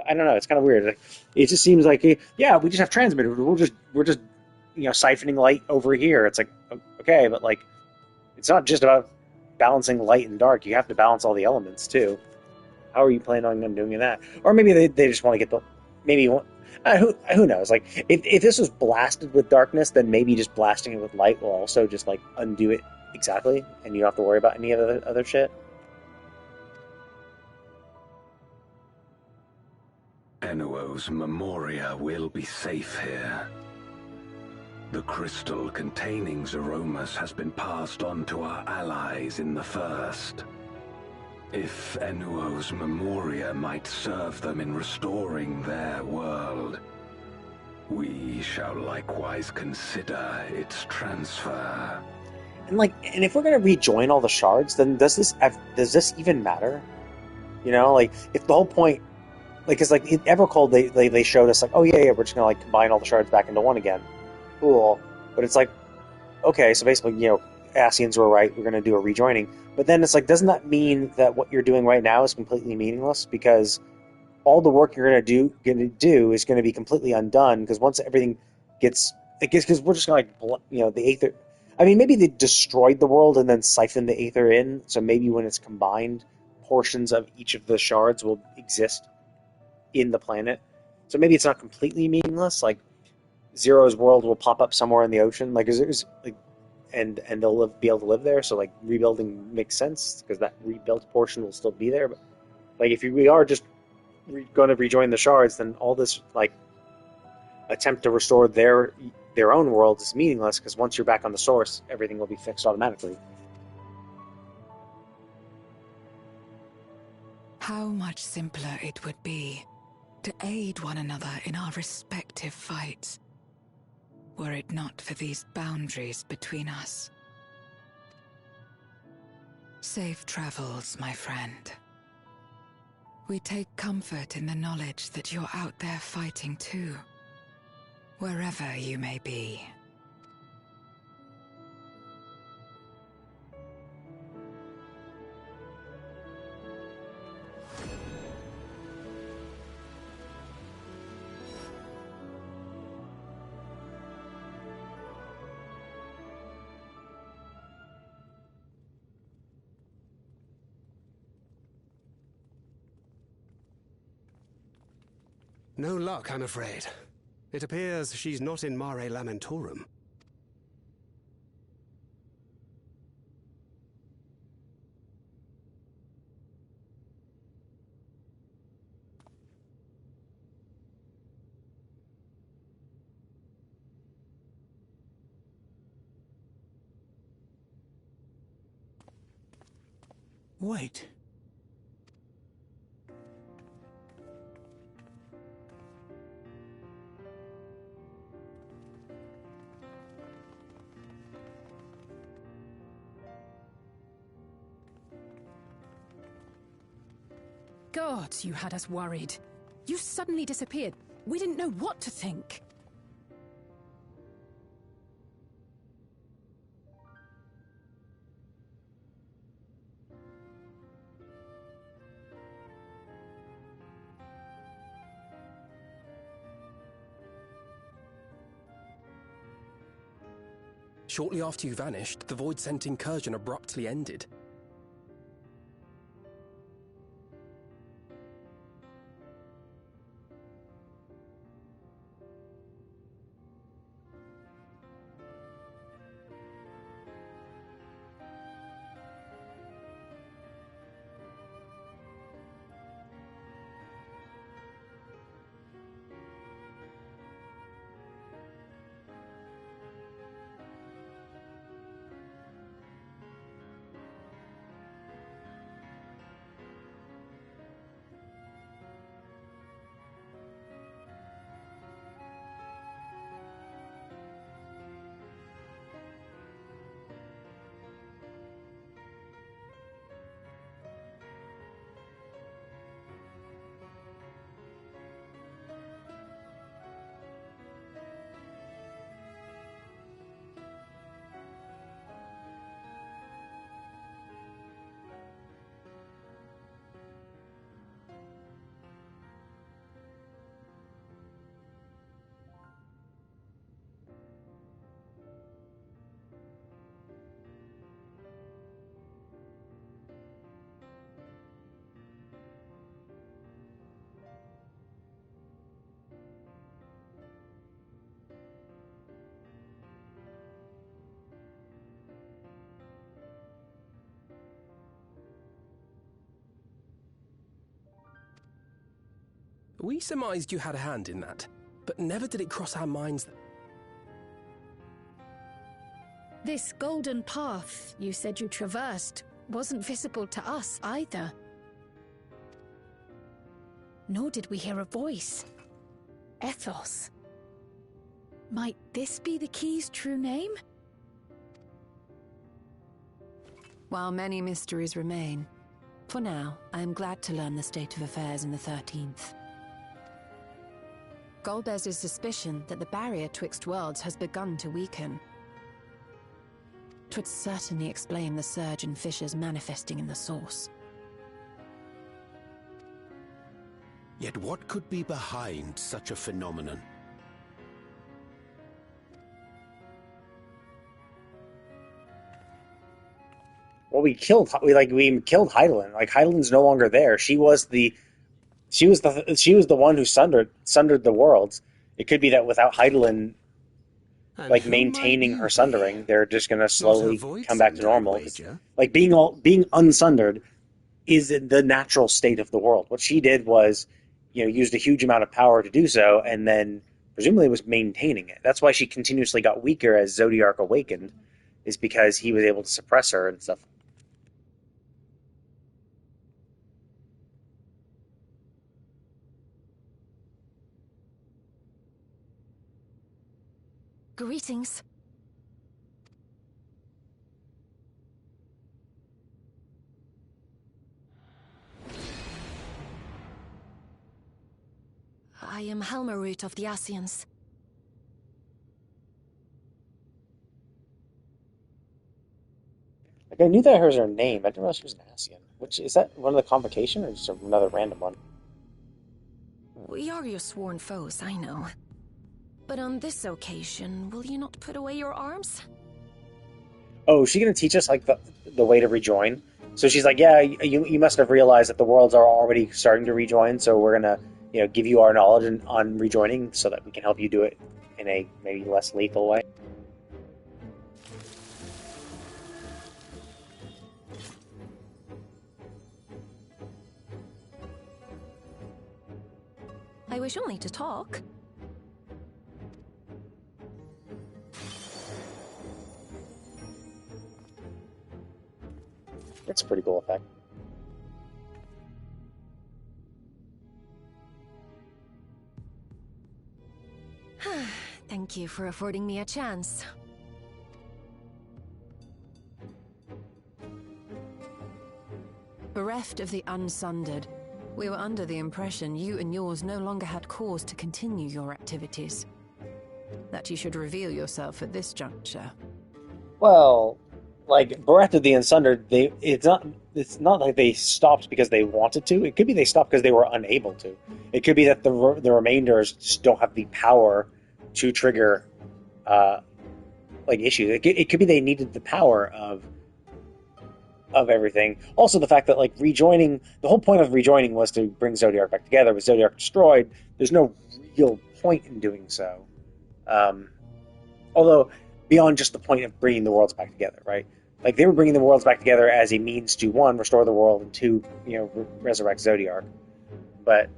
I don't know. It's kind of weird. Like, it just seems like, yeah, we just have transmitters. We're just siphoning light over here. It's like, okay, but like it's not just about balancing light and dark. You have to balance all the elements too. How are you planning on them doing that? Or maybe they just want to get the who knows? Like if this was blasted with darkness, then maybe just blasting it with light will also just like undo it exactly, and you don't have to worry about any other shit. Enuo's Memoria will be safe here. The crystal containing Zeromus has been passed on to our allies in the First. If Enuo's Memoria might serve them in restoring their world, We shall likewise consider its transfer. And if we're gonna rejoin all the shards, then does this even matter? You know, like, if the whole point, like, because like in Evercold, they showed us like, oh yeah, we're just gonna like combine all the shards back into one again, cool. But it's like, okay, so basically, you know, Ascians were right, we're gonna do a rejoining. But then it's like, doesn't that mean that what you're doing right now is completely meaningless? Because all the work you're gonna do is gonna be completely undone. Because once everything gets, because we're just gonna like, you know, the Aether. I mean, maybe they destroyed the world and then siphoned the Aether in. So maybe when it's combined, portions of each of the shards will exist in the planet. So maybe it's not completely meaningless. Like Zero's world will pop up somewhere in the ocean. Like like, and they'll be able to live there. So like rebuilding makes sense because that rebuilt portion will still be there. But like if we are just going to rejoin the shards, then all this like attempt to restore their own world is meaningless because once you're back on the source, everything will be fixed automatically. How much simpler it would be to aid one another in our respective fights, were it not for these boundaries between us. Safe travels, my friend. We take comfort in the knowledge that you're out there fighting too, wherever you may be. No luck, I'm afraid. It appears she's not in Mare Lamentorum. Wait. God, you had us worried. You suddenly disappeared. We didn't know what to think. Shortly after you vanished, the Void-sent incursion abruptly ended. We surmised you had a hand in that, but never did it cross our minds that... This golden path you said you traversed wasn't visible to us either. Nor did we hear a voice. Ethos. Might this be the key's true name? While many mysteries remain, for now, I am glad to learn the state of affairs in the 13th. Golbez's suspicion that the barrier twixt worlds has begun to weaken. 'Twould certainly explain the surge in fissures manifesting in the source. Yet what could be behind such a phenomenon? Well, we killed Heidelin. Like, Heidelin's no longer there. She was the one who sundered the worlds. It could be that without Heidelin, like, maintaining her sundering, they're just going to slowly come back to normal. Like, being unsundered is the natural state of the world. What she did was, used a huge amount of power to do so, and then presumably was maintaining it. That's why she continuously got weaker as Zodiark awakened, is because he was able to suppress her and stuff. Greetings. I am Helmerut of the Asians. Like, I knew that was her name. I didn't realize she was an Asian. Which is that one of the convocation or just another random one? We are your sworn foes, I know. But on this occasion, will you not put away your arms? Oh, is she going to teach us, like, the way to rejoin? So she's like, yeah, you must have realized that the worlds are already starting to rejoin, so we're going to, give you our knowledge on rejoining so that we can help you do it in a maybe less lethal way. I wish only to talk. That's a pretty cool effect. Thank you for affording me a chance. Bereft of the unsundered, we were under the impression you and yours no longer had cause to continue your activities. That you should reveal yourself at this juncture. Well, like, bereft of the unsundered, it's not like they stopped because they wanted to. It could be they stopped because they were unable to. It could be that the remainders just don't have the power to trigger issues. It could be they needed the power of everything. Also, the fact that, like, rejoining, the whole point of rejoining was to bring Zodiark back together. With Zodiark destroyed, there's no real point in doing so. Although, beyond just the point of bringing the worlds back together, right? Like, they were bringing the worlds back together as a means to, one, restore the world, and two, resurrect Zodiark. But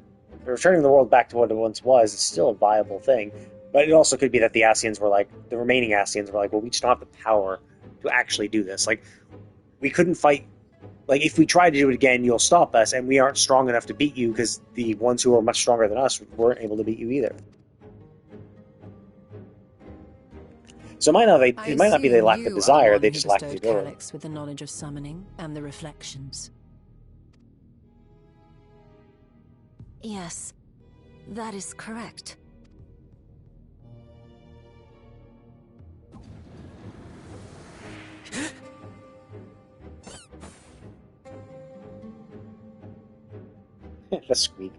returning the world back to what it once was is still a viable thing. But it also could be that the Asians were like, the remaining Asians were like, well, we just don't have the power to actually do this. Like, we couldn't fight. Like, if we tried to do it again, you'll stop us, and we aren't strong enough to beat you because the ones who are much stronger than us weren't able to beat you either. So it might not be they lack the desire; they just lack the ability. Calyx with the knowledge of summoning and the reflections. Yes, that is correct. The squeak.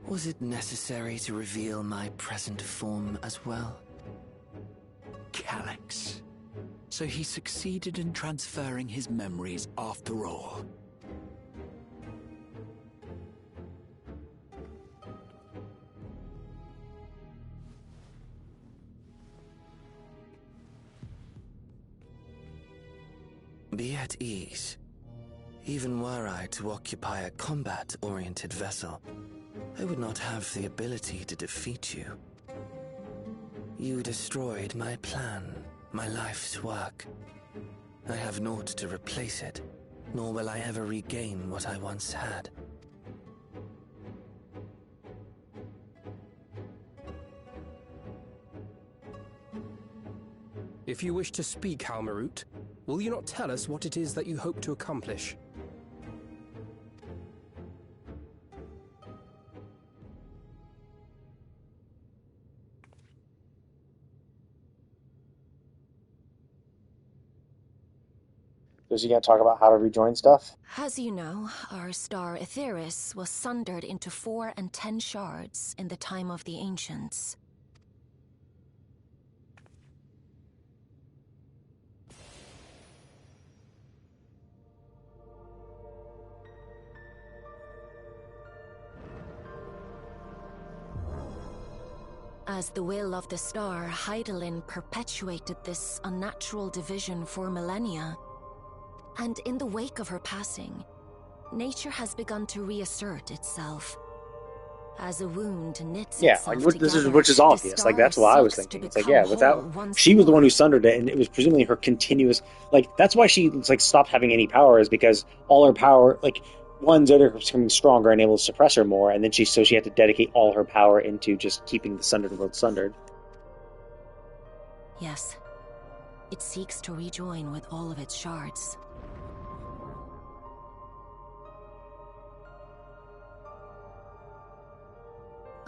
Was it necessary to reveal my present form as well? Calyx. So he succeeded in transferring his memories after all. Be at ease. Even were I to occupy a combat-oriented vessel, I would not have the ability to defeat you. You destroyed my plan, my life's work. I have naught to replace it, nor will I ever regain what I once had. If you wish to speak, Halmarut, will you not tell us what it is that you hope to accomplish? Is he going to talk about how to rejoin stuff? As you know, our star Aetheris was sundered into 4 and 10 shards in the time of the Ancients. As the will of the star, Hydaelyn perpetuated this unnatural division for millennia. And in the wake of her passing, nature has begun to reassert itself. As a wound knits itself together, which is obvious. Like, that's what I was thinking. It's like, yeah, without she was the one who sundered it, and it was presumably her continuous. Like, that's why she stopped having any power, is because all her power, like, one, Zodiac was becoming stronger and able to suppress her more, and then she had to dedicate all her power into just keeping the sundered world sundered. Yes, it seeks to rejoin with all of its shards.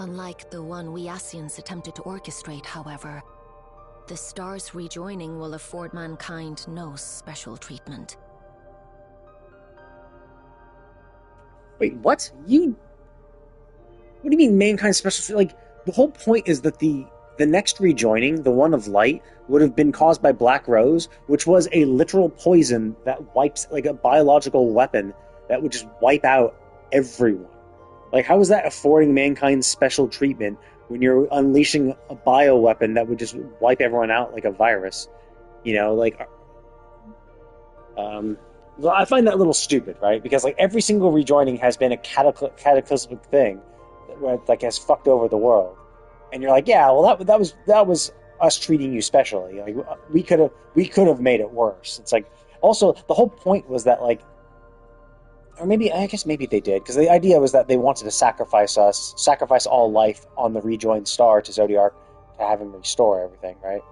Unlike the one we Ascians attempted to orchestrate, however, the star's rejoining will afford mankind no special treatment. Wait, what? What do you mean mankind special? Like, the whole point is that the next rejoining, the one of light, would have been caused by Black Rose, which was a literal poison that wipes, like a biological weapon that would just wipe out everyone. Like, how is that affording mankind special treatment when you're unleashing a bioweapon that would just wipe everyone out like a virus? You know, like, well, I find that a little stupid, right? Because, like, every single rejoining has been a cataclysmic thing that, like, has fucked over the world. And you're like, yeah, well, that was us treating you specially. Like, we could have made it worse. It's like, also, the whole point was that, like, or maybe, I guess maybe they did, because the idea was that they wanted to sacrifice all life on the rejoined star to Zodiac to have him restore everything, right?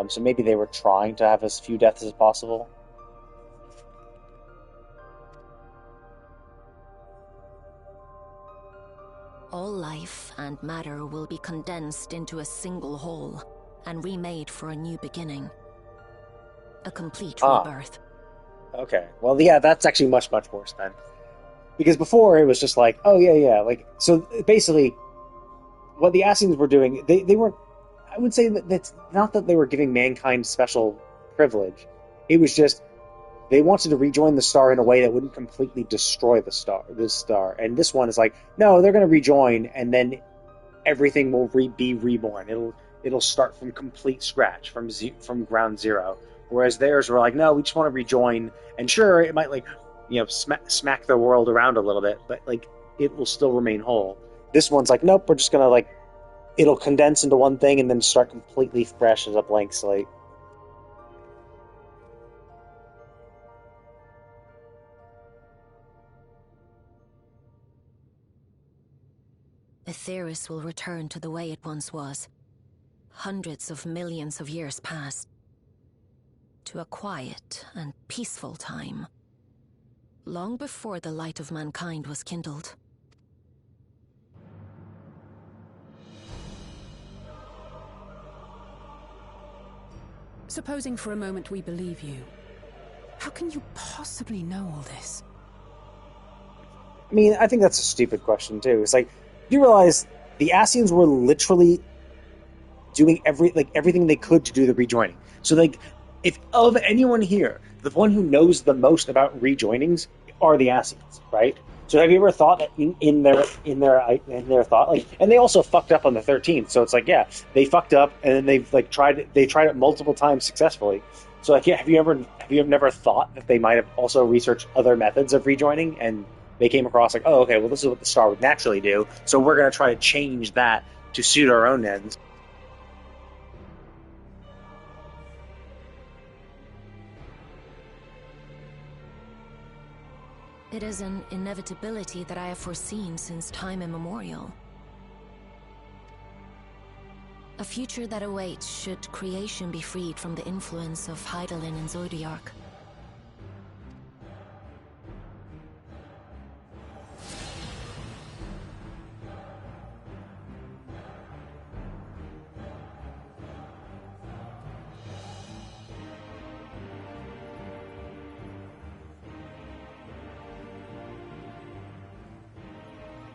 So maybe they were trying to have as few deaths as possible. All life and matter will be condensed into a single whole and remade for a new beginning. A complete rebirth. Okay. Well, yeah, that's actually much, much worse then. Because before it was just like, oh, yeah. Like, so basically, what the Ascians were doing, they weren't, I would say that it's not that they were giving mankind special privilege. It was just, they wanted to rejoin the star in a way that wouldn't completely destroy this star. And this one is like, no, they're going to rejoin, and then everything will be reborn. It'll start from complete scratch, from ground zero. Whereas theirs were like, no, we just want to rejoin. And sure, it might, like, you know, smack the world around a little bit, but, like, it will still remain whole. This one's like, nope, we're just going to, like, it'll condense into one thing and then start completely fresh as a blank slate. Aetheris will return to the way it once was. Hundreds of millions of years past. To a quiet and peaceful time. Long before the light of mankind was kindled. Supposing for a moment we believe you, how can you possibly know all this? I mean, I think that's a stupid question, too. It's like, you realize the Ascians were literally doing everything they could to do the rejoining. So, like, if of anyone here, the one who knows the most about rejoinings are the Ascians, right? So have you ever thought that in their thought, like, and they also fucked up on the 13th, so it's like, yeah, they fucked up, and then they've, like, tried it multiple times successfully. So, like, yeah, have you never thought that they might have also researched other methods of rejoining, and they came across, like, oh, okay, well, this is what the star would naturally do, so we're going to try to change that to suit our own ends. It is an inevitability that I have foreseen since time immemorial. A future that awaits should creation be freed from the influence of Hydaelyn and Zodiark.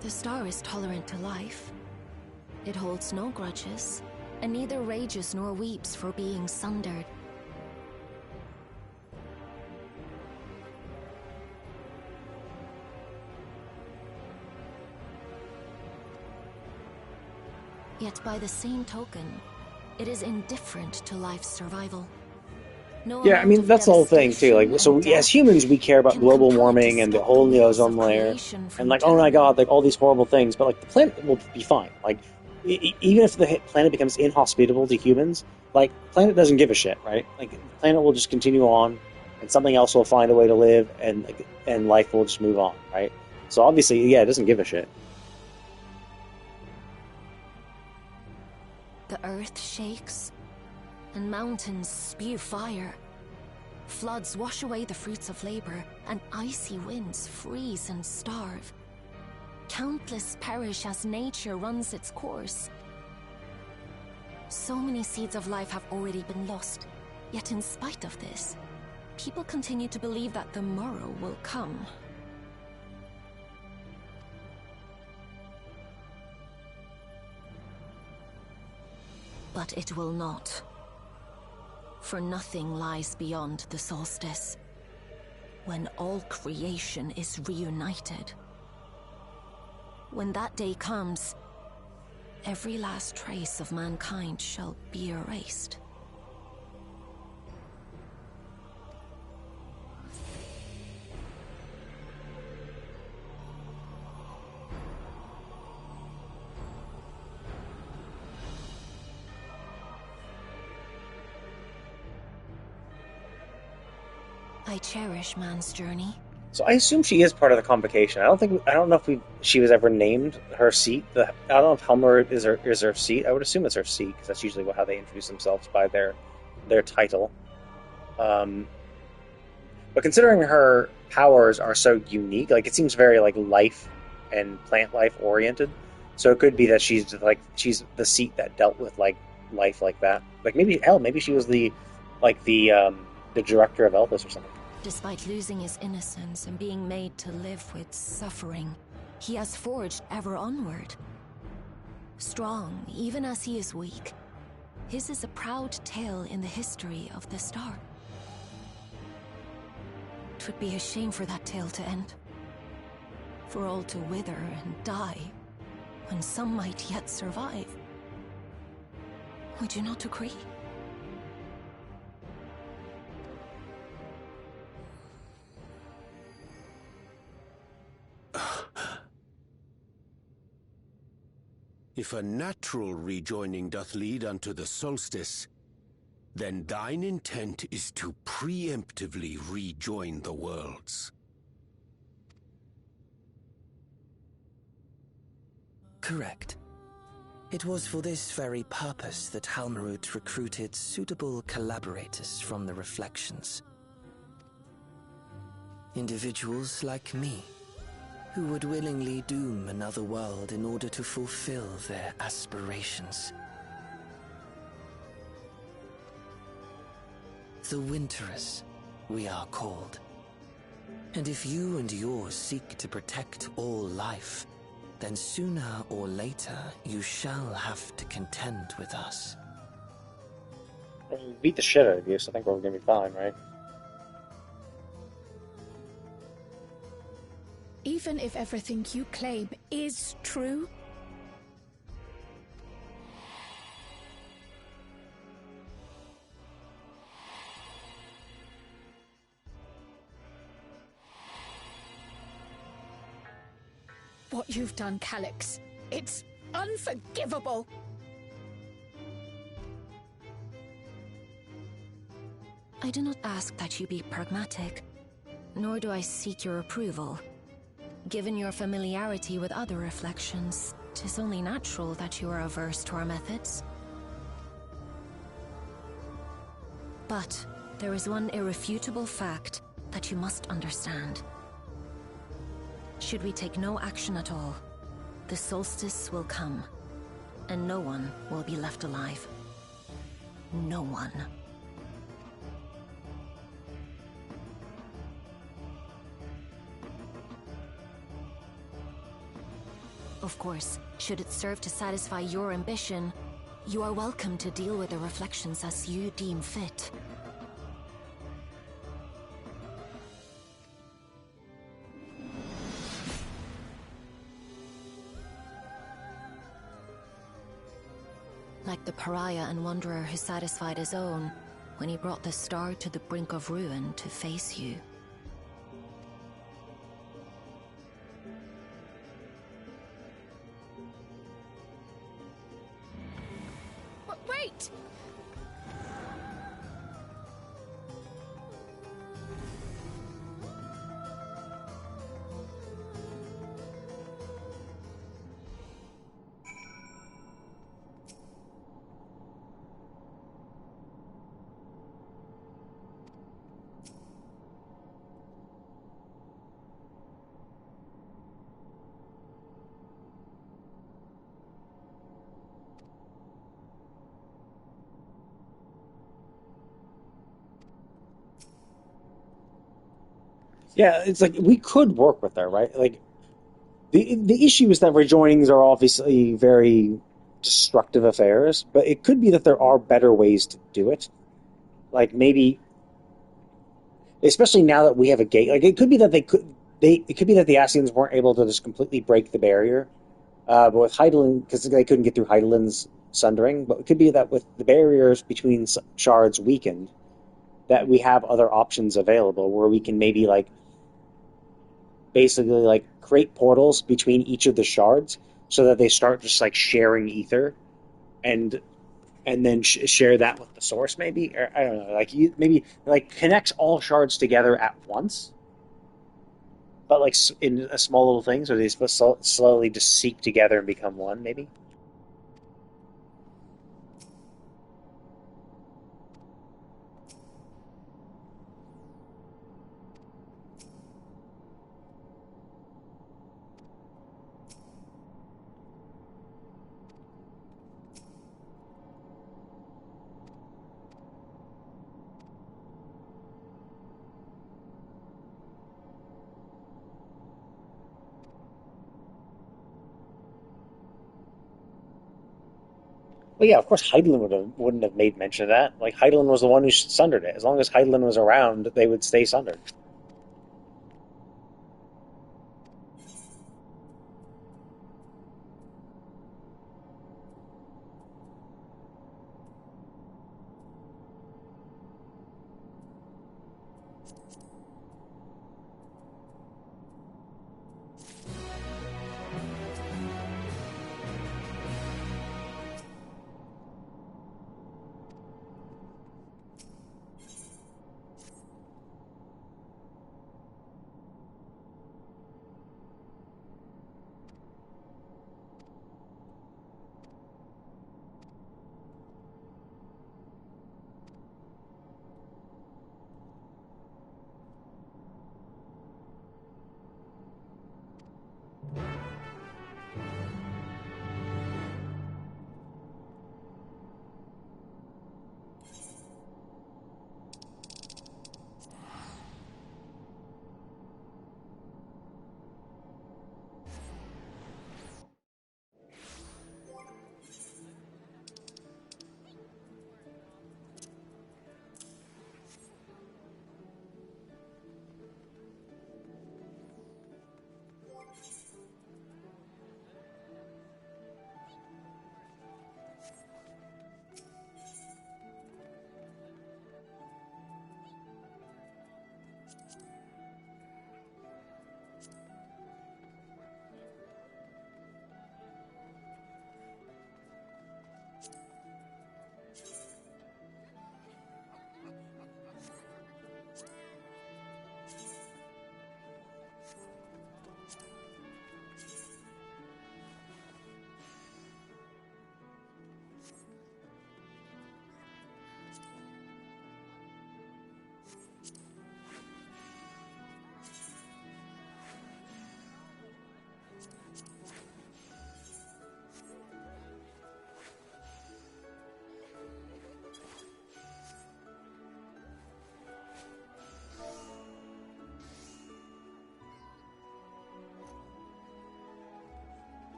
The star is tolerant to life. It holds no grudges, and neither rages nor weeps for being sundered. Yet by the same token, it is indifferent to life's survival. Yeah, I mean, that's the whole thing, too. Like, so as humans, we care about global warming and the hole in the ozone layer, and like, oh my god, like, all these horrible things, but like, the planet will be fine. Like, even if the planet becomes inhospitable to humans, like, the planet doesn't give a shit, right? Like, the planet will just continue on, and something else will find a way to live, and life will just move on, right? So obviously, yeah, it doesn't give a shit. The earth shakes, and mountains spew fire. Floods wash away the fruits of labor, and icy winds freeze and starve. Countless perish as nature runs its course. So many seeds of life have already been lost, yet in spite of this, people continue to believe that the morrow will come. But it will not. For nothing lies beyond the solstice, when all creation is reunited. When that day comes, every last trace of mankind shall be erased. I cherish man's journey. So I assume she is part of the convocation. I don't know if she was ever named her seat. I don't know if Helmer is her seat. I would assume it's her seat because that's usually how they introduce themselves, by their title. But considering her powers are so unique, like, it seems very like life and plant life oriented. So it could be that she's the seat that dealt with like life like that. Like maybe she was the director of Elpis or something. Despite losing his innocence and being made to live with suffering, he has forged ever onward. Strong, even as he is weak, his is a proud tale in the history of the star. 'Twould be a shame for that tale to end. For all to wither and die, when some might yet survive. Would you not agree? If a natural rejoining doth lead unto the solstice, then thine intent is to preemptively rejoin the worlds. Correct. It was for this very purpose that Halmarut recruited suitable collaborators from the Reflections. Individuals like me, who would willingly doom another world in order to fulfill their aspirations. The Winterers, we are called. And if you and yours seek to protect all life, then sooner or later you shall have to contend with us. We beat the shit out of you, so I think we're gonna be fine, right? Even if everything you claim is true, what you've done, Calyx, it's unforgivable! I do not ask that you be pragmatic, nor do I seek your approval. Given your familiarity with other reflections, 'tis only natural that you are averse to our methods. But there is one irrefutable fact that you must understand. Should we take no action at all, the solstice will come, and no one will be left alive. No one. Of course, should it serve to satisfy your ambition, you are welcome to deal with the reflections as you deem fit. Like the pariah and wanderer who satisfied his own when he brought the star to the brink of ruin to face you. Wait! Yeah, it's like we could work with her, right? Like the issue is that rejoinings are obviously very destructive affairs, but it could be that there are better ways to do it. Like maybe, especially now that we have a gate, like it could be that it could be that the Ascians weren't able to just completely break the barrier, but with Heidelin, because they couldn't get through Heidelin's sundering, but it could be that with the barriers between shards weakened, that we have other options available where we can maybe like basically like create portals between each of the shards so that they start just like sharing ether and then share that with the source, maybe, or I don't know, like maybe like connects all shards together at once, but like in a small little thing, so they supposed to slowly just seep together and become one, maybe. Well, yeah, of course, Heidelin wouldn't have made mention of that. Like, Heidelin was the one who sundered it. As long as Heidelin was around, they would stay sundered.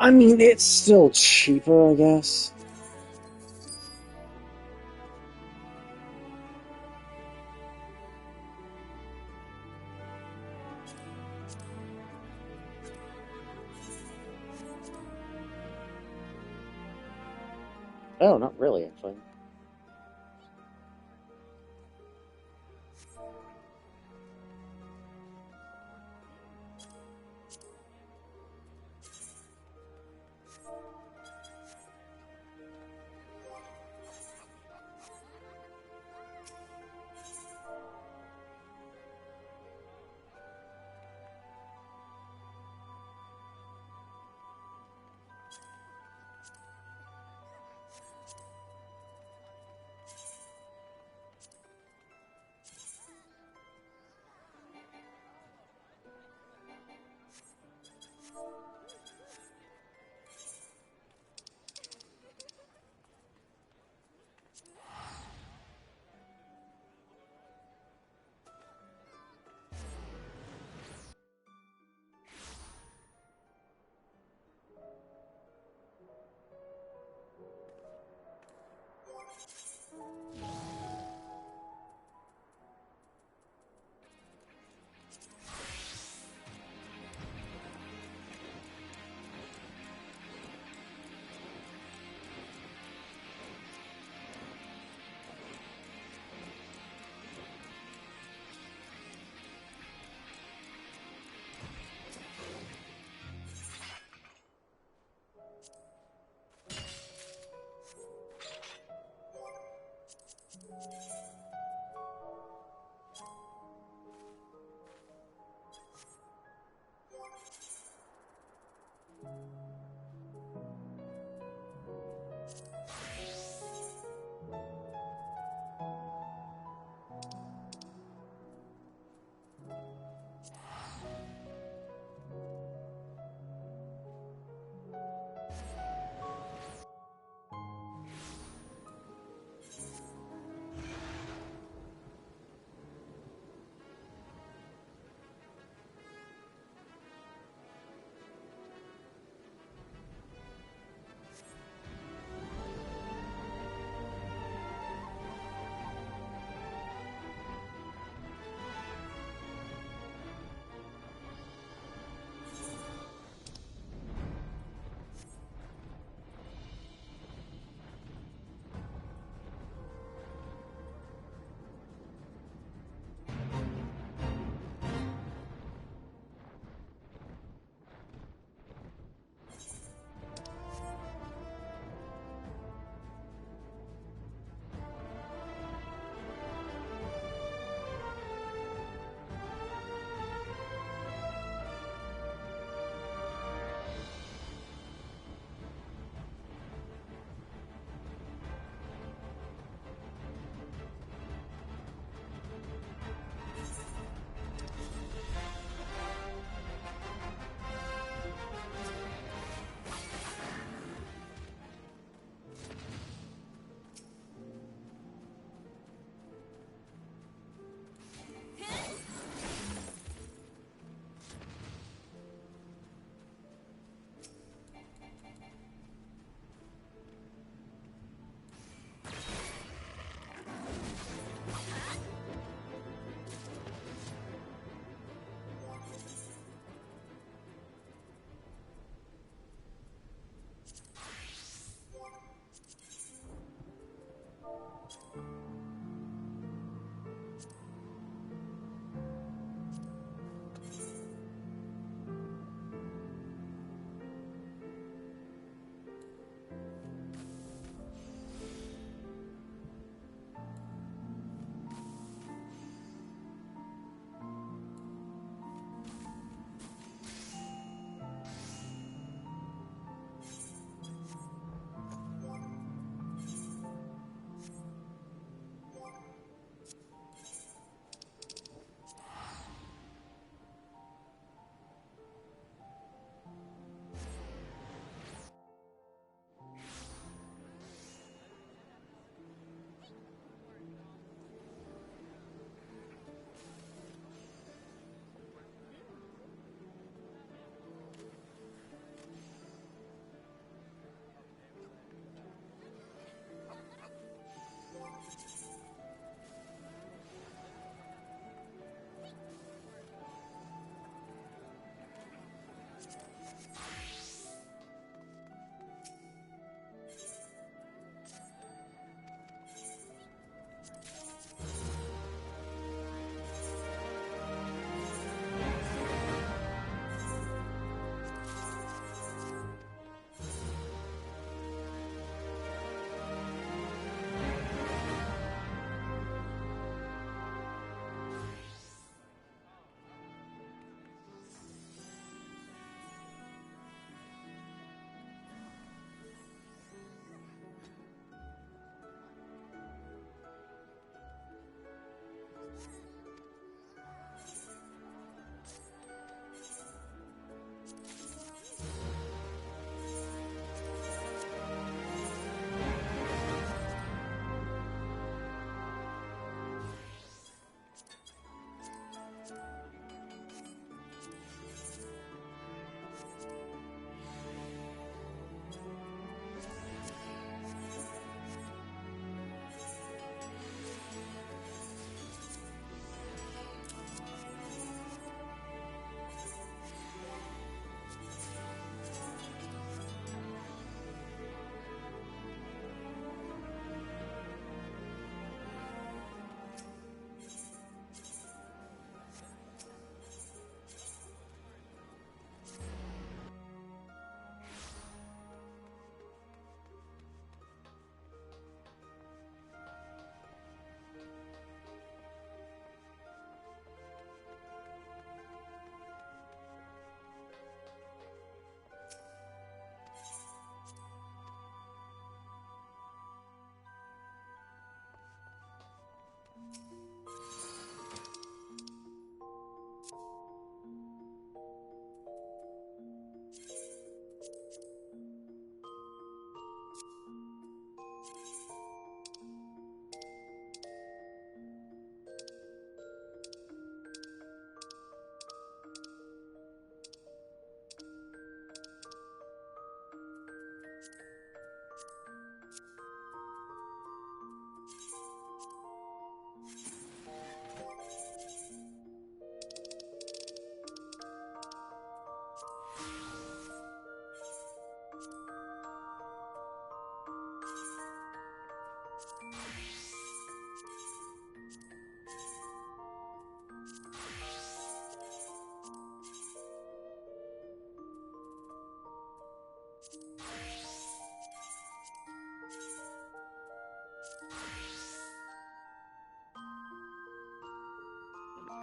I mean, it's still cheaper, I guess. Oh, not really, actually.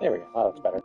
There we go. That looks better.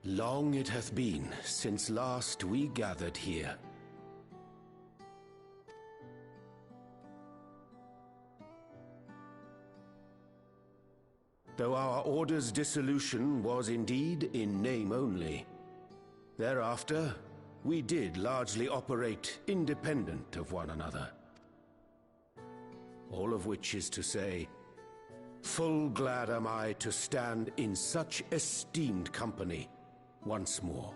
Long it hath been since last we gathered here. Though our order's dissolution was indeed in name only, thereafter we did largely operate independent of one another. All of which is to say, full glad am I to stand in such esteemed company once more.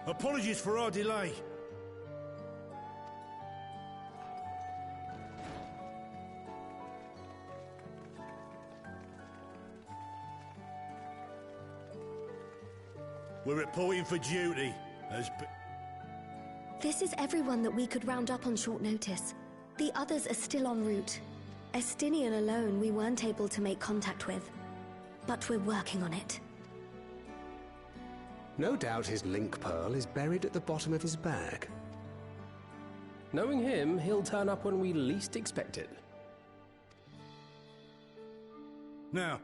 Apologies for our delay. We're reporting for duty. This is everyone that we could round up on short notice. The others are still en route. Estinian alone we weren't able to make contact with. But we're working on it. No doubt his link pearl is buried at the bottom of his bag. Knowing him, he'll turn up when we least expect it. Now,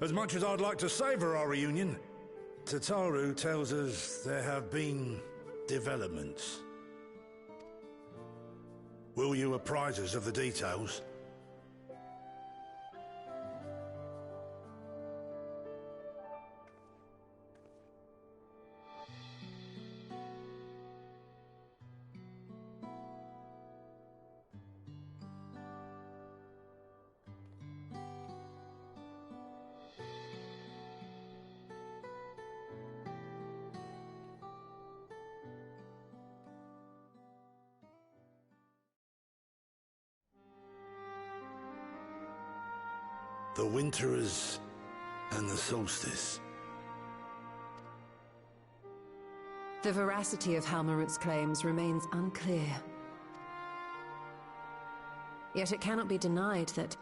as much as I'd like to savour our reunion, Tataru tells us there have been developments. Will you apprise us of the details? The Winterers and the Solstice. The veracity of Halmarut's claims remains unclear. Yet it cannot be denied that,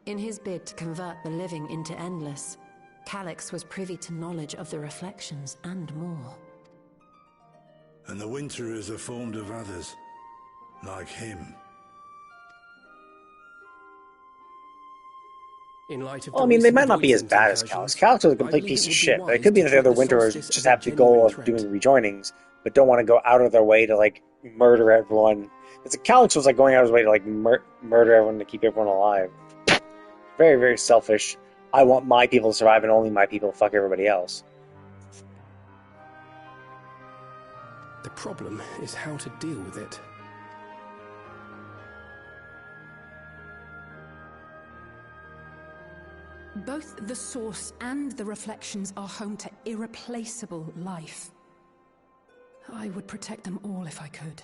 in his bid to convert the living into endless, Calyx was privy to knowledge of the reflections and more. And the Winterers are formed of others, like him. In light of well, I mean, they might not be as bad as Calyx. Calyx was a complete piece of shit, but it could be that the other Winterers just have the goal of doing rejoinings, but don't want to go out of their way to, like, murder everyone. It's like Calyx was, like, going out of his way to, like, murder everyone to keep everyone alive. Very, very selfish. I want my people to survive and only my people to fuck everybody else. The problem is how to deal with it. Both the source and the reflections are home to irreplaceable life. I would protect them all if I could.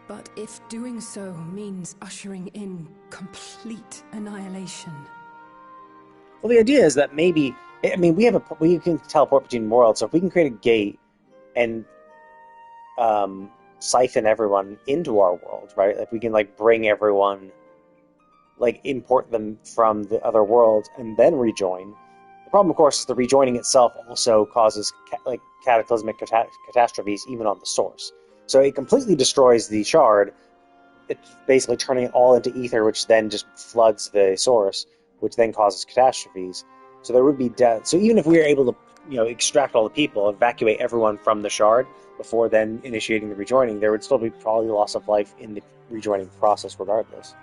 But if doing so means ushering in complete annihilation... Well, the idea is that maybe... I mean, we can teleport between worlds, so if we can create a gate and siphon everyone into our world, right? If we can, like, bring everyone, like, import them from the other world and then rejoin. The problem, of course, is the rejoining itself also causes, cataclysmic catastrophes even on the source. So it completely destroys the shard. It's basically turning it all into ether, which then just floods the source, which then causes catastrophes. So there would be death. So even if we were able to, extract all the people, evacuate everyone from the shard before then initiating the rejoining, there would still be probably loss of life in the rejoining process regardless.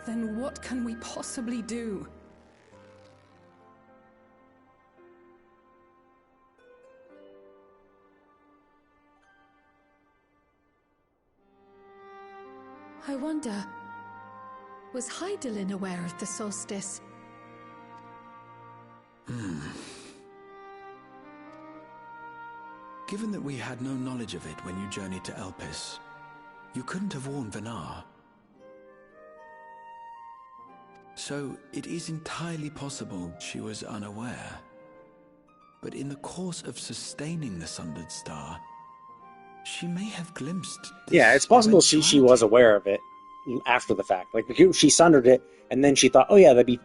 Then what can we possibly do? I wonder, was Hydaelyn aware of the solstice? Given that we had no knowledge of it when you journeyed to Elpis, you couldn't have warned Venar. So it is entirely possible she was unaware. But in the course of sustaining the Sundered Star, she may have glimpsed this. Yeah, it's possible she was aware of it after the fact. Like, she sundered it, and then she thought, oh yeah, that'd be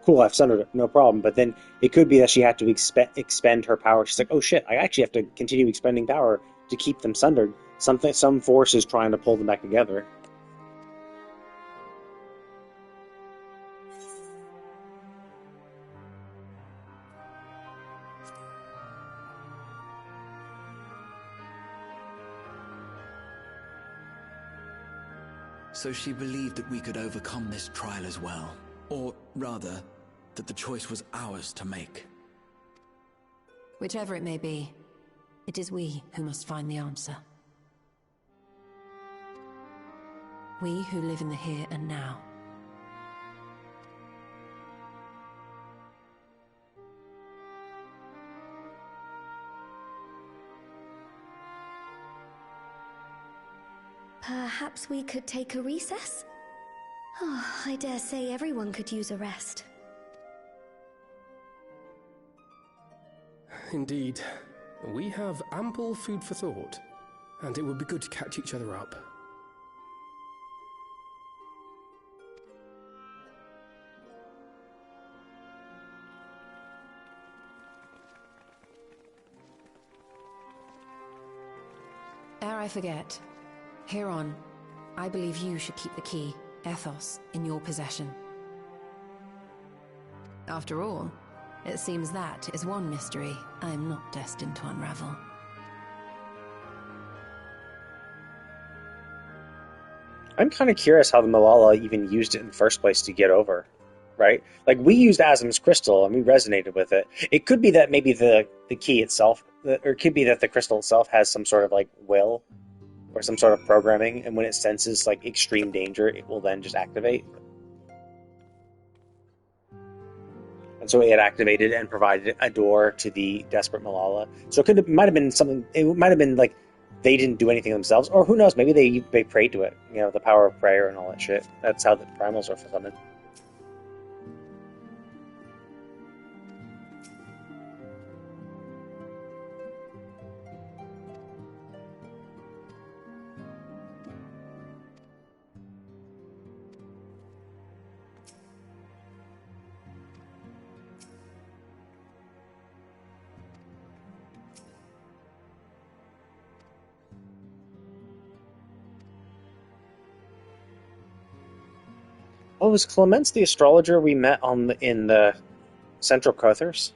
cool, I've sundered it, no problem. But then it could be that she had to expend her power. She's like, oh shit, I actually have to continue expending power to keep them sundered. Some force is trying to pull them back together. So she believed that we could overcome this trial as well. Or, rather, that the choice was ours to make. Whichever it may be, it is we who must find the answer. We who live in the here and now. Perhaps we could take a recess? Oh, I dare say everyone could use a rest. Indeed. We have ample food for thought, and it would be good to catch each other up. Ere I forget, Heron, I believe you should keep the key, Ethos, in your possession. After all, it seems that is one mystery I am not destined to unravel. I'm kind of curious how the Malala even used it in the first place to get over, right? Like, we used Azim's crystal and we resonated with it. It could be that maybe the key itself, or it could be that the crystal itself has some sort of, like, will or some sort of programming, and when it senses, like, extreme danger, it will then just activate. And so it activated and provided a door to the desperate Malala. So it might have been something, it might have been like they didn't do anything themselves, or who knows, maybe they prayed to it, the power of prayer and all that shit. That's how the primals are summoned. Oh, was Clemence the astrologer we met in the Central Cothers?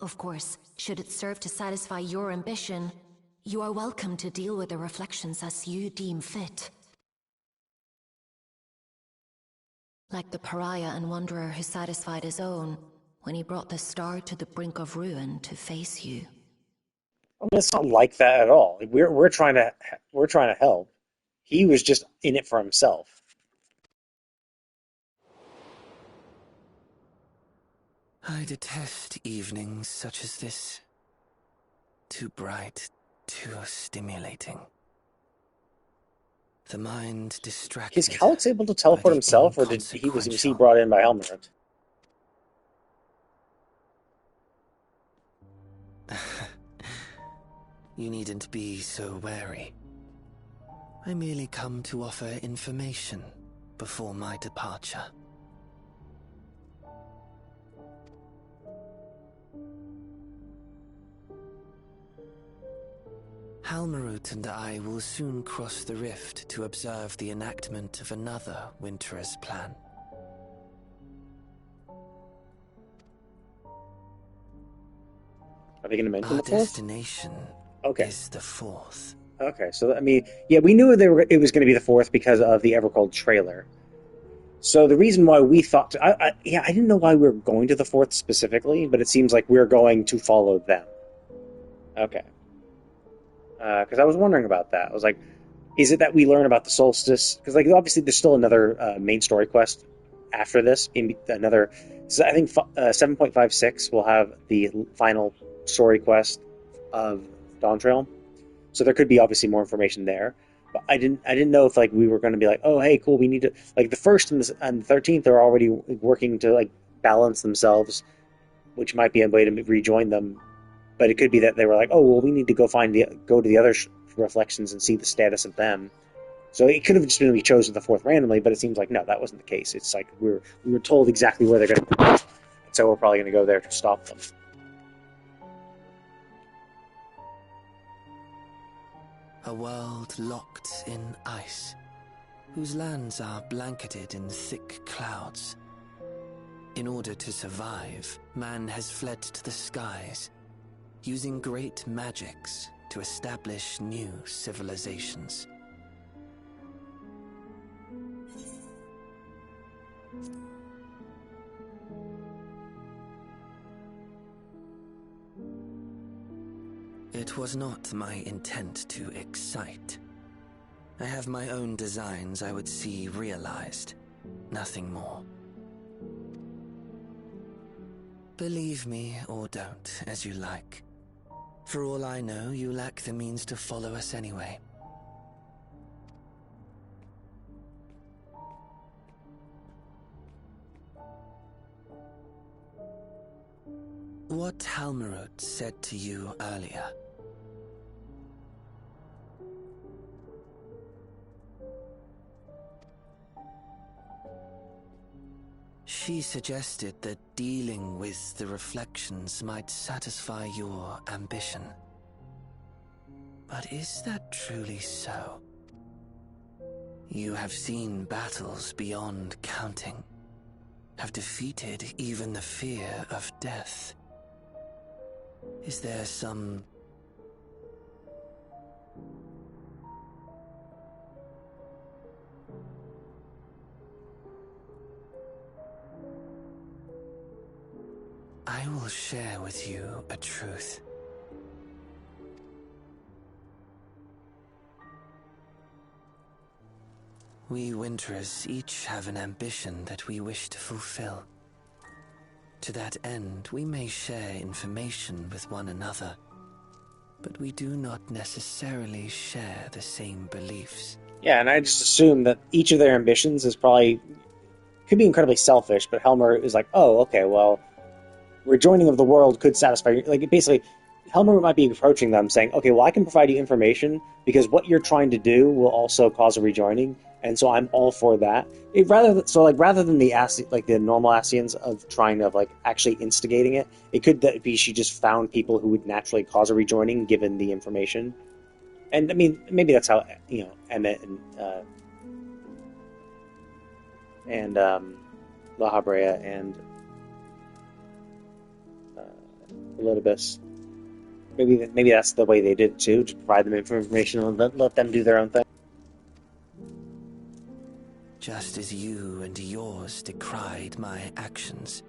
Of course, should it serve to satisfy your ambition, you are welcome to deal with the reflections as you deem fit. Like the pariah and wanderer who satisfied his own when he brought the star to the brink of ruin to face you. I mean, it's not like that at all. We're trying to help. He was just in it for himself. I detest evenings such as this. Too bright, too stimulating. The mind distracted. Is Calix able to teleport himself, or was he brought in by Helmut? You needn't be so wary. I merely come to offer information before my departure. Halmarut and I will soon cross the rift to observe the enactment of another Winter's plan. Are they going to mention Our the fourth? destination is the fourth. Okay, so I mean, yeah, we knew it was going to be the fourth because of the Evercold trailer. So the reason why we thought, I didn't know why we were going to the fourth specifically, but it seems like we're going to follow them. Okay. Because I was wondering about that. I was like, is it that we learn about the solstice? Because like obviously there's still another main story quest after this. Another, so I think 7.56 will have the final story quest of Dawntrail. So there could be obviously more information there. But I didn't know if like we were going to be like, oh hey cool, we need to like the first and the 13th are already working to like balance themselves, which might be a way to rejoin them. But it could be that they were like, oh well, we need to go to the other reflections and see the status of them. So it could have just been we chose the fourth randomly, but it seems like no, that wasn't the case. It's like we were told exactly where they're going to go, so we're probably going to go there to stop them. A world locked in ice, whose lands are blanketed in thick clouds. In order to survive, man has fled to the skies, using great magics to establish new civilizations. It was not my intent to excite. I have my own designs I would see realized, nothing more. Believe me or don't, as you like. For all I know, you lack the means to follow us anyway. What Halmarut said to you earlier. She suggested that dealing with the reflections might satisfy your ambition. But is that truly so? You have seen battles beyond counting, have defeated even the fear of death. Is there some... I will share with you a truth. We Winterers each have an ambition that we wish to fulfill. To that end, we may share information with one another, but we do not necessarily share the same beliefs. Yeah, and I just assume that each of their ambitions is probably... could be incredibly selfish, but Helmer is like, oh, okay, well, rejoining of the world could satisfy you. Like, basically, Helmer might be approaching them saying, okay, well, I can provide you information because what you're trying to do will also cause a rejoining, and so I'm all for that. Rather than the normal Ascians of trying to actually instigating it, it could be she just found people who would naturally cause a rejoining given the information. And I mean, maybe that's how Emmett and La Habrea and Elidibus. Maybe that's the way they did it too, to provide them information and let them do their own thing. Just as you and yours decried my actions,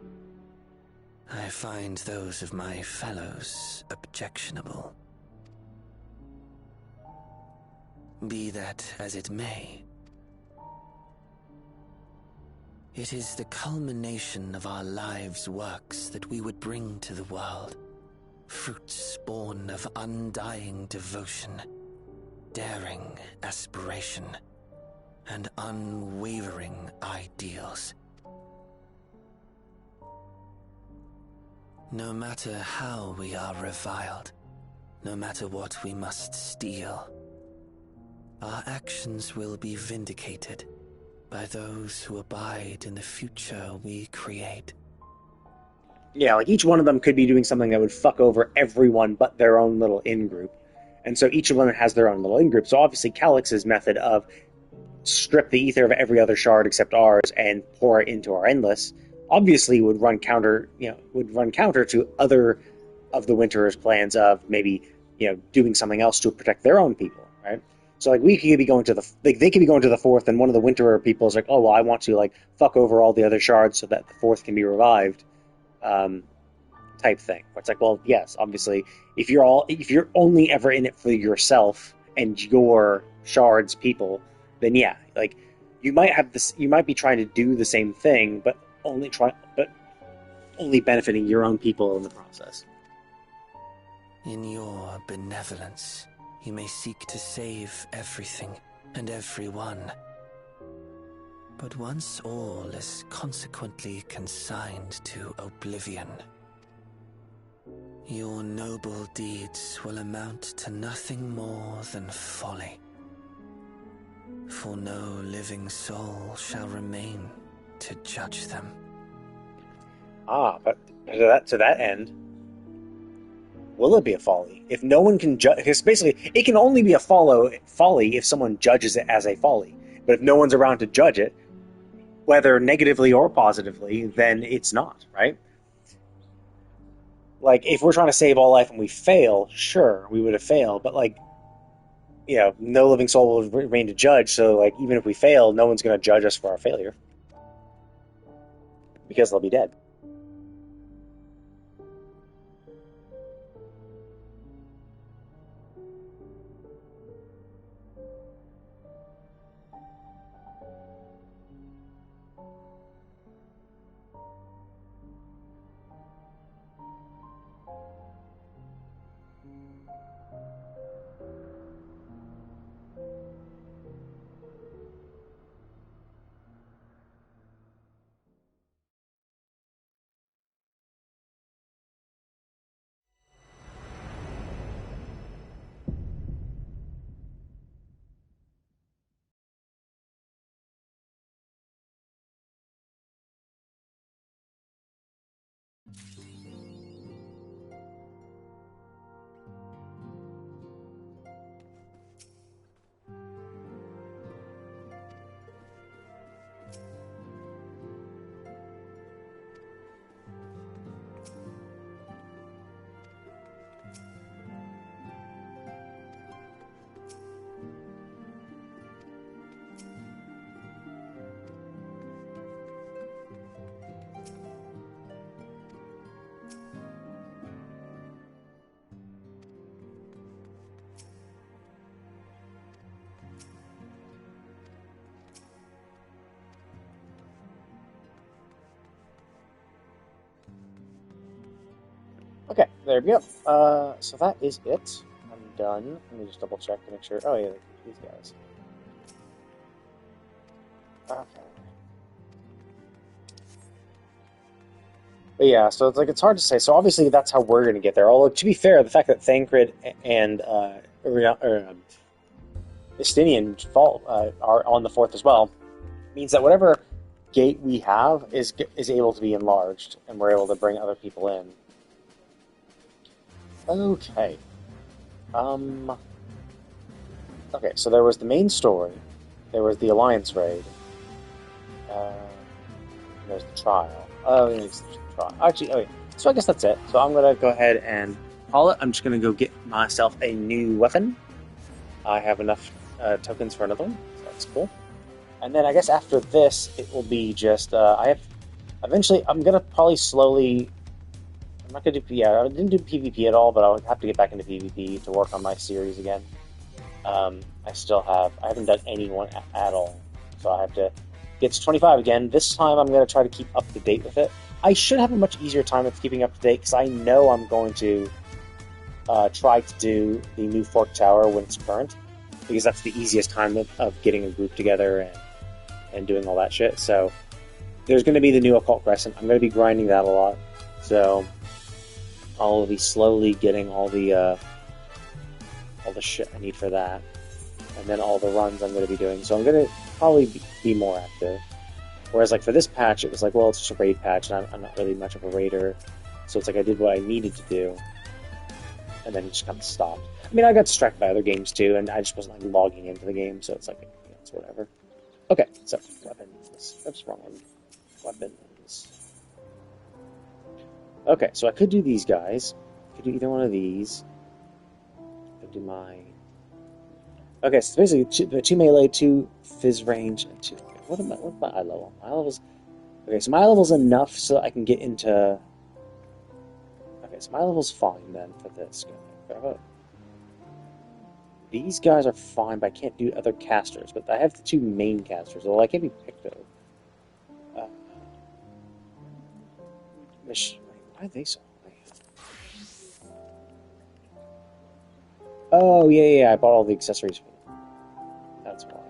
I find those of my fellows objectionable. Be that as it may, it is the culmination of our lives' works that we would bring to the world. Fruits born of undying devotion, daring aspiration, and unwavering ideals. No matter how we are reviled, no matter what we must steal, our actions will be vindicated by those who abide in the future we create. Yeah, like each one of them could be doing something that would fuck over everyone but their own little in-group. And so each of them has their own little in-group. So obviously Calix's method of strip the ether of every other shard except ours and pour it into our Endless obviously would run counter to other of the Winterers' plans of maybe, doing something else to protect their own people, right? So we could be going to they could be going to the fourth, and one of the Winterer people is like, oh well, I want to fuck over all the other shards so that the fourth can be revived. Type thing. It's like, well, yes, obviously, if you're only ever in it for yourself and your shards people, then yeah, you might be trying to do the same thing, but only benefiting your own people in the process. In your benevolence, you may seek to save everything and everyone. But once all is consequently consigned to oblivion, your noble deeds will amount to nothing more than folly. For no living soul shall remain to judge them. But to that end, will it be a folly? If no one can judge, because basically it can only be a folly if someone judges it as a folly. But if no one's around to judge it, whether negatively or positively, then it's not, right? If we're trying to save all life and we fail, sure, we would have failed, but no living soul will remain to judge, so even if we fail, no one's going to judge us for our failure. Because they'll be dead. Okay, there we go. So that is it. I'm done. Let me just double check to make sure. Oh yeah, these guys. Okay. But yeah, so it's hard to say. So obviously that's how we're going to get there. Although to be fair, the fact that Thancred and Estinian are on the fourth as well means that whatever gate we have is able to be enlarged, and we're able to bring other people in. Okay. Okay, so there was the main story. There was the Alliance raid. There's the trial. There's the trial. Actually, So I guess that's it. So I'm going to go ahead and call it. I'm just going to go get myself a new weapon. I have enough tokens for another one, so that's cool. And then I guess after this, it will be just, eventually, I'm going to probably slowly, I'm not going to do, I didn't do PvP at all, but I'll have to get back into PvP to work on my series again. I haven't done anyone at all, so I have to get to 25 again. This time I'm going to try to keep up to date with it. I should have a much easier time with keeping up to date, because I know I'm going to try to do the new Fork Tower when it's current, because that's the easiest time of getting a group together and doing all that shit. So there's going to be the new Occult Crescent. I'm going to be grinding that a lot, so I'll be slowly getting all the shit I need for that, and then all the runs I'm going to be doing. So I'm going to probably be more active. Whereas like for this patch, it was like, well, it's just a raid patch, and I'm not really much of a raider, so it's like I did what I needed to do, and then it just kind of stopped. I mean, I got distracted by other games too, and I just wasn't like logging into the game, so it's like, it's whatever. Okay, so weapons. That's wrong one. Weapons. Okay, so I could do these guys. I could do either one of these. I could do my... Okay, so basically 2 melee, 2 fizz range, and 2... What am I? What's my eye level? My level's... Okay, so my level's enough so I can get into... Okay, so my level's fine then for this guy. These guys are fine, but I can't do other casters. But I have the 2 main casters, although I can't be picked up. Why are they so high? Oh, yeah, I bought all the accessories for them. That's why.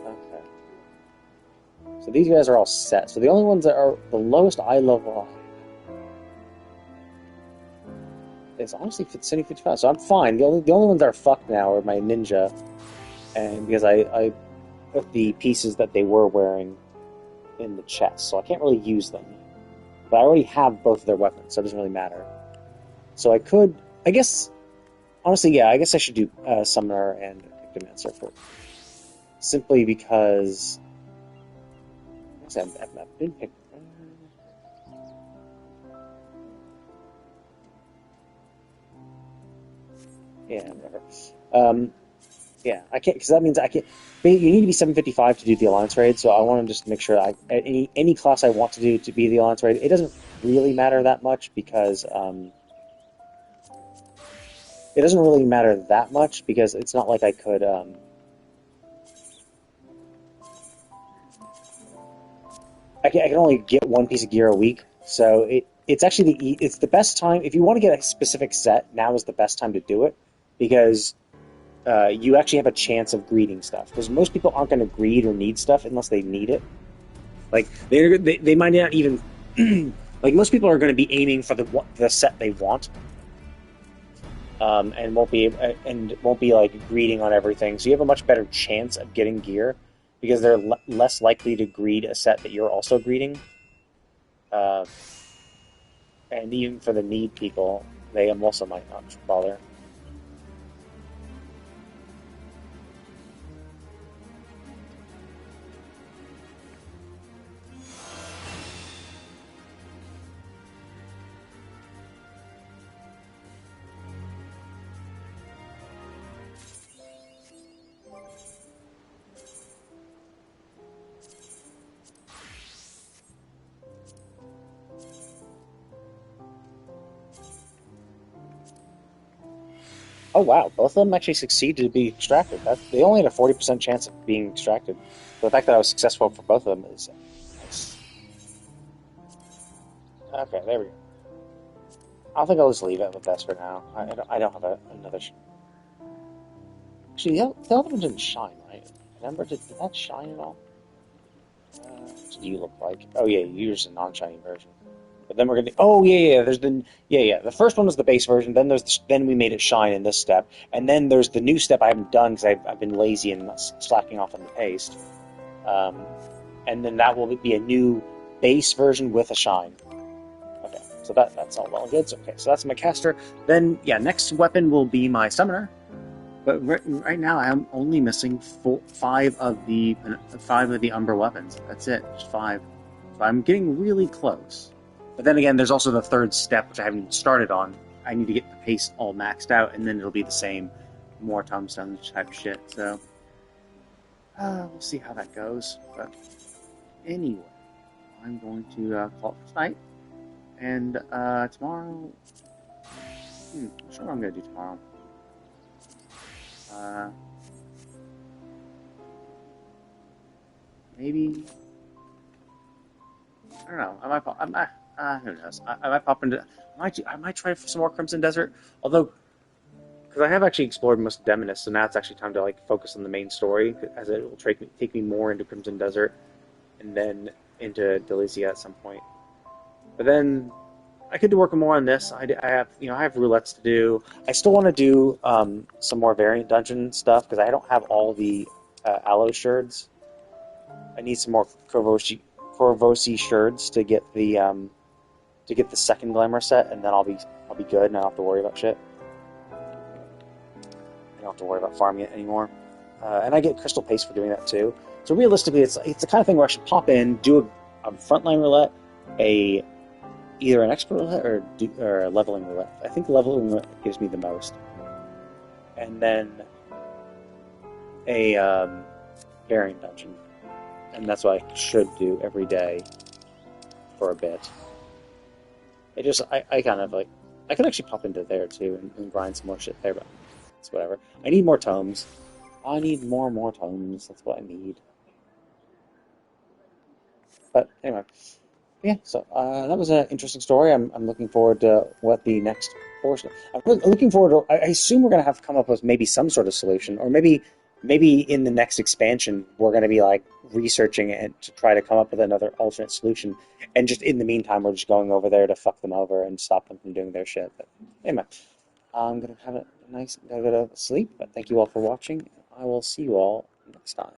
Okay. So these guys are all set. So the only ones that are the lowest eye level is honestly 55. So I'm fine. The only ones that are fucked now are my ninja, and because I put the pieces that they were wearing in the chest, so I can't really use them. But I already have both of their weapons, so it doesn't really matter. So I could, I guess, honestly, yeah, I guess I should do Summoner and Necromancer for simply because I've been picked. Yeah, whatever. Yeah, I can't, because that means I can't. You need to be 755 to do the Alliance raid, so I want to just make sure any class I want to do to be the Alliance raid, it doesn't really matter that much because it doesn't really matter that much because it's not like I could I can only get 1 piece of gear a week, so it's actually it's the best time if you want to get a specific set. Now is the best time to do it because you actually have a chance of greeding stuff. Because most people aren't going to greed or need stuff unless they need it. Like they might not even like most people are going to be aiming for the set they want, and won't be like greeding on everything. So you have a much better chance of getting gear because they're less likely to greed a set that you're also greeding. And even for the need people, they also might not bother. Oh wow, both of them actually succeeded to be extracted. They only had a 40% chance of being extracted. So the fact that I was successful for both of them is nice. Okay, there we go. I think I'll just leave it with this for now. I don't have another... Actually, the other one didn't shine, right? Remember, did that shine at all? What do you look like? Oh yeah, you're just a non-shiny version. But then we're gonna. Oh yeah. There's the The first one was the base version. Then we made it shine in this step, and then there's the new step I haven't done because I've been lazy and slacking off on the paste. And then that will be a new base version with a shine. Okay, so that's all well and good. So, okay, so that's my caster. Then next weapon will be my summoner. but right now I'm only missing five of the Umbra weapons. That's it, just 5. So I'm getting really close. But then again, there's also the third step, which I haven't even started on. I need to get the pace all maxed out, and then it'll be the same, more tombstones type shit. So we'll see how that goes. But anyway, I'm going to call it tonight. And tomorrow, I'm not sure what I'm going to do tomorrow. Maybe, I don't know. Who knows? I might pop into. I might try for some more Crimson Desert. Although, because I have actually explored most of Demoness, so now it's actually time to like focus on the main story, as it will take me more into Crimson Desert, and then into Delizia at some point. But then I could do work more on this. I have roulettes to do. I still want to do some more variant dungeon stuff because I don't have all the Aloe sherds. I need some more Korvosi sherds to get the second glamour set, and then I'll be good, and I don't have to worry about shit. I don't have to worry about farming it anymore. And I get crystal paste for doing that too. So realistically, it's the kind of thing where I should pop in, do a frontline roulette, either an expert roulette or a leveling roulette. I think leveling roulette gives me the most. And then a variant dungeon. And that's what I should do every day for a bit. I kind of like, I could actually pop into there too and grind some more shit there, but it's whatever. I need more tomes. I need more tomes. That's what I need. But anyway, yeah. So that was an interesting story. I'm looking forward to what the next portion. I'm looking forward to. I assume we're gonna have to come up with maybe some sort of solution, or maybe in the next expansion we're gonna be like researching it to try to come up with another alternate solution. And just in the meantime, we're just going over there to fuck them over and stop them from doing their shit. But anyway, I'm gonna have a nice go to sleep. But thank you all for watching. I will see you all next time.